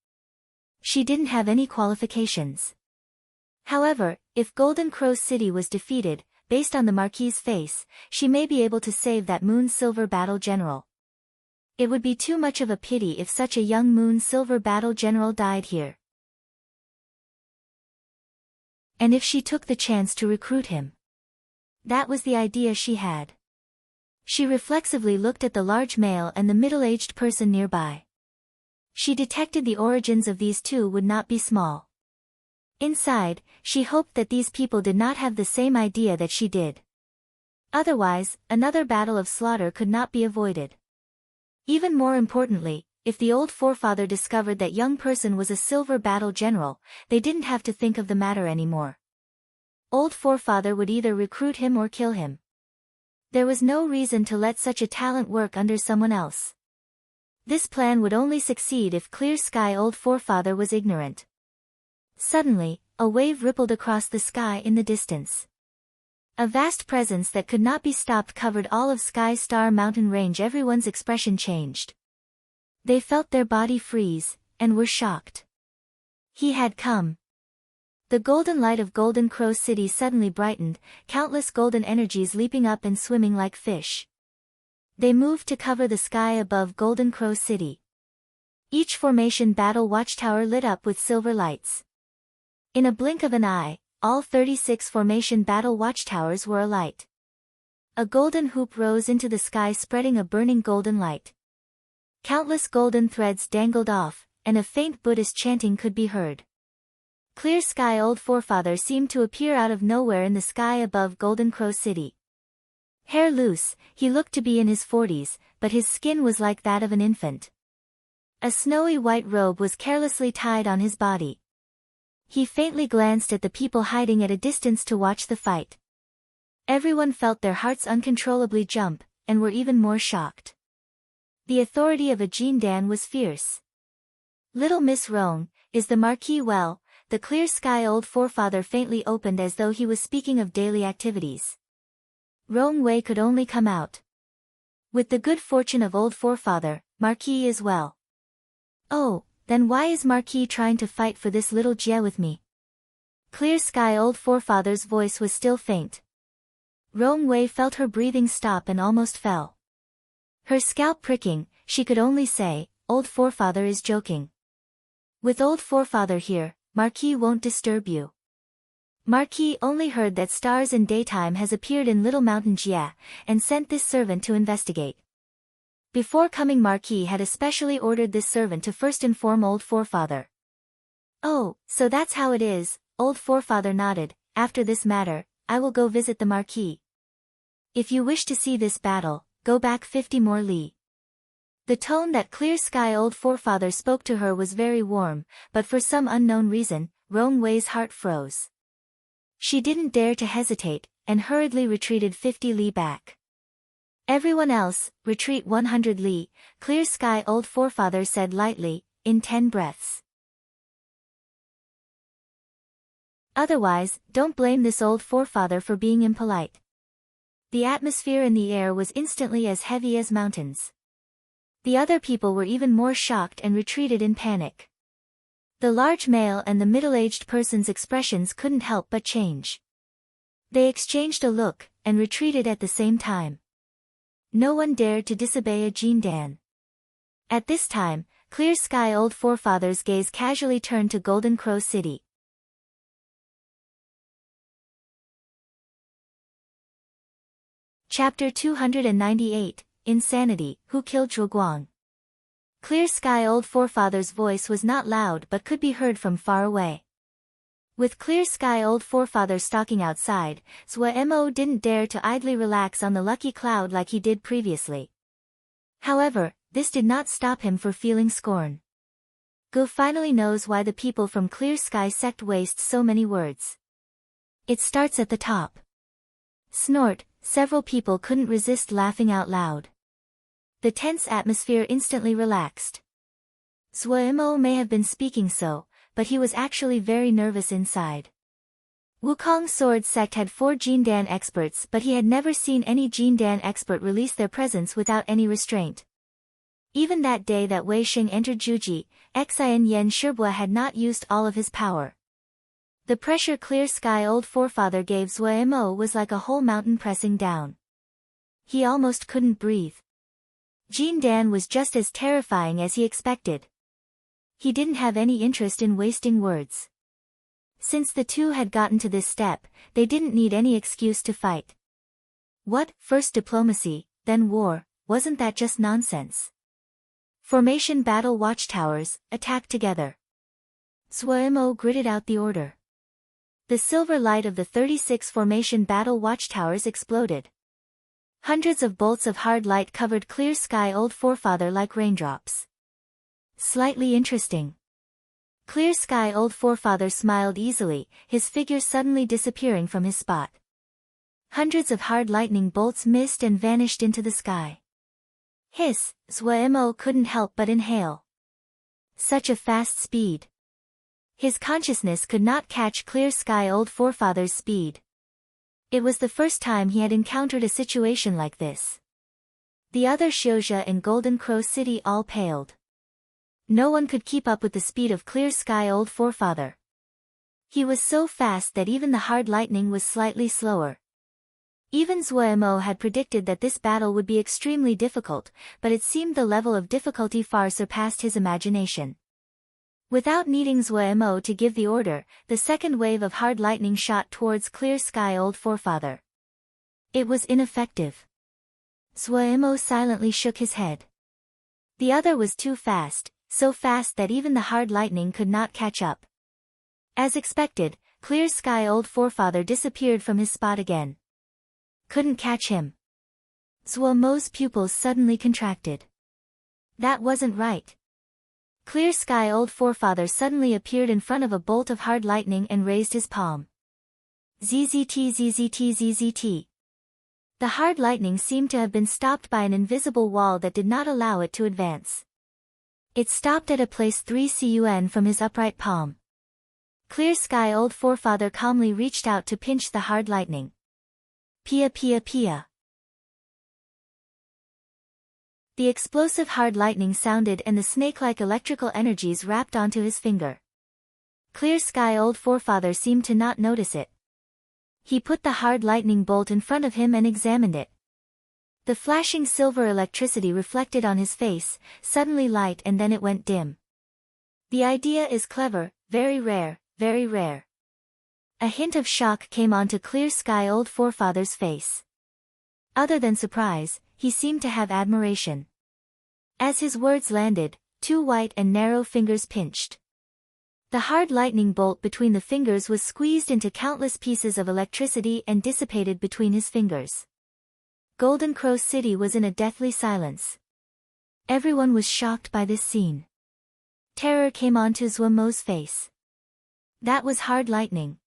She didn't have any qualifications. However, if Golden Crow City was defeated, based on the Marquis's face, she may be able to save that Moon Silver Battle General. It would be too much of a pity if such a young Moon Silver Battle General died here. And if she took the chance to recruit him. That was the idea she had. She reflexively looked at the large male and the middle-aged person nearby. She detected the origins of these two would not be small. Inside, she hoped that these people did not have the same idea that she did. Otherwise, another battle of slaughter could not be avoided. Even more importantly, if the old forefather discovered that young person was a silver battle general, they didn't have to think of the matter anymore. Old forefather would either recruit him or kill him. There was no reason to let such a talent work under someone else. This plan would only succeed if Clear Sky Old Forefather was ignorant. Suddenly, a wave rippled across the sky in the distance. A vast presence that could not be stopped covered all of Sky Star Mountain Range. Everyone's expression changed. They felt their body freeze, and were shocked. He had come. The golden light of Golden Crow City suddenly brightened, countless golden energies leaping up and swimming like fish. They moved to cover the sky above Golden Crow City. Each formation battle watchtower lit up with silver lights. In a blink of an eye, all 36 formation battle watchtowers were alight. A golden hoop rose into the sky spreading a burning golden light. Countless golden threads dangled off, and a faint Buddhist chanting could be heard. Clear Sky Old Forefather seemed to appear out of nowhere in the sky above Golden Crow City. Hair loose, he looked to be in his 40s, but his skin was like that of an infant. A snowy white robe was carelessly tied on his body. He faintly glanced at the people hiding at a distance to watch the fight. Everyone felt their hearts uncontrollably jump, and were even more shocked. The authority of a Jindan was fierce. Little Miss Rong, is the Marquis well? The Clear Sky Old Forefather faintly opened as though he was speaking of daily activities. Rong Wei could only come out. With the good fortune of Old Forefather, Marquis is well. Oh, then why is Marquis trying to fight for this little Jie with me? Clear Sky Old Forefather's voice was still faint. Rong Wei felt her breathing stop and almost fell. Her scalp pricking, she could only say, "Old forefather is joking. With old forefather here, Marquis won't disturb you." Marquis only heard that stars in daytime has appeared in Little Mountain Jia, and sent this servant to investigate. Before coming, Marquis had especially ordered this servant to first inform old forefather. "Oh, so that's how it is," old forefather nodded. "After this matter, I will go visit the Marquis. If you wish to see this battle, go back 50 more li." The tone that Clear Sky old forefather spoke to her was very warm, but for some unknown reason, Rong Wei's heart froze. She didn't dare to hesitate, and hurriedly retreated 50 li back. "Everyone else, retreat 100 li, Clear Sky old forefather said lightly, in 10 breaths. "Otherwise, don't blame this old forefather for being impolite." The atmosphere in the air was instantly as heavy as mountains. The other people were even more shocked and retreated in panic. The large male and the middle-aged person's expressions couldn't help but change. They exchanged a look, and retreated at the same time. No one dared to disobey a Jindan. At this time, Clear Sky old forefather's gaze casually turned to Golden Crow City. Chapter 298, Insanity, Who Killed Zhuguang? Clear Sky old forefather's voice was not loud but could be heard from far away. With Clear Sky old forefather stalking outside, Zhuemo didn't dare to idly relax on the lucky cloud like he did previously. However, this did not stop him for feeling scorn. Gu finally knows why the people from Clear Sky sect waste so many words. It starts at the top. Snort, several people couldn't resist laughing out loud. The tense atmosphere instantly relaxed. Zhuemo may have been speaking so, but he was actually very nervous inside. Wukong Sword Sect had 4 Jindan experts, but he had never seen any Jindan expert release their presence without any restraint. Even that day that Wei Xing entered Juji, Xian Yen Shirbua had not used all of his power. The pressure Clear Sky old forefather gave Zhuemo was like a whole mountain pressing down. He almost couldn't breathe. Jindan was just as terrifying as he expected. He didn't have any interest in wasting words. Since the two had gotten to this step, they didn't need any excuse to fight. What, first diplomacy, then war, wasn't that just nonsense? Formation battle watchtowers, attack together. Zhuemo gritted out the order. The silver light of the 36 formation battle watchtowers exploded. Hundreds of bolts of hard light covered Clear Sky old forefather like raindrops. Slightly interesting. Clear Sky old forefather smiled easily, his figure suddenly disappearing from his spot. Hundreds of hard lightning bolts missed and vanished into the sky. Hiss, Zhuemo couldn't help but inhale. Such a fast speed. His consciousness could not catch Clear Sky old forefather's speed. It was the first time he had encountered a situation like this. The other Xiuzha in Golden Crow City all paled. No one could keep up with the speed of Clear Sky old forefather. He was so fast that even the hard lightning was slightly slower. Even Zhuemo had predicted that this battle would be extremely difficult, but it seemed the level of difficulty far surpassed his imagination. Without needing Zhuemo to give the order, the second wave of hard lightning shot towards Clear Sky old forefather. It was ineffective. Zhuemo silently shook his head. The other was too fast, so fast that even the hard lightning could not catch up. As expected, Clear Sky old forefather disappeared from his spot again. Couldn't catch him. Zhuemo's pupils suddenly contracted. That wasn't right. Clear Sky old forefather suddenly appeared in front of a bolt of hard lightning and raised his palm. ZZT ZZT ZZT. The hard lightning seemed to have been stopped by an invisible wall that did not allow it to advance. It stopped at a place 3 CUN from his upright palm. Clear Sky old forefather calmly reached out to pinch the hard lightning. Pia pia pia. The explosive hard lightning sounded and the snake-like electrical energies wrapped onto his finger. Clear Sky old forefather seemed to not notice it. He put the hard lightning bolt in front of him and examined it. The flashing silver electricity reflected on his face, suddenly light and then it went dim. The idea is clever, very rare, very rare. A hint of shock came onto Clear Sky Old Forefather's face. Other than surprise, he seemed to have admiration. As his words landed, two white and narrow fingers pinched. The hard lightning bolt between the fingers was squeezed into countless pieces of electricity and dissipated between his fingers. Golden Crow City was in a deathly silence. Everyone was shocked by this scene. Terror came onto Zhuomo's face. That was hard lightning.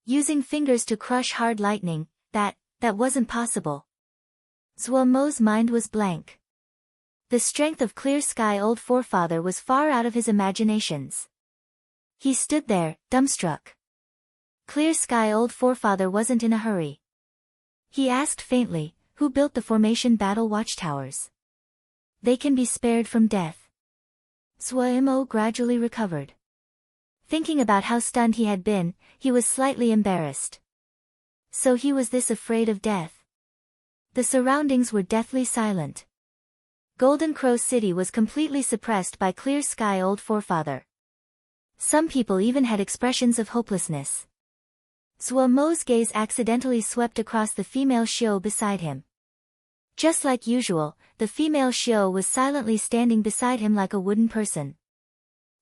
Using fingers to crush hard lightning, that wasn't possible. Zhuomo's mind was blank. The strength of Clear Sky Old Forefather was far out of his imaginations. He stood there, dumbstruck. Clear Sky Old Forefather wasn't in a hurry. He asked faintly, "Who built the formation battle watchtowers? They can be spared from death." Zhuo gradually recovered. Thinking about how stunned he had been, he was slightly embarrassed. So he was this afraid of death. The surroundings were deathly silent. Golden Crow City was completely suppressed by Clear Sky Old Forefather. Some people even had expressions of hopelessness. Zhuomo's gaze accidentally swept across the female Xiao beside him. Just like usual, the female Xiao was silently standing beside him like a wooden person.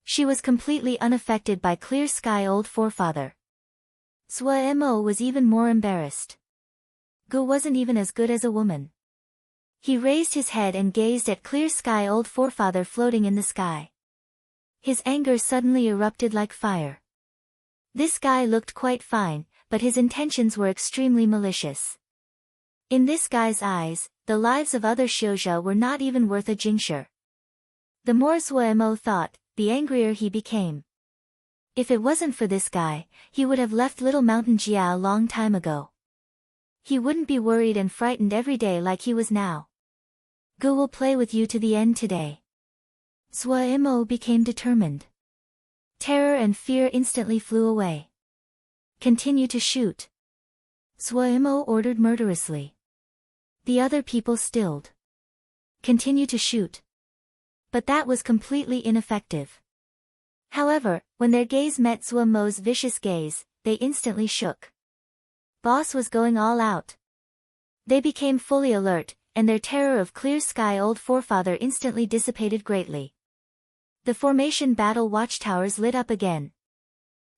She was completely unaffected by Clear Sky Old Forefather. Zhuo was even more embarrassed. Gu wasn't even as good as a woman. He raised his head and gazed at Clear Sky Old Forefather floating in the sky. His anger suddenly erupted like fire. This guy looked quite fine, but his intentions were extremely malicious. In this guy's eyes, the lives of other Xiuzhe were not even worth a jingshi. The more Zhuo thought, the angrier he became. If it wasn't for this guy, he would have left Little Mountain Jia a long time ago. He wouldn't be worried and frightened every day like he was now. Gu will play with you to the end today. Zhuo became determined. Terror and fear instantly flew away. Continue to shoot. Zhuo ordered murderously. The other people stilled. Continue to shoot. But that was completely ineffective. However, when their gaze met Zhuomo's vicious gaze, they instantly shook. Boss was going all out. They became fully alert, and their terror of Clear Sky Old Forefather instantly dissipated greatly. The formation battle watchtowers lit up again.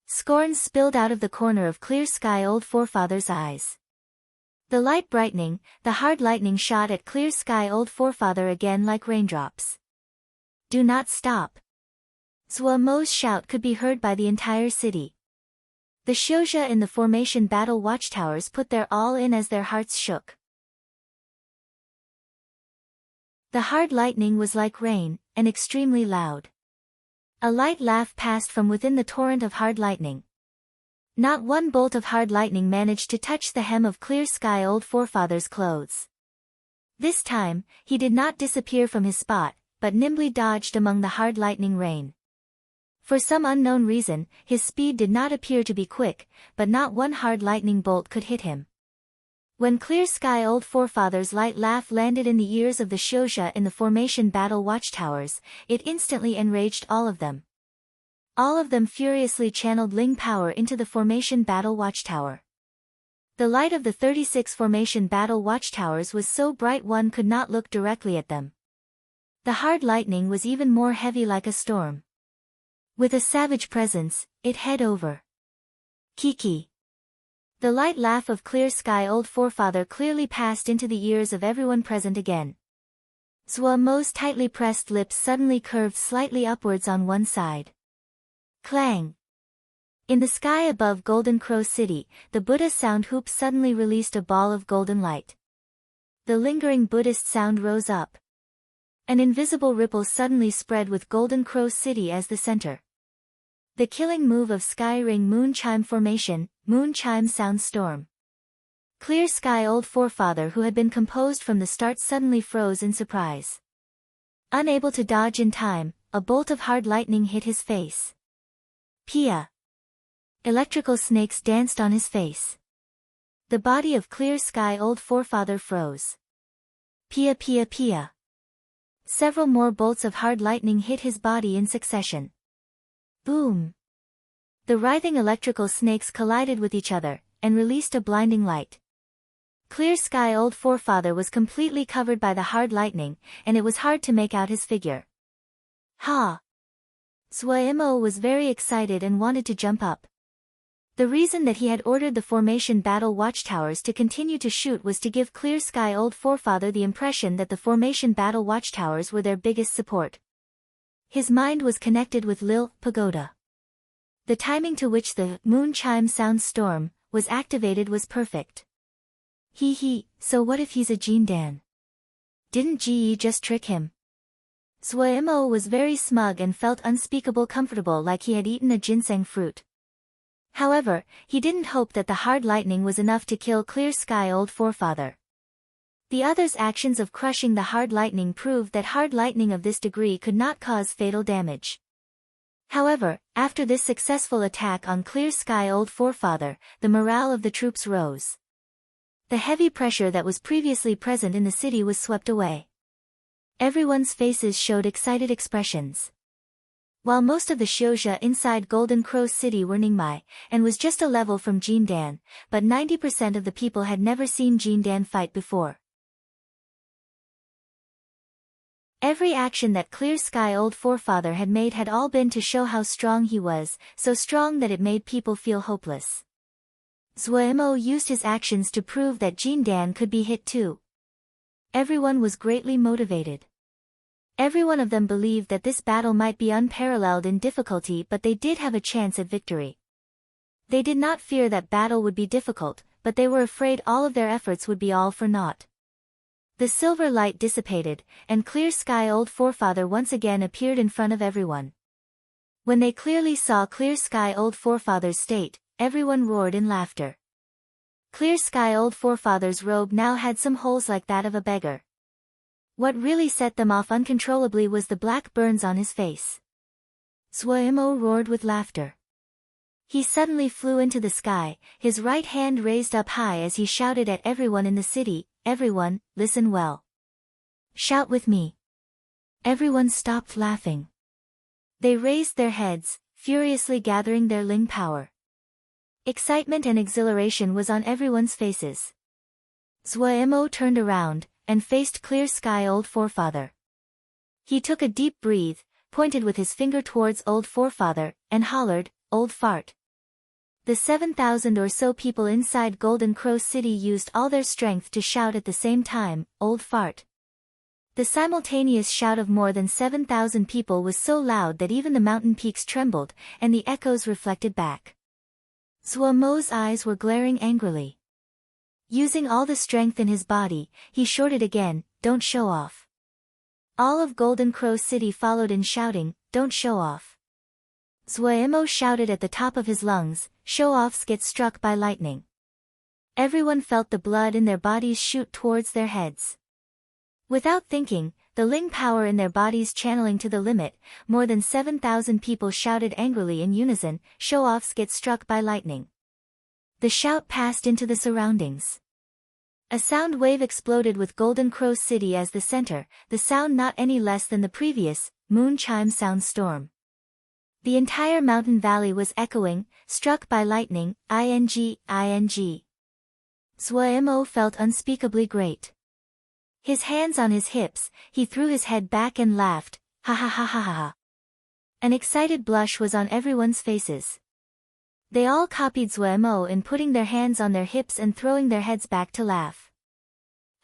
Scorn spilled out of the corner of Clear Sky Old Forefather's eyes. The light brightening, the hard lightning shot at Clear Sky Old Forefather again like raindrops. Do not stop. Zhuomo's shout could be heard by the entire city. The Xiuzhe in the formation battle watchtowers put their all in as their hearts shook. The hard lightning was like rain, and extremely loud. A light laugh passed from within the torrent of hard lightning. Not one bolt of hard lightning managed to touch the hem of Clear Sky Old Forefather's clothes. This time, he did not disappear from his spot, but nimbly dodged among the hard lightning rain. For some unknown reason, his speed did not appear to be quick, but not one hard lightning bolt could hit him. When Clear Sky Old Forefather's light laugh landed in the ears of the Xiuzhe in the formation battle watchtowers, it instantly enraged all of them. All of them furiously channeled Ling power into the formation battle watchtower. The light of the 36 formation battle watchtowers was so bright one could not look directly at them. The hard lightning was even more heavy like a storm. With a savage presence, it head over. Kiki. The light laugh of Clear Sky Old Forefather clearly passed into the ears of everyone present again. Zhuomo's tightly pressed lips suddenly curved slightly upwards on one side. Clang. In the sky above Golden Crow City, the Buddha sound hoop suddenly released a ball of golden light. The lingering Buddhist sound rose up. An invisible ripple suddenly spread with Golden Crow City as the center. The killing move of Sky Ring Moon Chime Formation, Moon Chime Sound Storm. Clear Sky Old Forefather who had been composed from the start suddenly froze in surprise. Unable to dodge in time, a bolt of hard lightning hit his face. Pia. Electrical snakes danced on his face. The body of Clear Sky Old Forefather froze. Pia pia pia. Several more bolts of hard lightning hit his body in succession. Boom! The writhing electrical snakes collided with each other, and released a blinding light. Clear Sky Old Forefather was completely covered by the hard lightning, and it was hard to make out his figure. Ha! Zhuemo was very excited and wanted to jump up. The reason that he had ordered the formation battle watchtowers to continue to shoot was to give Clear Sky Old Forefather the impression that the formation battle watchtowers were their biggest support. His mind was connected with Lil Pagoda. The timing to which the moon chime sound storm was activated was perfect. So what if he's a Jindan? Didn't Ji just trick him? Zhuemo was very smug and felt unspeakable comfortable, like he had eaten a ginseng fruit. However, he didn't hope that the hard lightning was enough to kill Clear Sky Old Forefather. The other's actions of crushing the hard lightning proved that hard lightning of this degree could not cause fatal damage. However, after this successful attack on Clear Sky Old Forefather, the morale of the troops rose. The heavy pressure that was previously present in the city was swept away. Everyone's faces showed excited expressions. While most of the Xiuzha inside Golden Crow City were Ningmai, and was just a level from Jindan, but 90% of the people had never seen Jindan fight before. Every action that Clear Sky Old Forefather had made had all been to show how strong he was, so strong that it made people feel hopeless. Zhuemo used his actions to prove that Jindan could be hit too. Everyone was greatly motivated. Every one of them believed that this battle might be unparalleled in difficulty, but they did have a chance at victory. They did not fear that battle would be difficult, but they were afraid all of their efforts would be all for naught. The silver light dissipated, and Clear Sky Old Forefather once again appeared in front of everyone. When they clearly saw Clear Sky Old Forefather's state, everyone roared in laughter. Clear Sky Old Forefather's robe now had some holes like that of a beggar. What really set them off uncontrollably was the black burns on his face. Zhuemo roared with laughter. He suddenly flew into the sky, his right hand raised up high as he shouted at everyone in the city, "Everyone, listen well. Shout with me." Everyone stopped laughing. They raised their heads, furiously gathering their Ling power. Excitement and exhilaration was on everyone's faces. Zhuemo turned around, and faced Clear Sky Old Forefather. He took a deep breath, pointed with his finger towards Old Forefather, and hollered, "Old Fart." The 7,000 or so people inside Golden Crow City used all their strength to shout at the same time, "Old Fart." The simultaneous shout of more than 7,000 people was so loud that even the mountain peaks trembled, and the echoes reflected back. Zhuemo's eyes were glaring angrily. Using all the strength in his body, he shouted again, "Don't show off." All of Golden Crow City followed in shouting, "Don't show off." Zhuemo shouted at the top of his lungs, "Show-offs get struck by lightning." Everyone felt the blood in their bodies shoot towards their heads. Without thinking, the Ling power in their bodies channeling to the limit, more than 7,000 people shouted angrily in unison, "Show-offs get struck by lightning." The shout passed into the surroundings. A sound wave exploded with Golden Crow City as the center, the sound not any less than the previous, moon chime sound storm. The entire mountain valley was echoing, "Struck by lightning, ing. Zhuemo felt unspeakably great. His hands on his hips, he threw his head back and laughed, "Ha ha ha ha ha ha." An excited blush was on everyone's faces. They all copied Zhuemo in putting their hands on their hips and throwing their heads back to laugh.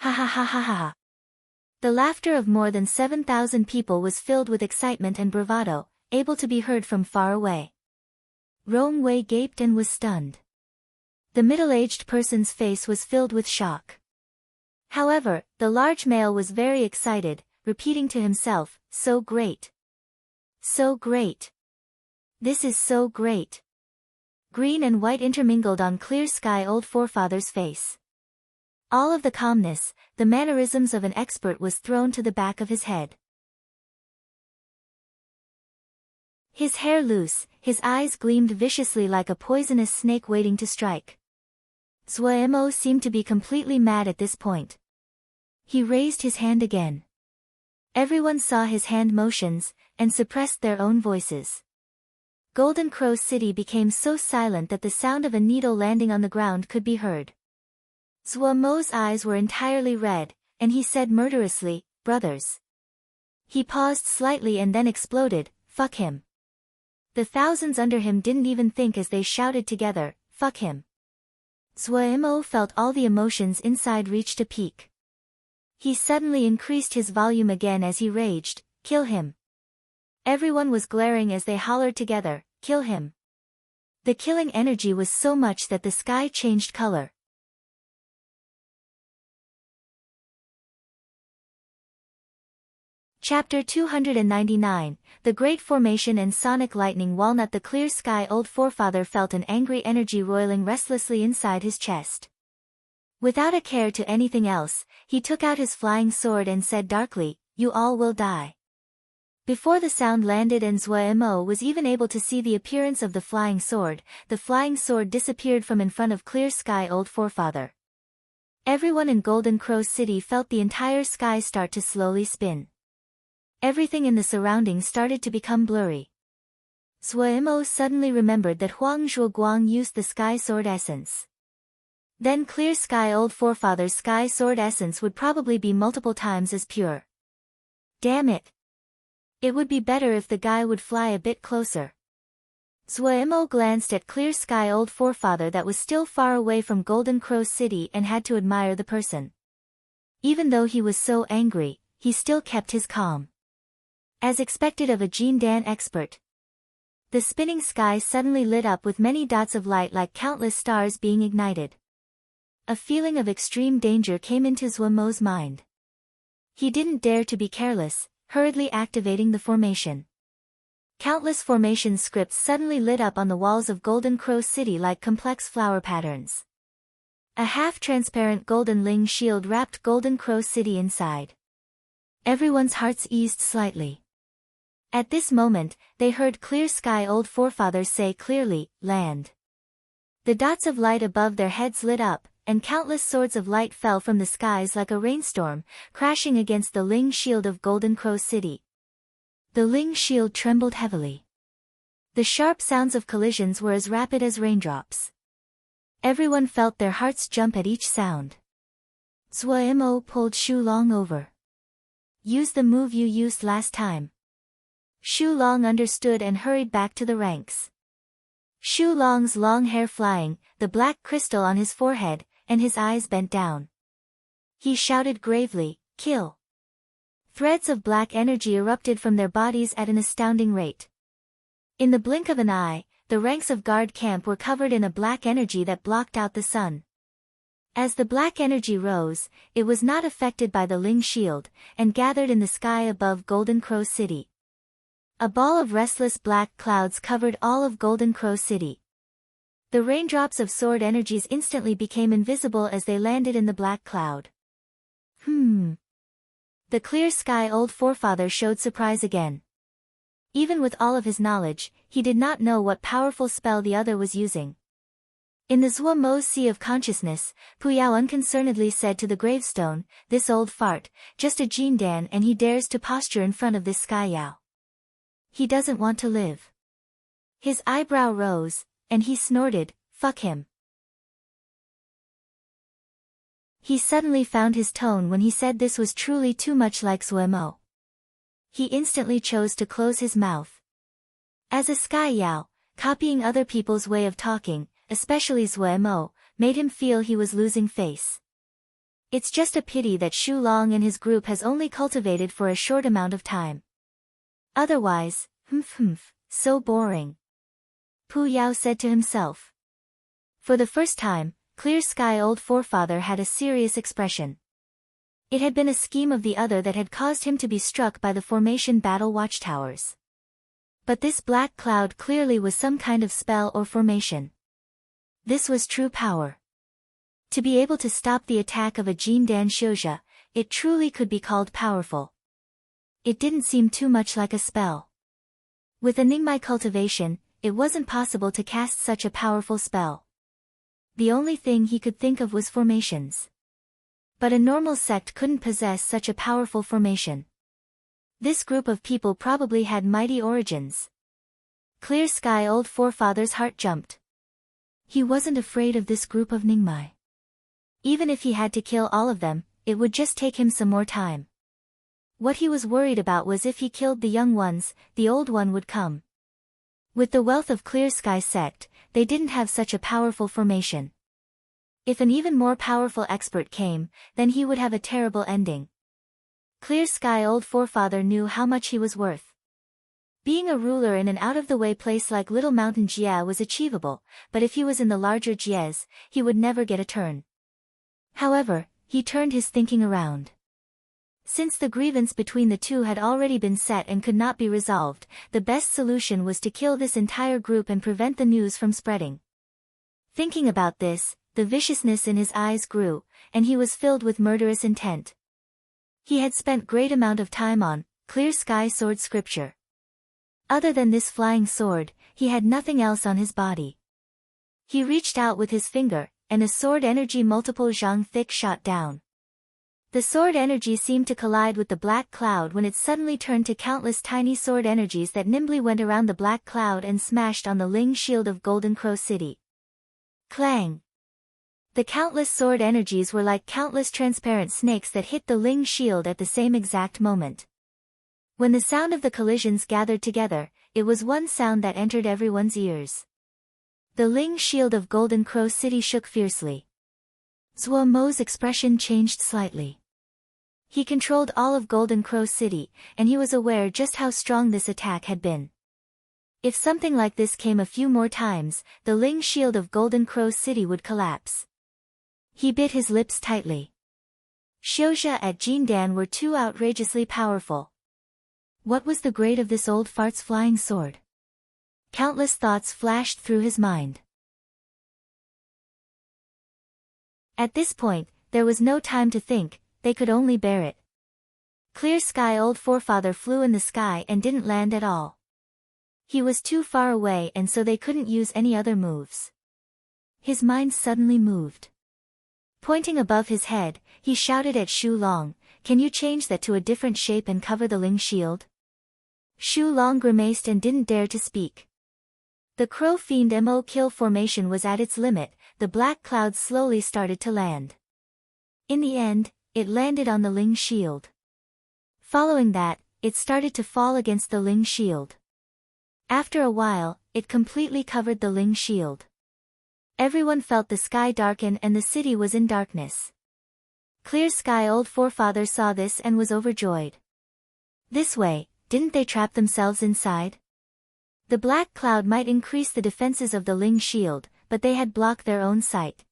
Ha ha ha ha ha ha. The laughter of more than 7,000 people was filled with excitement and bravado, able to be heard from far away. Rong Wei gaped and was stunned. The middle-aged person's face was filled with shock. However, the large male was very excited, repeating to himself, "So great. So great. This is so great." Green and white intermingled on Clear Sky Old Forefather's face. All of the calmness, the mannerisms of an expert was thrown to the back of his head. His hair loose, his eyes gleamed viciously like a poisonous snake waiting to strike. Zhuemo seemed to be completely mad at this point. He raised his hand again. Everyone saw his hand motions, and suppressed their own voices. Golden Crow City became so silent that the sound of a needle landing on the ground could be heard. Zuomo's eyes were entirely red, and he said murderously, "Brothers." He paused slightly and then exploded, "Fuck him." The thousands under him didn't even think as they shouted together, "Fuck him." Zuomo felt all the emotions inside reached a peak. He suddenly increased his volume again as he raged, "Kill him." Everyone was glaring as they hollered together, "Kill him." The killing energy was so much that the sky changed color. Chapter 299, The Great Formation and Sonic Lightning. Walnut. The clear sky. Old forefather felt an angry energy roiling restlessly inside his chest. Without a care to anything else, he took out his flying sword and said darkly, "You all will die." Before the sound landed and Zuomo was even able to see the appearance of the flying sword disappeared from in front of clear sky. Old forefather. Everyone in Golden Crow City felt the entire sky start to slowly spin. Everything in the surroundings started to become blurry. Zuomo suddenly remembered that Huang Zhuoguang used the sky sword essence. Then clear sky. Old forefather's sky sword essence would probably be multiple times as pure. Damn it. It would be better if the guy would fly a bit closer. Zuomo glanced at clear sky. Old forefather that was still far away from Golden Crow City and had to admire the person. Even though he was so angry, he still kept his calm. As expected of a Jindan expert. The spinning sky suddenly lit up with many dots of light like countless stars being ignited. A feeling of extreme danger came into Zuomo's mind. He didn't dare to be careless, hurriedly activating the formation. Countless formation scripts suddenly lit up on the walls of Golden Crow City like complex flower patterns. A half-transparent golden ling shield wrapped Golden Crow City inside. Everyone's hearts eased slightly. At this moment, they heard clear sky. Old forefathers say clearly, "Land." The dots of light above their heads lit up, and countless swords of light fell from the skies like a rainstorm, crashing against the ling shield of Golden Crow City. The ling shield trembled heavily. The sharp sounds of collisions were as rapid as raindrops. Everyone felt their hearts jump at each sound. Zuomo pulled Shu Long over. "Use the move you used last time." Shu Long understood and hurried back to the ranks. Shu Long's long hair flying, the black crystal on his forehead, and his eyes bent down. He shouted gravely, "Kill." Threads of black energy erupted from their bodies at an astounding rate. In the blink of an eye, the ranks of guard camp were covered in a black energy that blocked out the sun. As the black energy rose, it was not affected by the ling shield, and gathered in the sky above Golden Crow City. A ball of restless black clouds covered all of Golden Crow City. The raindrops of sword energies instantly became invisible as they landed in the black cloud. The clear sky. Old forefather showed surprise again. Even with all of his knowledge, he did not know what powerful spell the other was using. In the Zuomo's sea of consciousness, Puyao unconcernedly said to the gravestone, "This old fart, just a Jindan, and he dares to posture in front of this sky Yao. He doesn't want to live." His eyebrow rose, and he snorted, "Fuck him." He suddenly found his tone when he said this was truly too much like Zuomo. He instantly chose to close his mouth. As a sky Yao, copying other people's way of talking, especially Zuomo, made him feel he was losing face. It's just a pity that Shu Long and his group has only cultivated for a short amount of time. Otherwise, so boring. Pu Yao said to himself. For the first time, clear sky. Old forefather had a serious expression. It had been a scheme of the other that had caused him to be struck by the formation battle watchtowers. But this black cloud clearly was some kind of spell or formation. This was true power. To be able to stop the attack of a Jindan Shouja, it truly could be called powerful. It didn't seem too much like a spell. With a Ningmai cultivation, it wasn't possible to cast such a powerful spell. The only thing he could think of was formations. But a normal sect couldn't possess such a powerful formation. This group of people probably had mighty origins. Clear Sky Old Forefather's heart jumped. He wasn't afraid of this group of Ningmai. Even if he had to kill all of them, it would just take him some more time. What he was worried about was if he killed the young ones, the old one would come. With the wealth of Clear Sky sect, they didn't have such a powerful formation. If an even more powerful expert came, then he would have a terrible ending. Clear Sky Old Forefather knew how much he was worth. Being a ruler in an out-of-the-way place like Little Mountain Jie was achievable, but if he was in the larger Jies, he would never get a turn. However, he turned his thinking around. Since the grievance between the two had already been set and could not be resolved, the best solution was to kill this entire group and prevent the news from spreading. Thinking about this, the viciousness in his eyes grew, and he was filled with murderous intent. He had spent great amount of time on Clear Sky Sword scripture. Other than this flying sword, he had nothing else on his body. He reached out with his finger, and a sword energy multiple zhang thick shot down. The sword energy seemed to collide with the black cloud when it suddenly turned to countless tiny sword energies that nimbly went around the black cloud and smashed on the Ling shield of Golden Crow City. Clang! The countless sword energies were like countless transparent snakes that hit the Ling shield at the same exact moment. When the sound of the collisions gathered together, it was one sound that entered everyone's ears. The Ling shield of Golden Crow City shook fiercely. Zhuo Mo's expression changed slightly. He controlled all of Golden Crow City, and he was aware just how strong this attack had been. If something like this came a few more times, the Ling shield of Golden Crow City would collapse. He bit his lips tightly. Xiuzha at Jindan were too outrageously powerful. What was the grade of this old fart's flying sword? Countless thoughts flashed through his mind. At this point, there was no time to think, they could only bear it. Clear Sky Old Forefather flew in the sky and didn't land at all. He was too far away and so they couldn't use any other moves. His mind suddenly moved. Pointing above his head, he shouted at Shu Long, "Can you change that to a different shape and cover the Ling shield?" Shu Long grimaced and didn't dare to speak. The Crow Fiend Mo kill formation was at its limit, the black cloud slowly started to land. In the end, it landed on the Ling shield. Following that, it started to fall against the Ling shield. After a while, it completely covered the Ling shield. Everyone felt the sky darken and the city was in darkness. Clear Sky Old Forefather saw this and was overjoyed. This way, didn't they trap themselves inside? The black cloud might increase the defenses of the Ling shield, but they had blocked their own sight.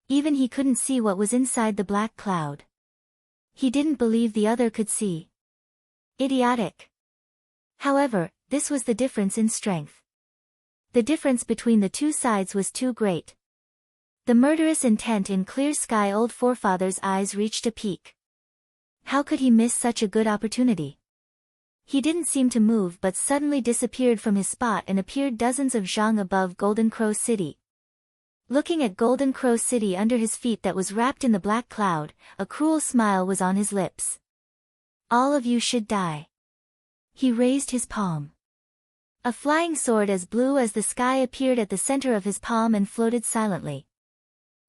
Even he couldn't see what was inside the black cloud. He didn't believe the other could see. Idiotic. However, this was the difference in strength. The difference between the two sides was too great. The murderous intent in Clear Sky Old Forefather's eyes reached a peak. How could he miss such a good opportunity? He didn't seem to move but suddenly disappeared from his spot and appeared dozens of zhang above Golden Crow City. Looking at Golden Crow City under his feet that was wrapped in the black cloud, a cruel smile was on his lips. All of you should die. He raised his palm. A flying sword as blue as the sky appeared at the center of his palm and floated silently.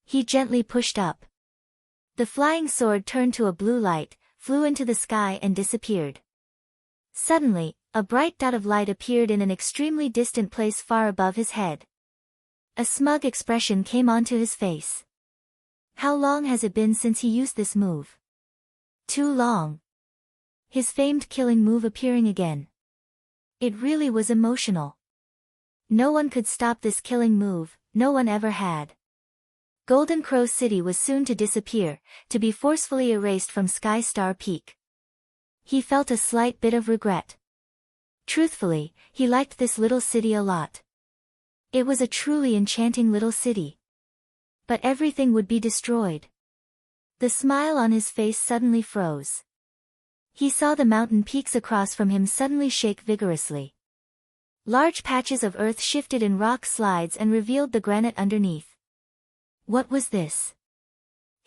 He gently pushed up. The flying sword turned to a blue light, flew into the sky and disappeared. Suddenly, a bright dot of light appeared in an extremely distant place far above his head. A smug expression came onto his face. How long has it been since he used this move? Too long. His famed killing move appearing again. It really was emotional. No one could stop this killing move, no one ever had. Golden Crow City was soon to disappear, to be forcefully erased from Sky Star Peak. He felt a slight bit of regret. Truthfully, he liked this little city a lot. It was a truly enchanting little city. But everything would be destroyed. The smile on his face suddenly froze. He saw the mountain peaks across from him suddenly shake vigorously. Large patches of earth shifted in rock slides and revealed the granite underneath. What was this?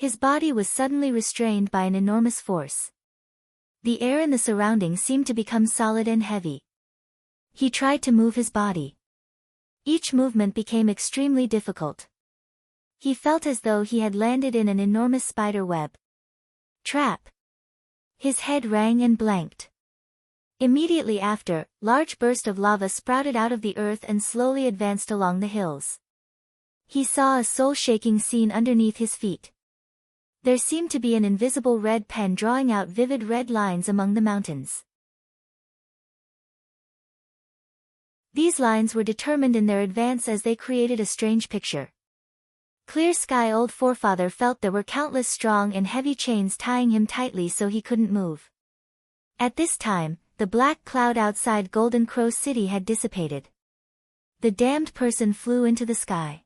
His body was suddenly restrained by an enormous force. The air in the surroundings seemed to become solid and heavy. He tried to move his body. Each movement became extremely difficult. He felt as though he had landed in an enormous spider web. Trap. His head rang and blanked. Immediately after, large burst of lava sprouted out of the earth and slowly advanced along the hills. He saw a soul-shaking scene underneath his feet. There seemed to be an invisible red pen drawing out vivid red lines among the mountains. These lines were determined in their advance as they created a strange picture. Clear Sky Old Forefather felt there were countless strong and heavy chains tying him tightly so he couldn't move. At this time, the black cloud outside Golden Crow City had dissipated. The damned person flew into the sky.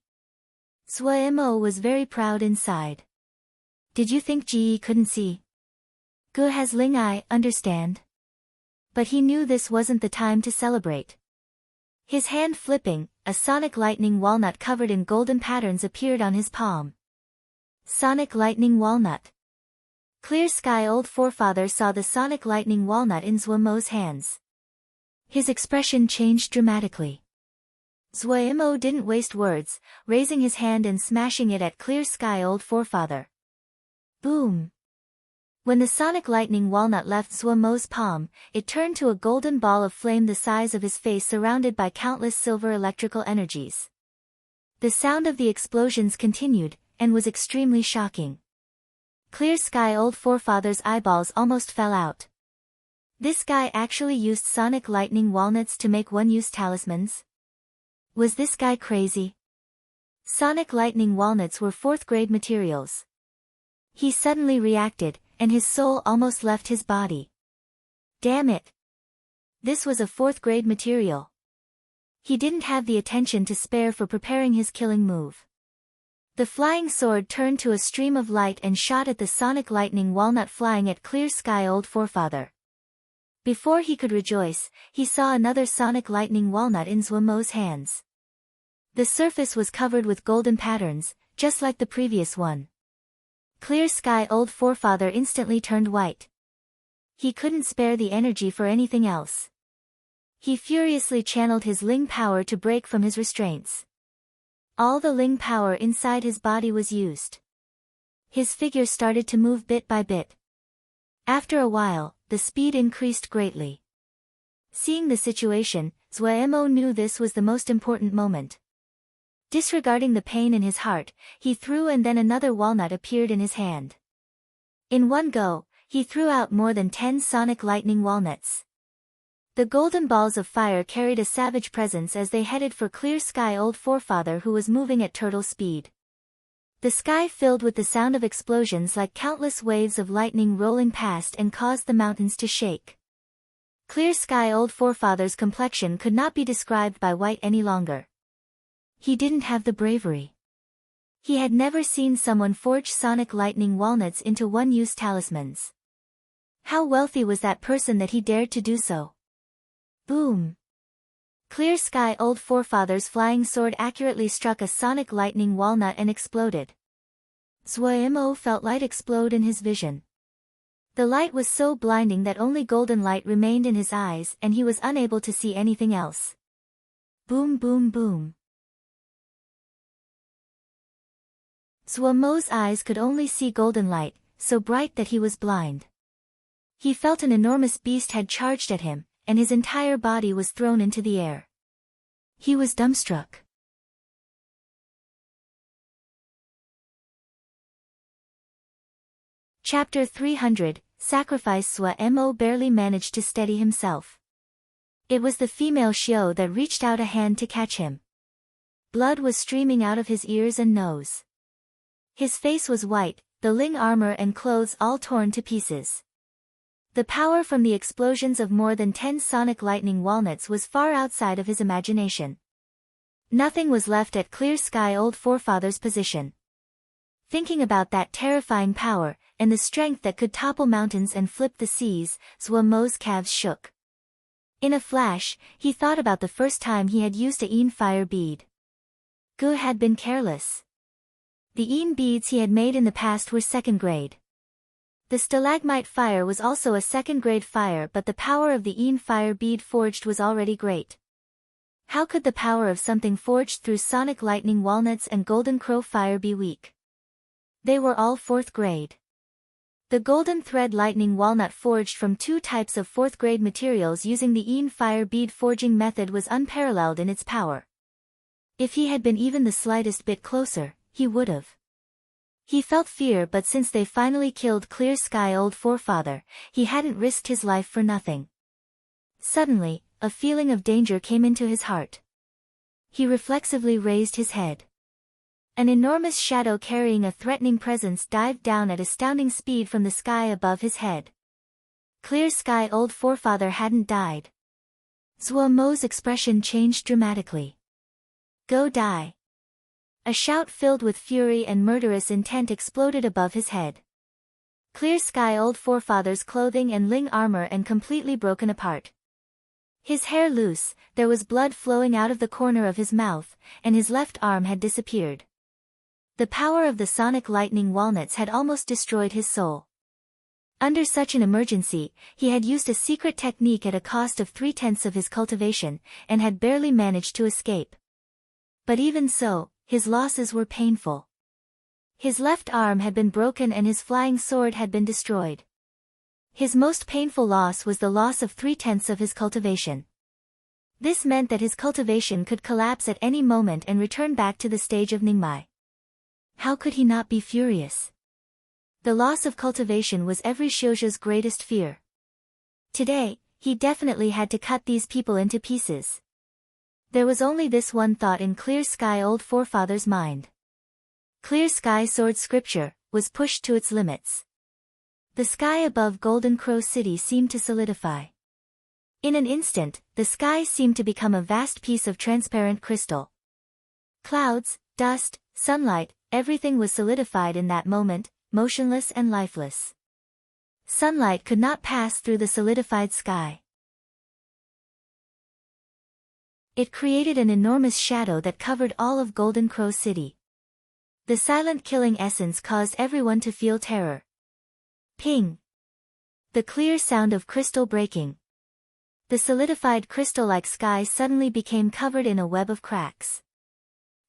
Zhuo was very proud inside. Did you think Ji couldn't see? Gu has Ling Eye, understand? But he knew this wasn't the time to celebrate. His hand flipping, a sonic lightning walnut covered in golden patterns appeared on his palm. Sonic lightning walnut. Clear Sky Old Forefather saw the sonic lightning walnut in Zhuo's hands. His expression changed dramatically. Zhuo didn't waste words, raising his hand and smashing it at Clear Sky Old Forefather. Boom! When the sonic lightning walnut left Zhuo's palm, it turned to a golden ball of flame the size of his face surrounded by countless silver electrical energies. The sound of the explosions continued, and was extremely shocking. Clear Sky Old Forefather's eyeballs almost fell out. This guy actually used sonic lightning walnuts to make one-use talismans? Was this guy crazy? Sonic lightning walnuts were 4th grade materials. He suddenly reacted, and his soul almost left his body. Damn it! This was a 4th grade material. He didn't have the attention to spare for preparing his killing move. The flying sword turned to a stream of light and shot at the sonic lightning walnut flying at Clear Sky Old Forefather. Before he could rejoice, he saw another sonic lightning walnut in Zhuo's hands. The surface was covered with golden patterns, just like the previous one. Clear Sky Old Forefather instantly turned white. He couldn't spare the energy for anything else. He furiously channeled his Ling power to break from his restraints. All the Ling power inside his body was used. His figure started to move bit by bit. After a while, the speed increased greatly. Seeing the situation, Zhuo knew this was the most important moment. Disregarding the pain in his heart, he threw and then another walnut appeared in his hand. In one go, he threw out more than 10 sonic lightning walnuts. The golden balls of fire carried a savage presence as they headed for Clear Sky Old Forefather who was moving at turtle speed. The sky filled with the sound of explosions like countless waves of lightning rolling past and caused the mountains to shake. Clear Sky Old Forefather's complexion could not be described by white any longer. He didn't have the bravery. He had never seen someone forge sonic lightning walnuts into one-use talismans. How wealthy was that person that he dared to do so? Boom! Clear Sky Old Forefather's flying sword accurately struck a sonic lightning walnut and exploded. Zhuo felt light explode in his vision. The light was so blinding that only golden light remained in his eyes and he was unable to see anything else. Boom boom boom. Zhuo's eyes could only see golden light, so bright that he was blind. He felt an enormous beast had charged at him, and his entire body was thrown into the air. He was dumbstruck. Chapter 300, Sacrifice. Zhuo barely managed to steady himself. It was the female Xiao that reached out a hand to catch him. Blood was streaming out of his ears and nose. His face was white, the Ling armor and clothes all torn to pieces. The power from the explosions of more than 10 sonic lightning walnuts was far outside of his imagination. Nothing was left at Clear Sky Old Forefather's position. Thinking about that terrifying power, and the strength that could topple mountains and flip the seas, Zhuo's calves shook. In a flash, he thought about the first time he had used a Yin fire bead. Gu had been careless. The Een beads he had made in the past were second grade. The stalagmite fire was also a second-grade fire, but the power of the Een fire bead forged was already great. How could the power of something forged through sonic lightning walnuts and golden crow fire be weak? They were all fourth grade. The golden thread lightning walnut forged from two types of fourth-grade materials using the Een fire bead forging method was unparalleled in its power. If he had been even the slightest bit closer, he would have. He felt fear, but since they finally killed Clear Sky Old Forefather, he hadn't risked his life for nothing. Suddenly, a feeling of danger came into his heart. He reflexively raised his head. An enormous shadow carrying a threatening presence dived down at astounding speed from the sky above his head. Clear Sky Old Forefather hadn't died. Zhuo Mo's expression changed dramatically. Go die. A shout filled with fury and murderous intent exploded above his head. Clear Sky Old Forefather's clothing and Ling armor and completely broken apart. His hair loose, there was blood flowing out of the corner of his mouth, and his left arm had disappeared. The power of the sonic lightning walnuts had almost destroyed his soul. Under such an emergency, he had used a secret technique at a cost of 3/10 of his cultivation, and had barely managed to escape. But even so, his losses were painful. His left arm had been broken and his flying sword had been destroyed. His most painful loss was the loss of 3/10 of his cultivation. This meant that his cultivation could collapse at any moment and return back to the stage of Ningmai. How could he not be furious? The loss of cultivation was every Xiujia's greatest fear. Today, he definitely had to cut these people into pieces. There was only this one thought in Clear Sky Old Forefather's mind. Clear Sky Sword Scripture was pushed to its limits. The sky above Golden Crow City seemed to solidify. In an instant, the sky seemed to become a vast piece of transparent crystal. Clouds, dust, sunlight, everything was solidified in that moment, motionless and lifeless. Sunlight could not pass through the solidified sky. It created an enormous shadow that covered all of Golden Crow City. The silent killing essence caused everyone to feel terror. Ping! The clear sound of crystal breaking. The solidified crystal-like sky suddenly became covered in a web of cracks.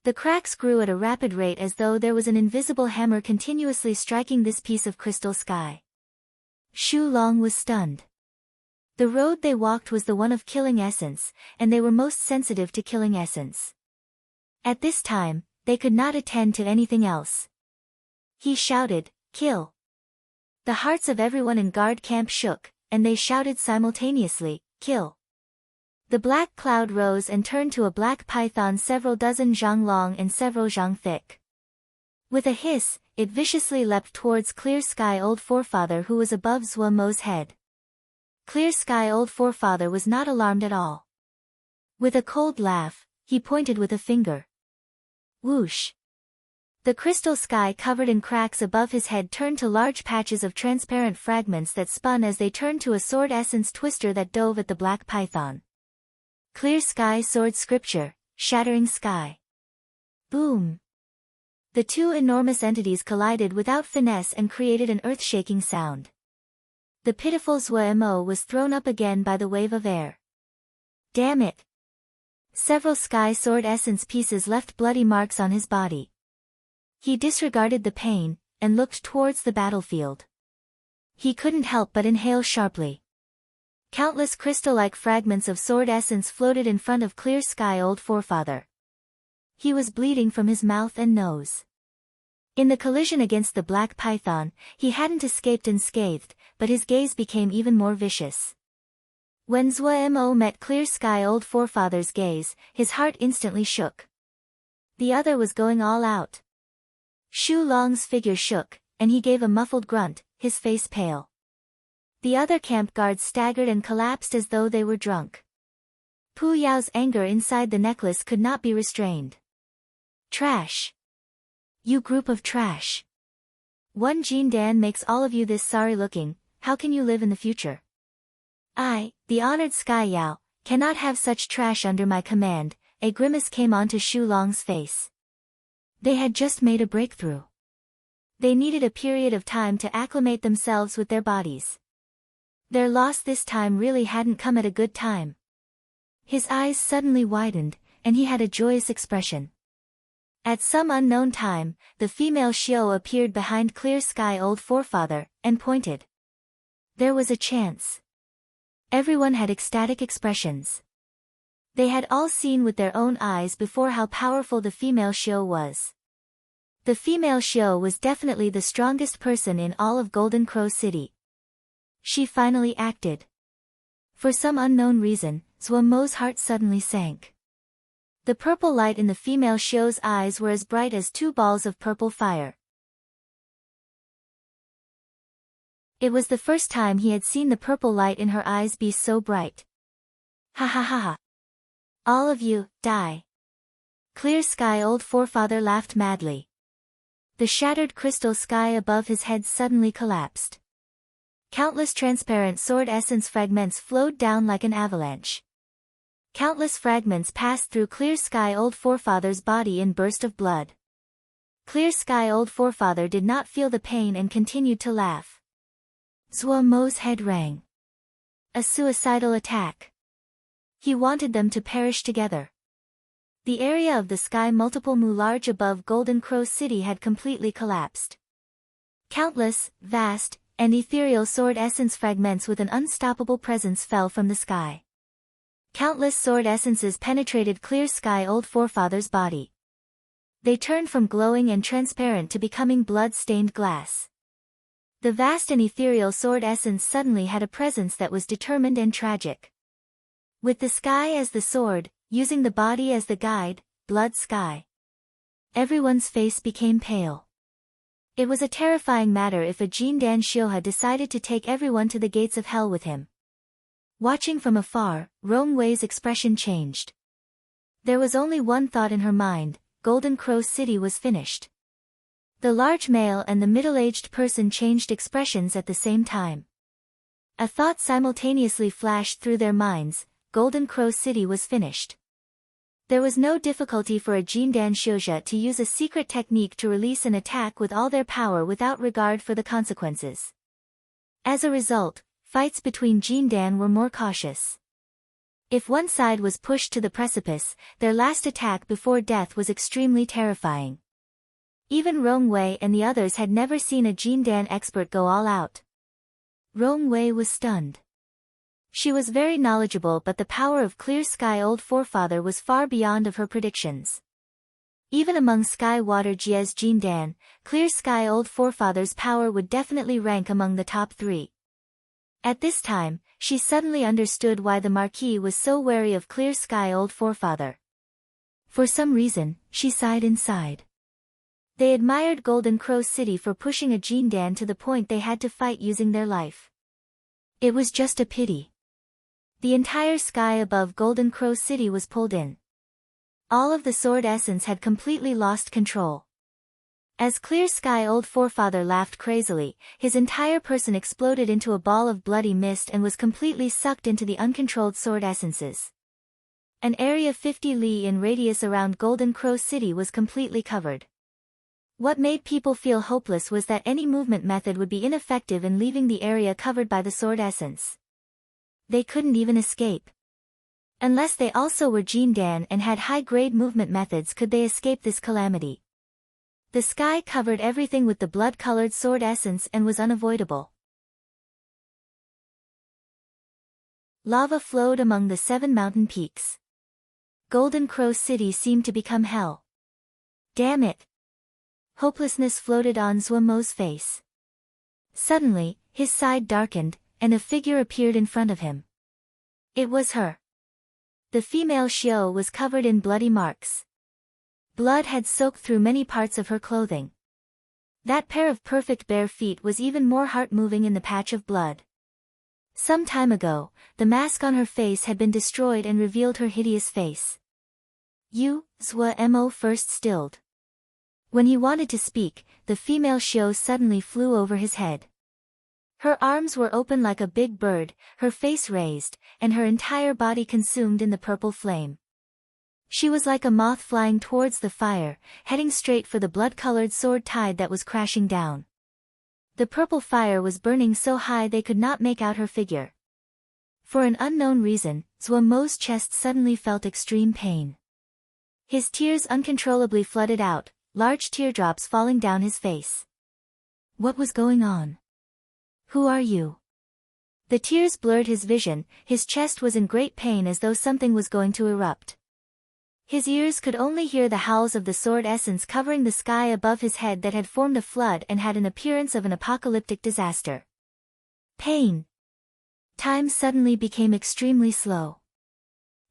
The cracks grew at a rapid rate as though there was an invisible hammer continuously striking this piece of crystal sky. Xu Long was stunned. The road they walked was the one of killing essence, and they were most sensitive to killing essence. At this time, they could not attend to anything else. He shouted, "Kill!" The hearts of everyone in guard camp shook, and they shouted simultaneously, "Kill!" The black cloud rose and turned to a black python several dozen zhang long and several zhang thick. With a hiss, it viciously leapt towards Clear Sky Old Forefather who was above Zhuo Mo's head. Clear Sky Old Forefather was not alarmed at all. With a cold laugh, he pointed with a finger. Whoosh! The crystal sky covered in cracks above his head turned to large patches of transparent fragments that spun as they turned to a sword essence twister that dove at the black python. Clear Sky Sword Scripture, shattering sky. Boom! The two enormous entities collided without finesse and created an earth-shaking sound. The pitiful Zhuo Mo was thrown up again by the wave of air. Damn it! Several sky sword essence pieces left bloody marks on his body. He disregarded the pain, and looked towards the battlefield. He couldn't help but inhale sharply. Countless crystal-like fragments of sword essence floated in front of Clear Sky Old Forefather. He was bleeding from his mouth and nose. In the collision against the black python, he hadn't escaped unscathed, but his gaze became even more vicious. When Zhuo Mo met Clear Sky Old Forefather's gaze, his heart instantly shook. The other was going all out. Xu Long's figure shook, and he gave a muffled grunt, his face pale. The other camp guards staggered and collapsed as though they were drunk. Pu Yao's anger inside the necklace could not be restrained. Trash! You group of trash! One Jin Dan makes all of you this sorry looking, how can you live in the future? I, the honored Sky Yao, cannot have such trash under my command, a grimace came onto Xu Long's face. They had just made a breakthrough. They needed a period of time to acclimate themselves with their bodies. Their loss this time really hadn't come at a good time. His eyes suddenly widened, and he had a joyous expression. At some unknown time, the female Xiao appeared behind Clear Sky Old Forefather, and pointed. There was a chance. Everyone had ecstatic expressions. They had all seen with their own eyes before how powerful the female Xiao was. The female Xiao was definitely the strongest person in all of Golden Crow City. She finally acted. For some unknown reason, Zhuo Mo's heart suddenly sank. The purple light in the female Xiao's eyes were as bright as two balls of purple fire. It was the first time he had seen the purple light in her eyes be so bright. Ha ha ha ha. All of you, die. Clear Sky Old Forefather laughed madly. The shattered crystal sky above his head suddenly collapsed. Countless transparent sword essence fragments flowed down like an avalanche. Countless fragments passed through Clear Sky Old Forefather's body in burst of blood. Clear Sky Old Forefather did not feel the pain and continued to laugh. Zhuo Mo's head rang. A suicidal attack. He wanted them to perish together. The area of the sky multiple mu large above Golden Crow City had completely collapsed. Countless, vast, and ethereal sword essence fragments with an unstoppable presence fell from the sky. Countless sword essences penetrated Clear Sky Old Forefather's body. They turned from glowing and transparent to becoming blood-stained glass. The vast and ethereal sword essence suddenly had a presence that was determined and tragic. With the sky as the sword, using the body as the guide, blood sky. Everyone's face became pale. It was a terrifying matter if a Jindan Shioha decided to take everyone to the gates of hell with him. Watching from afar, Rong Wei's expression changed. There was only one thought in her mind: Golden Crow City was finished. The large male and the middle-aged person changed expressions at the same time. A thought simultaneously flashed through their minds: Golden Crow City was finished. There was no difficulty for a Jindan Shioja to use a secret technique to release an attack with all their power without regard for the consequences. As a result, fights between Jindan were more cautious. If one side was pushed to the precipice, their last attack before death was extremely terrifying. Even Rong Wei and the others had never seen a Jindan expert go all out. Rong Wei was stunned. She was very knowledgeable, but the power of Clear Sky Old Forefather was far beyond of her predictions. Even among Sky Water Jia's Jindan, Clear Sky Old Forefather's power would definitely rank among the top 3. At this time, she suddenly understood why the Marquis was so wary of Clear Sky Old Forefather. For some reason, she sighed inside. They admired Golden Crow City for pushing a Jindan to the point they had to fight using their life. It was just a pity. The entire sky above Golden Crow City was pulled in. All of the sword essence had completely lost control. As Clear Sky Old Forefather laughed crazily, his entire person exploded into a ball of bloody mist and was completely sucked into the uncontrolled sword essences. An area 50 li in radius around Golden Crow City was completely covered. What made people feel hopeless was that any movement method would be ineffective in leaving the area covered by the sword essence. They couldn't even escape. Unless they also were Jindan and had high-grade movement methods could they escape this calamity. The sky covered everything with the blood-colored sword essence and was unavoidable. Lava flowed among the 7 mountain peaks. Golden Crow City seemed to become hell. Damn it! Hopelessness floated on Zhuo Mo's face. Suddenly, his side darkened, and a figure appeared in front of him. It was her. The female Xiao was covered in bloody marks. Blood had soaked through many parts of her clothing. That pair of perfect bare feet was even more heart-moving in the patch of blood. Some time ago, the mask on her face had been destroyed and revealed her hideous face. Zhuo Mo first stilled. When he wanted to speak, the female Xiao suddenly flew over his head. Her arms were open like a big bird, her face raised, and her entire body consumed in the purple flame. She was like a moth flying towards the fire, heading straight for the blood-colored sword tide that was crashing down. The purple fire was burning so high they could not make out her figure. For an unknown reason, Zhuo chest suddenly felt extreme pain. His tears uncontrollably flooded out, large teardrops falling down his face. What was going on? Who are you? The tears blurred his vision, his chest was in great pain as though something was going to erupt. His ears could only hear the howls of the sword essence covering the sky above his head that had formed a flood and had an appearance of an apocalyptic disaster. Pain. Time suddenly became extremely slow.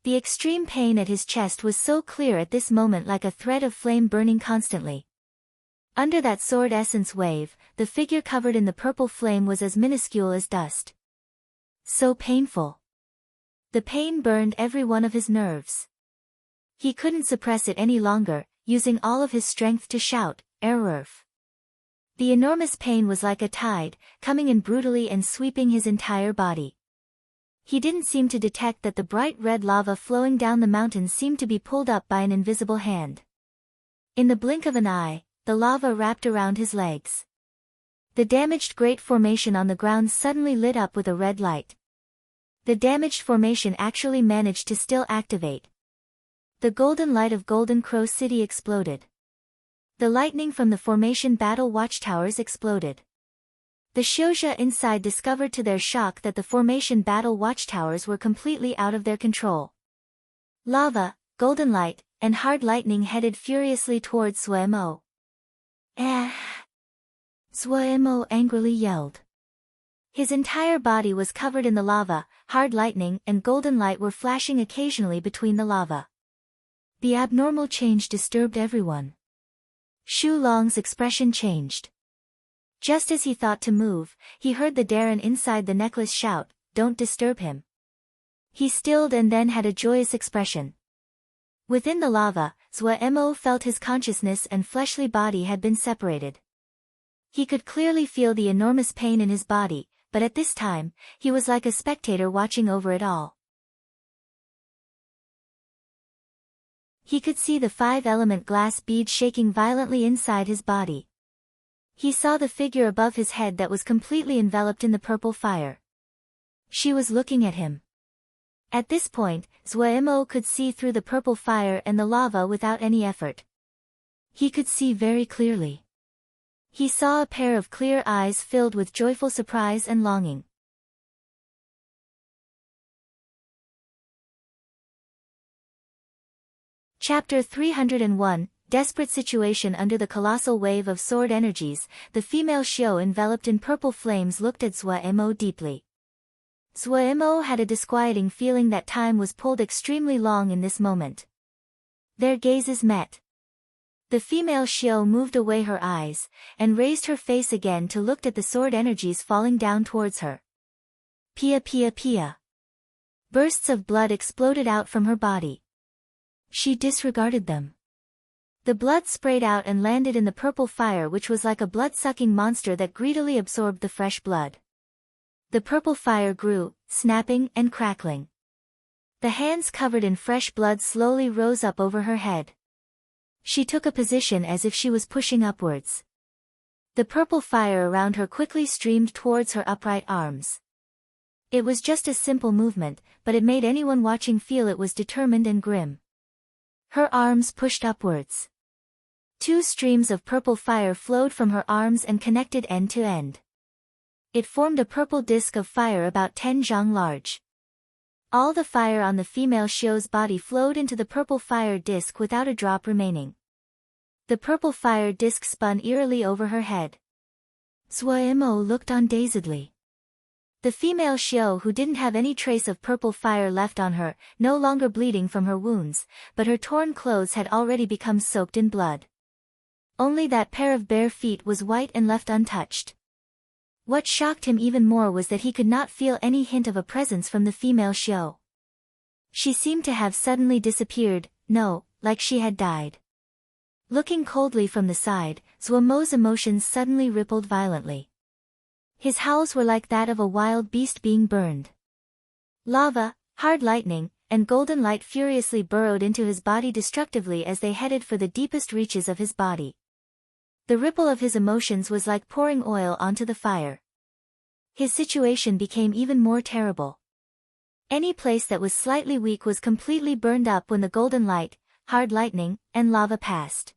The extreme pain at his chest was so clear at this moment, like a thread of flame burning constantly. Under that sword essence wave, the figure covered in the purple flame was as minuscule as dust. So painful. The pain burned every one of his nerves. He couldn't suppress it any longer, using all of his strength to shout, "Errorf!" The enormous pain was like a tide, coming in brutally and sweeping his entire body. He didn't seem to detect that the bright red lava flowing down the mountain seemed to be pulled up by an invisible hand. In the blink of an eye, the lava wrapped around his legs. The damaged great formation on the ground suddenly lit up with a red light. The damaged formation actually managed to still activate. The golden light of Golden Crow City exploded. The lightning from the formation battle watchtowers exploded. The Xiuzha inside discovered to their shock that the formation battle watchtowers were completely out of their control. Lava, golden light, and hard lightning headed furiously towards Zhuo. Zhuo angrily yelled. His entire body was covered in the lava, hard lightning and golden light were flashing occasionally between the lava. The abnormal change disturbed everyone. Shu Long's expression changed. Just as he thought to move, he heard the Darren inside the necklace shout, "Don't disturb him." He stilled and then had a joyous expression. Within the lava, Zhuo felt his consciousness and fleshly body had been separated. He could clearly feel the enormous pain in his body, but at this time, he was like a spectator watching over it all. He could see the 5-element glass bead shaking violently inside his body. He saw the figure above his head that was completely enveloped in the purple fire. She was looking at him. At this point, Zhuo could see through the purple fire and the lava without any effort. He could see very clearly. He saw a pair of clear eyes filled with joyful surprise and longing. Chapter 301, Desperate Situation. Under the colossal wave of sword energies, the female Xiu enveloped in purple flames looked at Zhuo deeply. Zhuo had a disquieting feeling that time was pulled extremely long in this moment. Their gazes met. The female Xiu moved away her eyes, and raised her face again to look at the sword energies falling down towards her. Pia pia pia. Bursts of blood exploded out from her body. She disregarded them. The blood sprayed out and landed in the purple fire, which was like a blood-sucking monster that greedily absorbed the fresh blood. The purple fire grew, snapping and crackling. The hands covered in fresh blood slowly rose up over her head. She took a position as if she was pushing upwards. The purple fire around her quickly streamed towards her upright arms. It was just a simple movement, but it made anyone watching feel it was determined and grim. Her arms pushed upwards. 2 streams of purple fire flowed from her arms and connected end to end. It formed a purple disk of fire about 10 zhang large. All the fire on the female Xiu's body flowed into the purple fire disk without a drop remaining. The purple fire disk spun eerily over her head. Zhuo looked on dazedly. The female Xiu, who didn't have any trace of purple fire left on her, no longer bleeding from her wounds, but her torn clothes had already become soaked in blood. Only that pair of bare feet was white and left untouched. What shocked him even more was that he could not feel any hint of a presence from the female Xiu. She seemed to have suddenly disappeared, like she had died. Looking coldly from the side, Zhuo's emotions suddenly rippled violently. His howls were like that of a wild beast being burned. Lava, hard lightning, and golden light furiously burrowed into his body destructively as they headed for the deepest reaches of his body. The ripple of his emotions was like pouring oil onto the fire. His situation became even more terrible. Any place that was slightly weak was completely burned up when the golden light, hard lightning, and lava passed.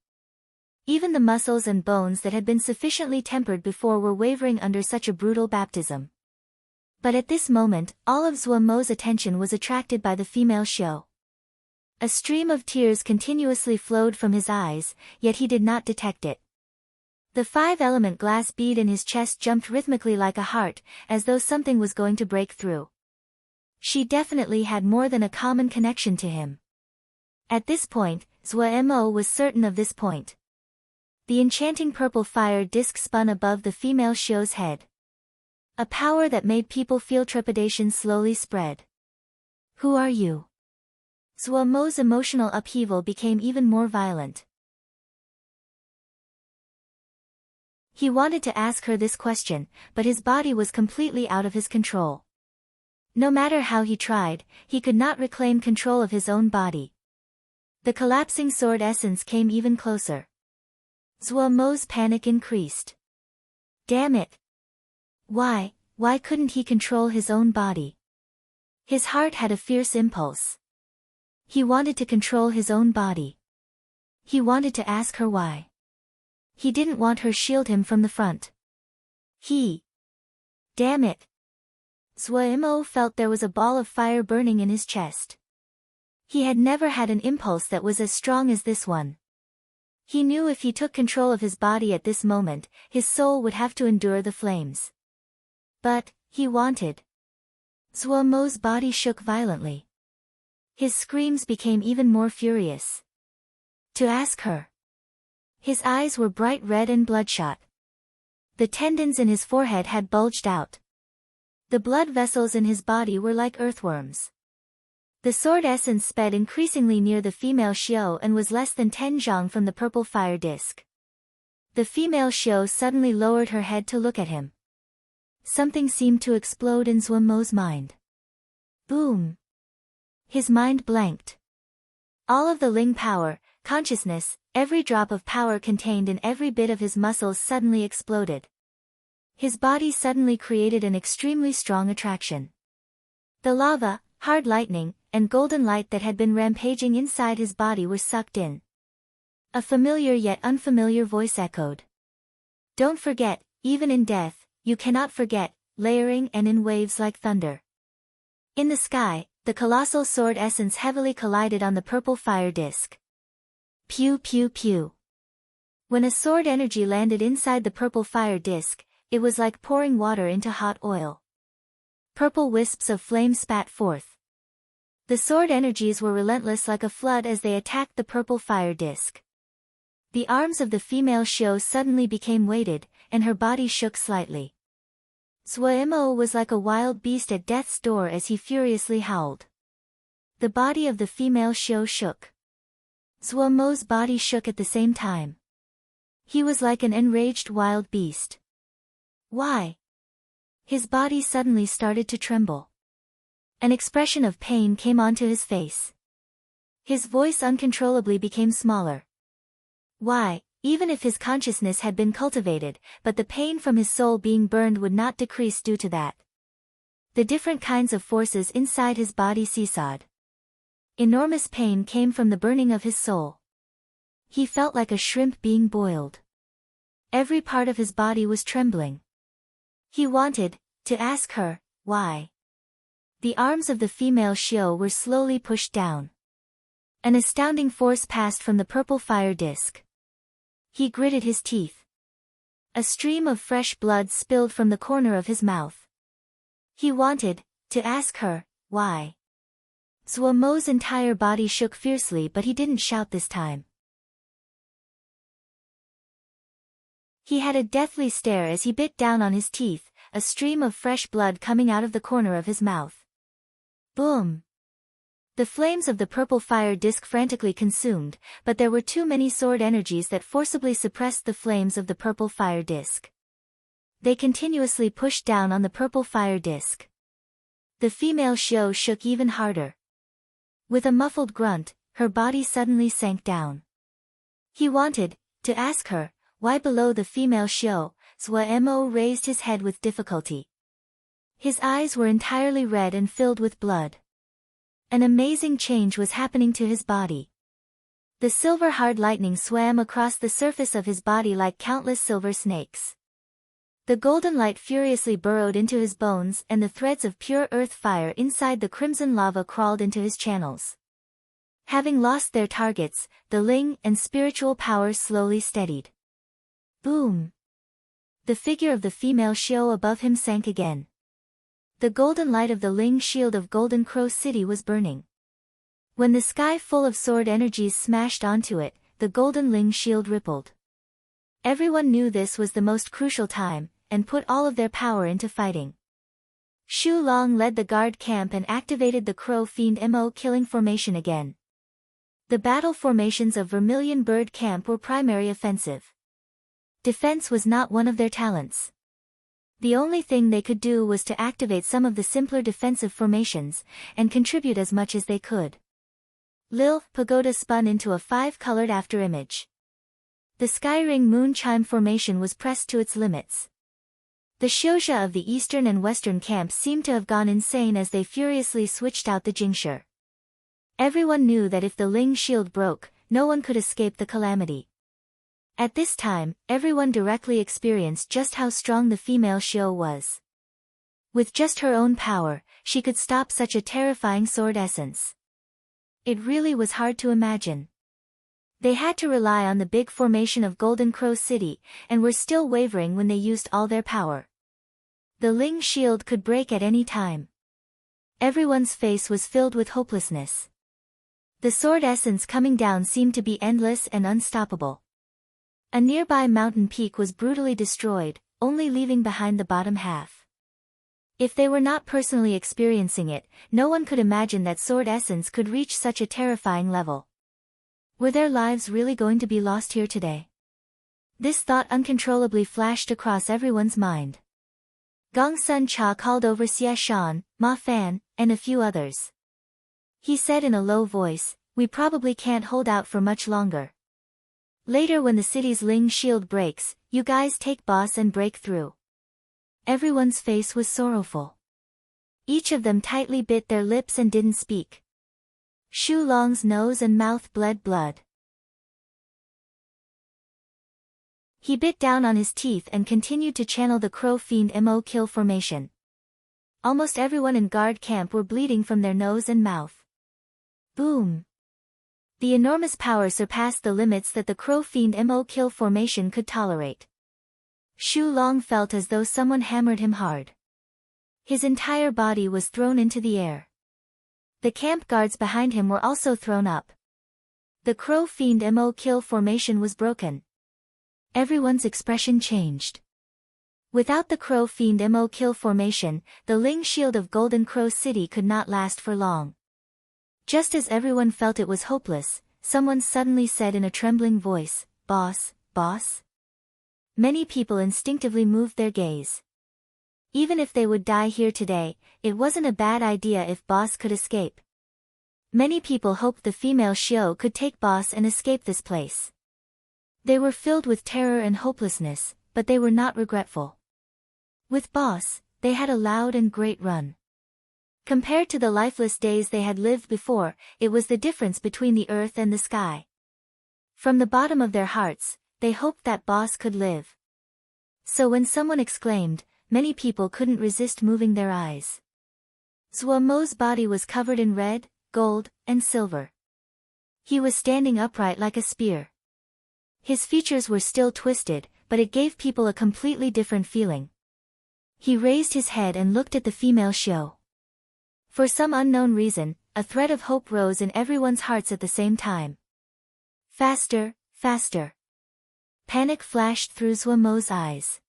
Even the muscles and bones that had been sufficiently tempered before were wavering under such a brutal baptism. But at this moment, all of Zuomo's attention was attracted by the female show. A stream of tears continuously flowed from his eyes, yet he did not detect it. The 5-element glass bead in his chest jumped rhythmically like a heart, as though something was going to break through. She definitely had more than a common connection to him. At this point, Zuo was certain of this point. The enchanting purple fire disk spun above the female show's head. A power that made people feel trepidation slowly spread. Who are you? Zuomo's emotional upheaval became even more violent. He wanted to ask her this question, but his body was completely out of his control. No matter how he tried, he could not reclaim control of his own body. The collapsing sword essence came even closer. Zuomo's panic increased. Damn it! Why couldn't he control his own body? His heart had a fierce impulse. He wanted to control his own body. He wanted to ask her why. He didn't want her shield him from the front. Damn it! Zuo felt there was a ball of fire burning in his chest. He had never had an impulse that was as strong as this one. He knew if he took control of his body at this moment, his soul would have to endure the flames. But, he wanted. Zuomo's body shook violently. His screams became even more furious. To ask her. His eyes were bright red and bloodshot. The tendons in his forehead had bulged out. The blood vessels in his body were like earthworms. The sword essence sped increasingly near the female Xiao and was less than 10 zhang from the purple fire disk. The female Xiao suddenly lowered her head to look at him. Something seemed to explode in Zuomo's mind. Boom! His mind blanked. All of the Ling power, consciousness, every drop of power contained in every bit of his muscles suddenly exploded. His body suddenly created an extremely strong attraction. The lava, hard lightning, and golden light that had been rampaging inside his body were sucked in. A familiar yet unfamiliar voice echoed. Don't forget, even in death, you cannot forget, layering and in waves like thunder. In the sky, the colossal sword essence heavily collided on the purple fire disk. Pew pew pew. When a sword energy landed inside the purple fire disk, it was like pouring water into hot oil. Purple wisps of flame spat forth. The sword energies were relentless like a flood as they attacked the purple fire disk. The arms of the female Xiao suddenly became weighted, and her body shook slightly. Zuo was like a wild beast at death's door as he furiously howled. The body of the female Xiao shook. Zuomo's body shook at the same time. He was like an enraged wild beast. Why? His body suddenly started to tremble. An expression of pain came onto his face. His voice uncontrollably became smaller. Why, even if his consciousness had been cultivated, but the pain from his soul being burned would not decrease due to that. The different kinds of forces inside his body seesawed. Enormous pain came from the burning of his soul. He felt like a shrimp being boiled. Every part of his body was trembling. He wanted to ask her, why? The arms of the female Xiao were slowly pushed down. An astounding force passed from the purple fire disk. He gritted his teeth. A stream of fresh blood spilled from the corner of his mouth. He wanted to ask her, why? Zuomo's entire body shook fiercely, but he didn't shout this time. He had a deathly stare as he bit down on his teeth, a stream of fresh blood coming out of the corner of his mouth. Boom! The flames of the purple fire disk frantically consumed, but there were too many sword energies that forcibly suppressed the flames of the purple fire disk. They continuously pushed down on the purple fire disk. The female Xiao shook even harder. With a muffled grunt, her body suddenly sank down. He wanted to ask her, why below the female Shio, Zhuo raised his head with difficulty. His eyes were entirely red and filled with blood. An amazing change was happening to his body. The silver hard lightning swam across the surface of his body like countless silver snakes. The golden light furiously burrowed into his bones and the threads of pure earth fire inside the crimson lava crawled into his channels. Having lost their targets, the Ling and spiritual power slowly steadied. Boom! The figure of the female Shio above him sank again. The golden light of the Ling shield of Golden Crow City was burning. When the sky full of sword energies smashed onto it, the golden Ling shield rippled. Everyone knew this was the most crucial time, and put all of their power into fighting. Shu Long led the guard camp and activated the Crow Fiend Mo killing formation again. The battle formations of Vermilion Bird Camp were primary offensive. Defense was not one of their talents. The only thing they could do was to activate some of the simpler defensive formations, and contribute as much as they could. Lil Pagoda spun into a 5-colored afterimage. The Skyring Moon Chime formation was pressed to its limits. The Xiozha of the eastern and western camps seemed to have gone insane as they furiously switched out the Jingshi. Everyone knew that if the Ling shield broke, no one could escape the calamity. At this time, everyone directly experienced just how strong the female Shio was. With just her own power, she could stop such a terrifying sword essence. It really was hard to imagine. They had to rely on the big formation of Golden Crow City, and were still wavering when they used all their power. The Ling shield could break at any time. Everyone's face was filled with hopelessness. The sword essence coming down seemed to be endless and unstoppable. A nearby mountain peak was brutally destroyed, only leaving behind the bottom half. If they were not personally experiencing it, no one could imagine that sword essence could reach such a terrifying level. Were their lives really going to be lost here today? This thought uncontrollably flashed across everyone's mind. Gong Sun Cha called over Xie Shan, Ma Fan, and a few others. He said in a low voice, "We probably can't hold out for much longer. Later when the city's Ling shield breaks, you guys take boss and break through." Everyone's face was sorrowful. Each of them tightly bit their lips and didn't speak. Shu Long's nose and mouth bled blood. He bit down on his teeth and continued to channel the Crow Fiend Mo kill formation. Almost everyone in guard camp were bleeding from their nose and mouth. Boom! The enormous power surpassed the limits that the Crow Fiend Mo kill formation could tolerate. Shu Long felt as though someone hammered him hard. His entire body was thrown into the air. The camp guards behind him were also thrown up. The Crow Fiend Mo kill formation was broken. Everyone's expression changed. Without the Crow Fiend Mo kill formation, the Ling shield of Golden Crow City could not last for long. Just as everyone felt it was hopeless, someone suddenly said in a trembling voice, "Boss, boss?" Many people instinctively moved their gaze. Even if they would die here today, it wasn't a bad idea if Boss could escape. Many people hoped the female Shio could take Boss and escape this place. They were filled with terror and hopelessness, but they were not regretful. With Boss, they had a loud and great run. Compared to the lifeless days they had lived before, it was the difference between the earth and the sky. From the bottom of their hearts, they hoped that Boss could live. So when someone exclaimed, many people couldn't resist moving their eyes. Zhuo Mo's body was covered in red, gold, and silver. He was standing upright like a spear. His features were still twisted, but it gave people a completely different feeling. He raised his head and looked at the female Shio. For some unknown reason, a thread of hope rose in everyone's hearts at the same time. Faster, faster. Panic flashed through Zhuo Mo's eyes.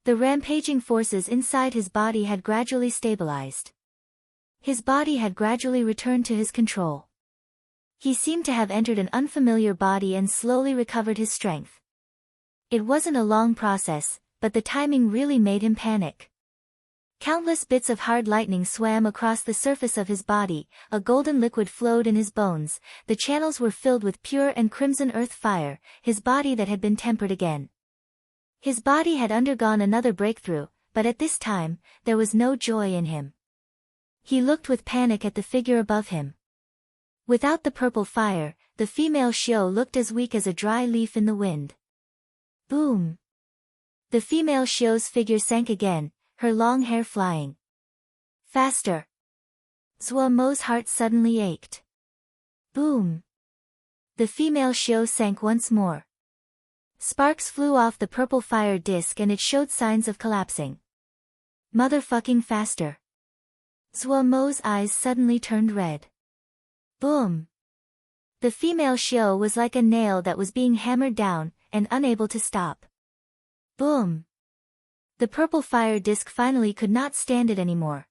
The rampaging forces inside his body had gradually stabilized. His body had gradually returned to his control. He seemed to have entered an unfamiliar body and slowly recovered his strength. It wasn't a long process, but the timing really made him panic. Countless bits of hard lightning swam across the surface of his body, a golden liquid flowed in his bones, the channels were filled with pure and crimson earth fire, his body that had been tempered again. His body had undergone another breakthrough, but at this time, there was no joy in him. He looked with panic at the figure above him. Without the purple fire, the female Xiao looked as weak as a dry leaf in the wind. Boom! The female Xiao's figure sank again, her long hair flying. Faster! Zhuo Mo's heart suddenly ached. Boom! The female Xiao sank once more. Sparks flew off the purple fire disk and it showed signs of collapsing. Motherfucking faster! Zhuo Mo's eyes suddenly turned red. Boom! The female Xiao was like a nail that was being hammered down, and unable to stop. Boom! The purple fire disk finally could not stand it anymore.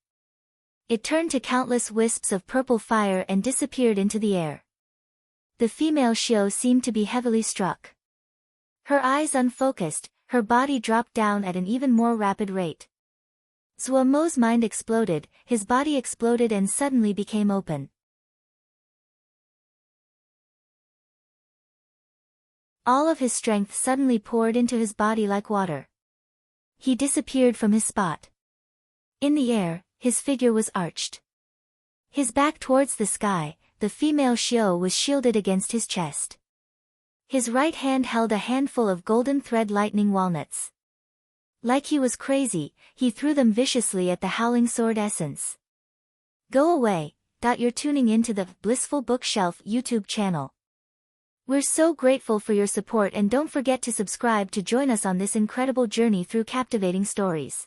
It turned to countless wisps of purple fire and disappeared into the air. The female Xiao seemed to be heavily struck. Her eyes unfocused, her body dropped down at an even more rapid rate. Zhuo Mo's mind exploded, his body exploded and suddenly became open. All of his strength suddenly poured into his body like water. He disappeared from his spot. In the air, his figure was arched. His back towards the sky, the female Xiao was shielded against his chest. His right hand held a handful of golden thread lightning walnuts. Like he was crazy, he threw them viciously at the Howling Sword Essence. Go away. You're tuning into the Blissful Bookshelf YouTube channel. We're so grateful for your support and don't forget to subscribe to join us on this incredible journey through captivating stories.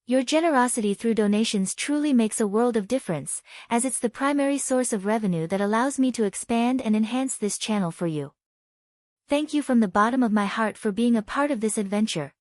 Your generosity through donations truly makes a world of difference, as it's the primary source of revenue that allows me to expand and enhance this channel for you. Thank you from the bottom of my heart for being a part of this adventure.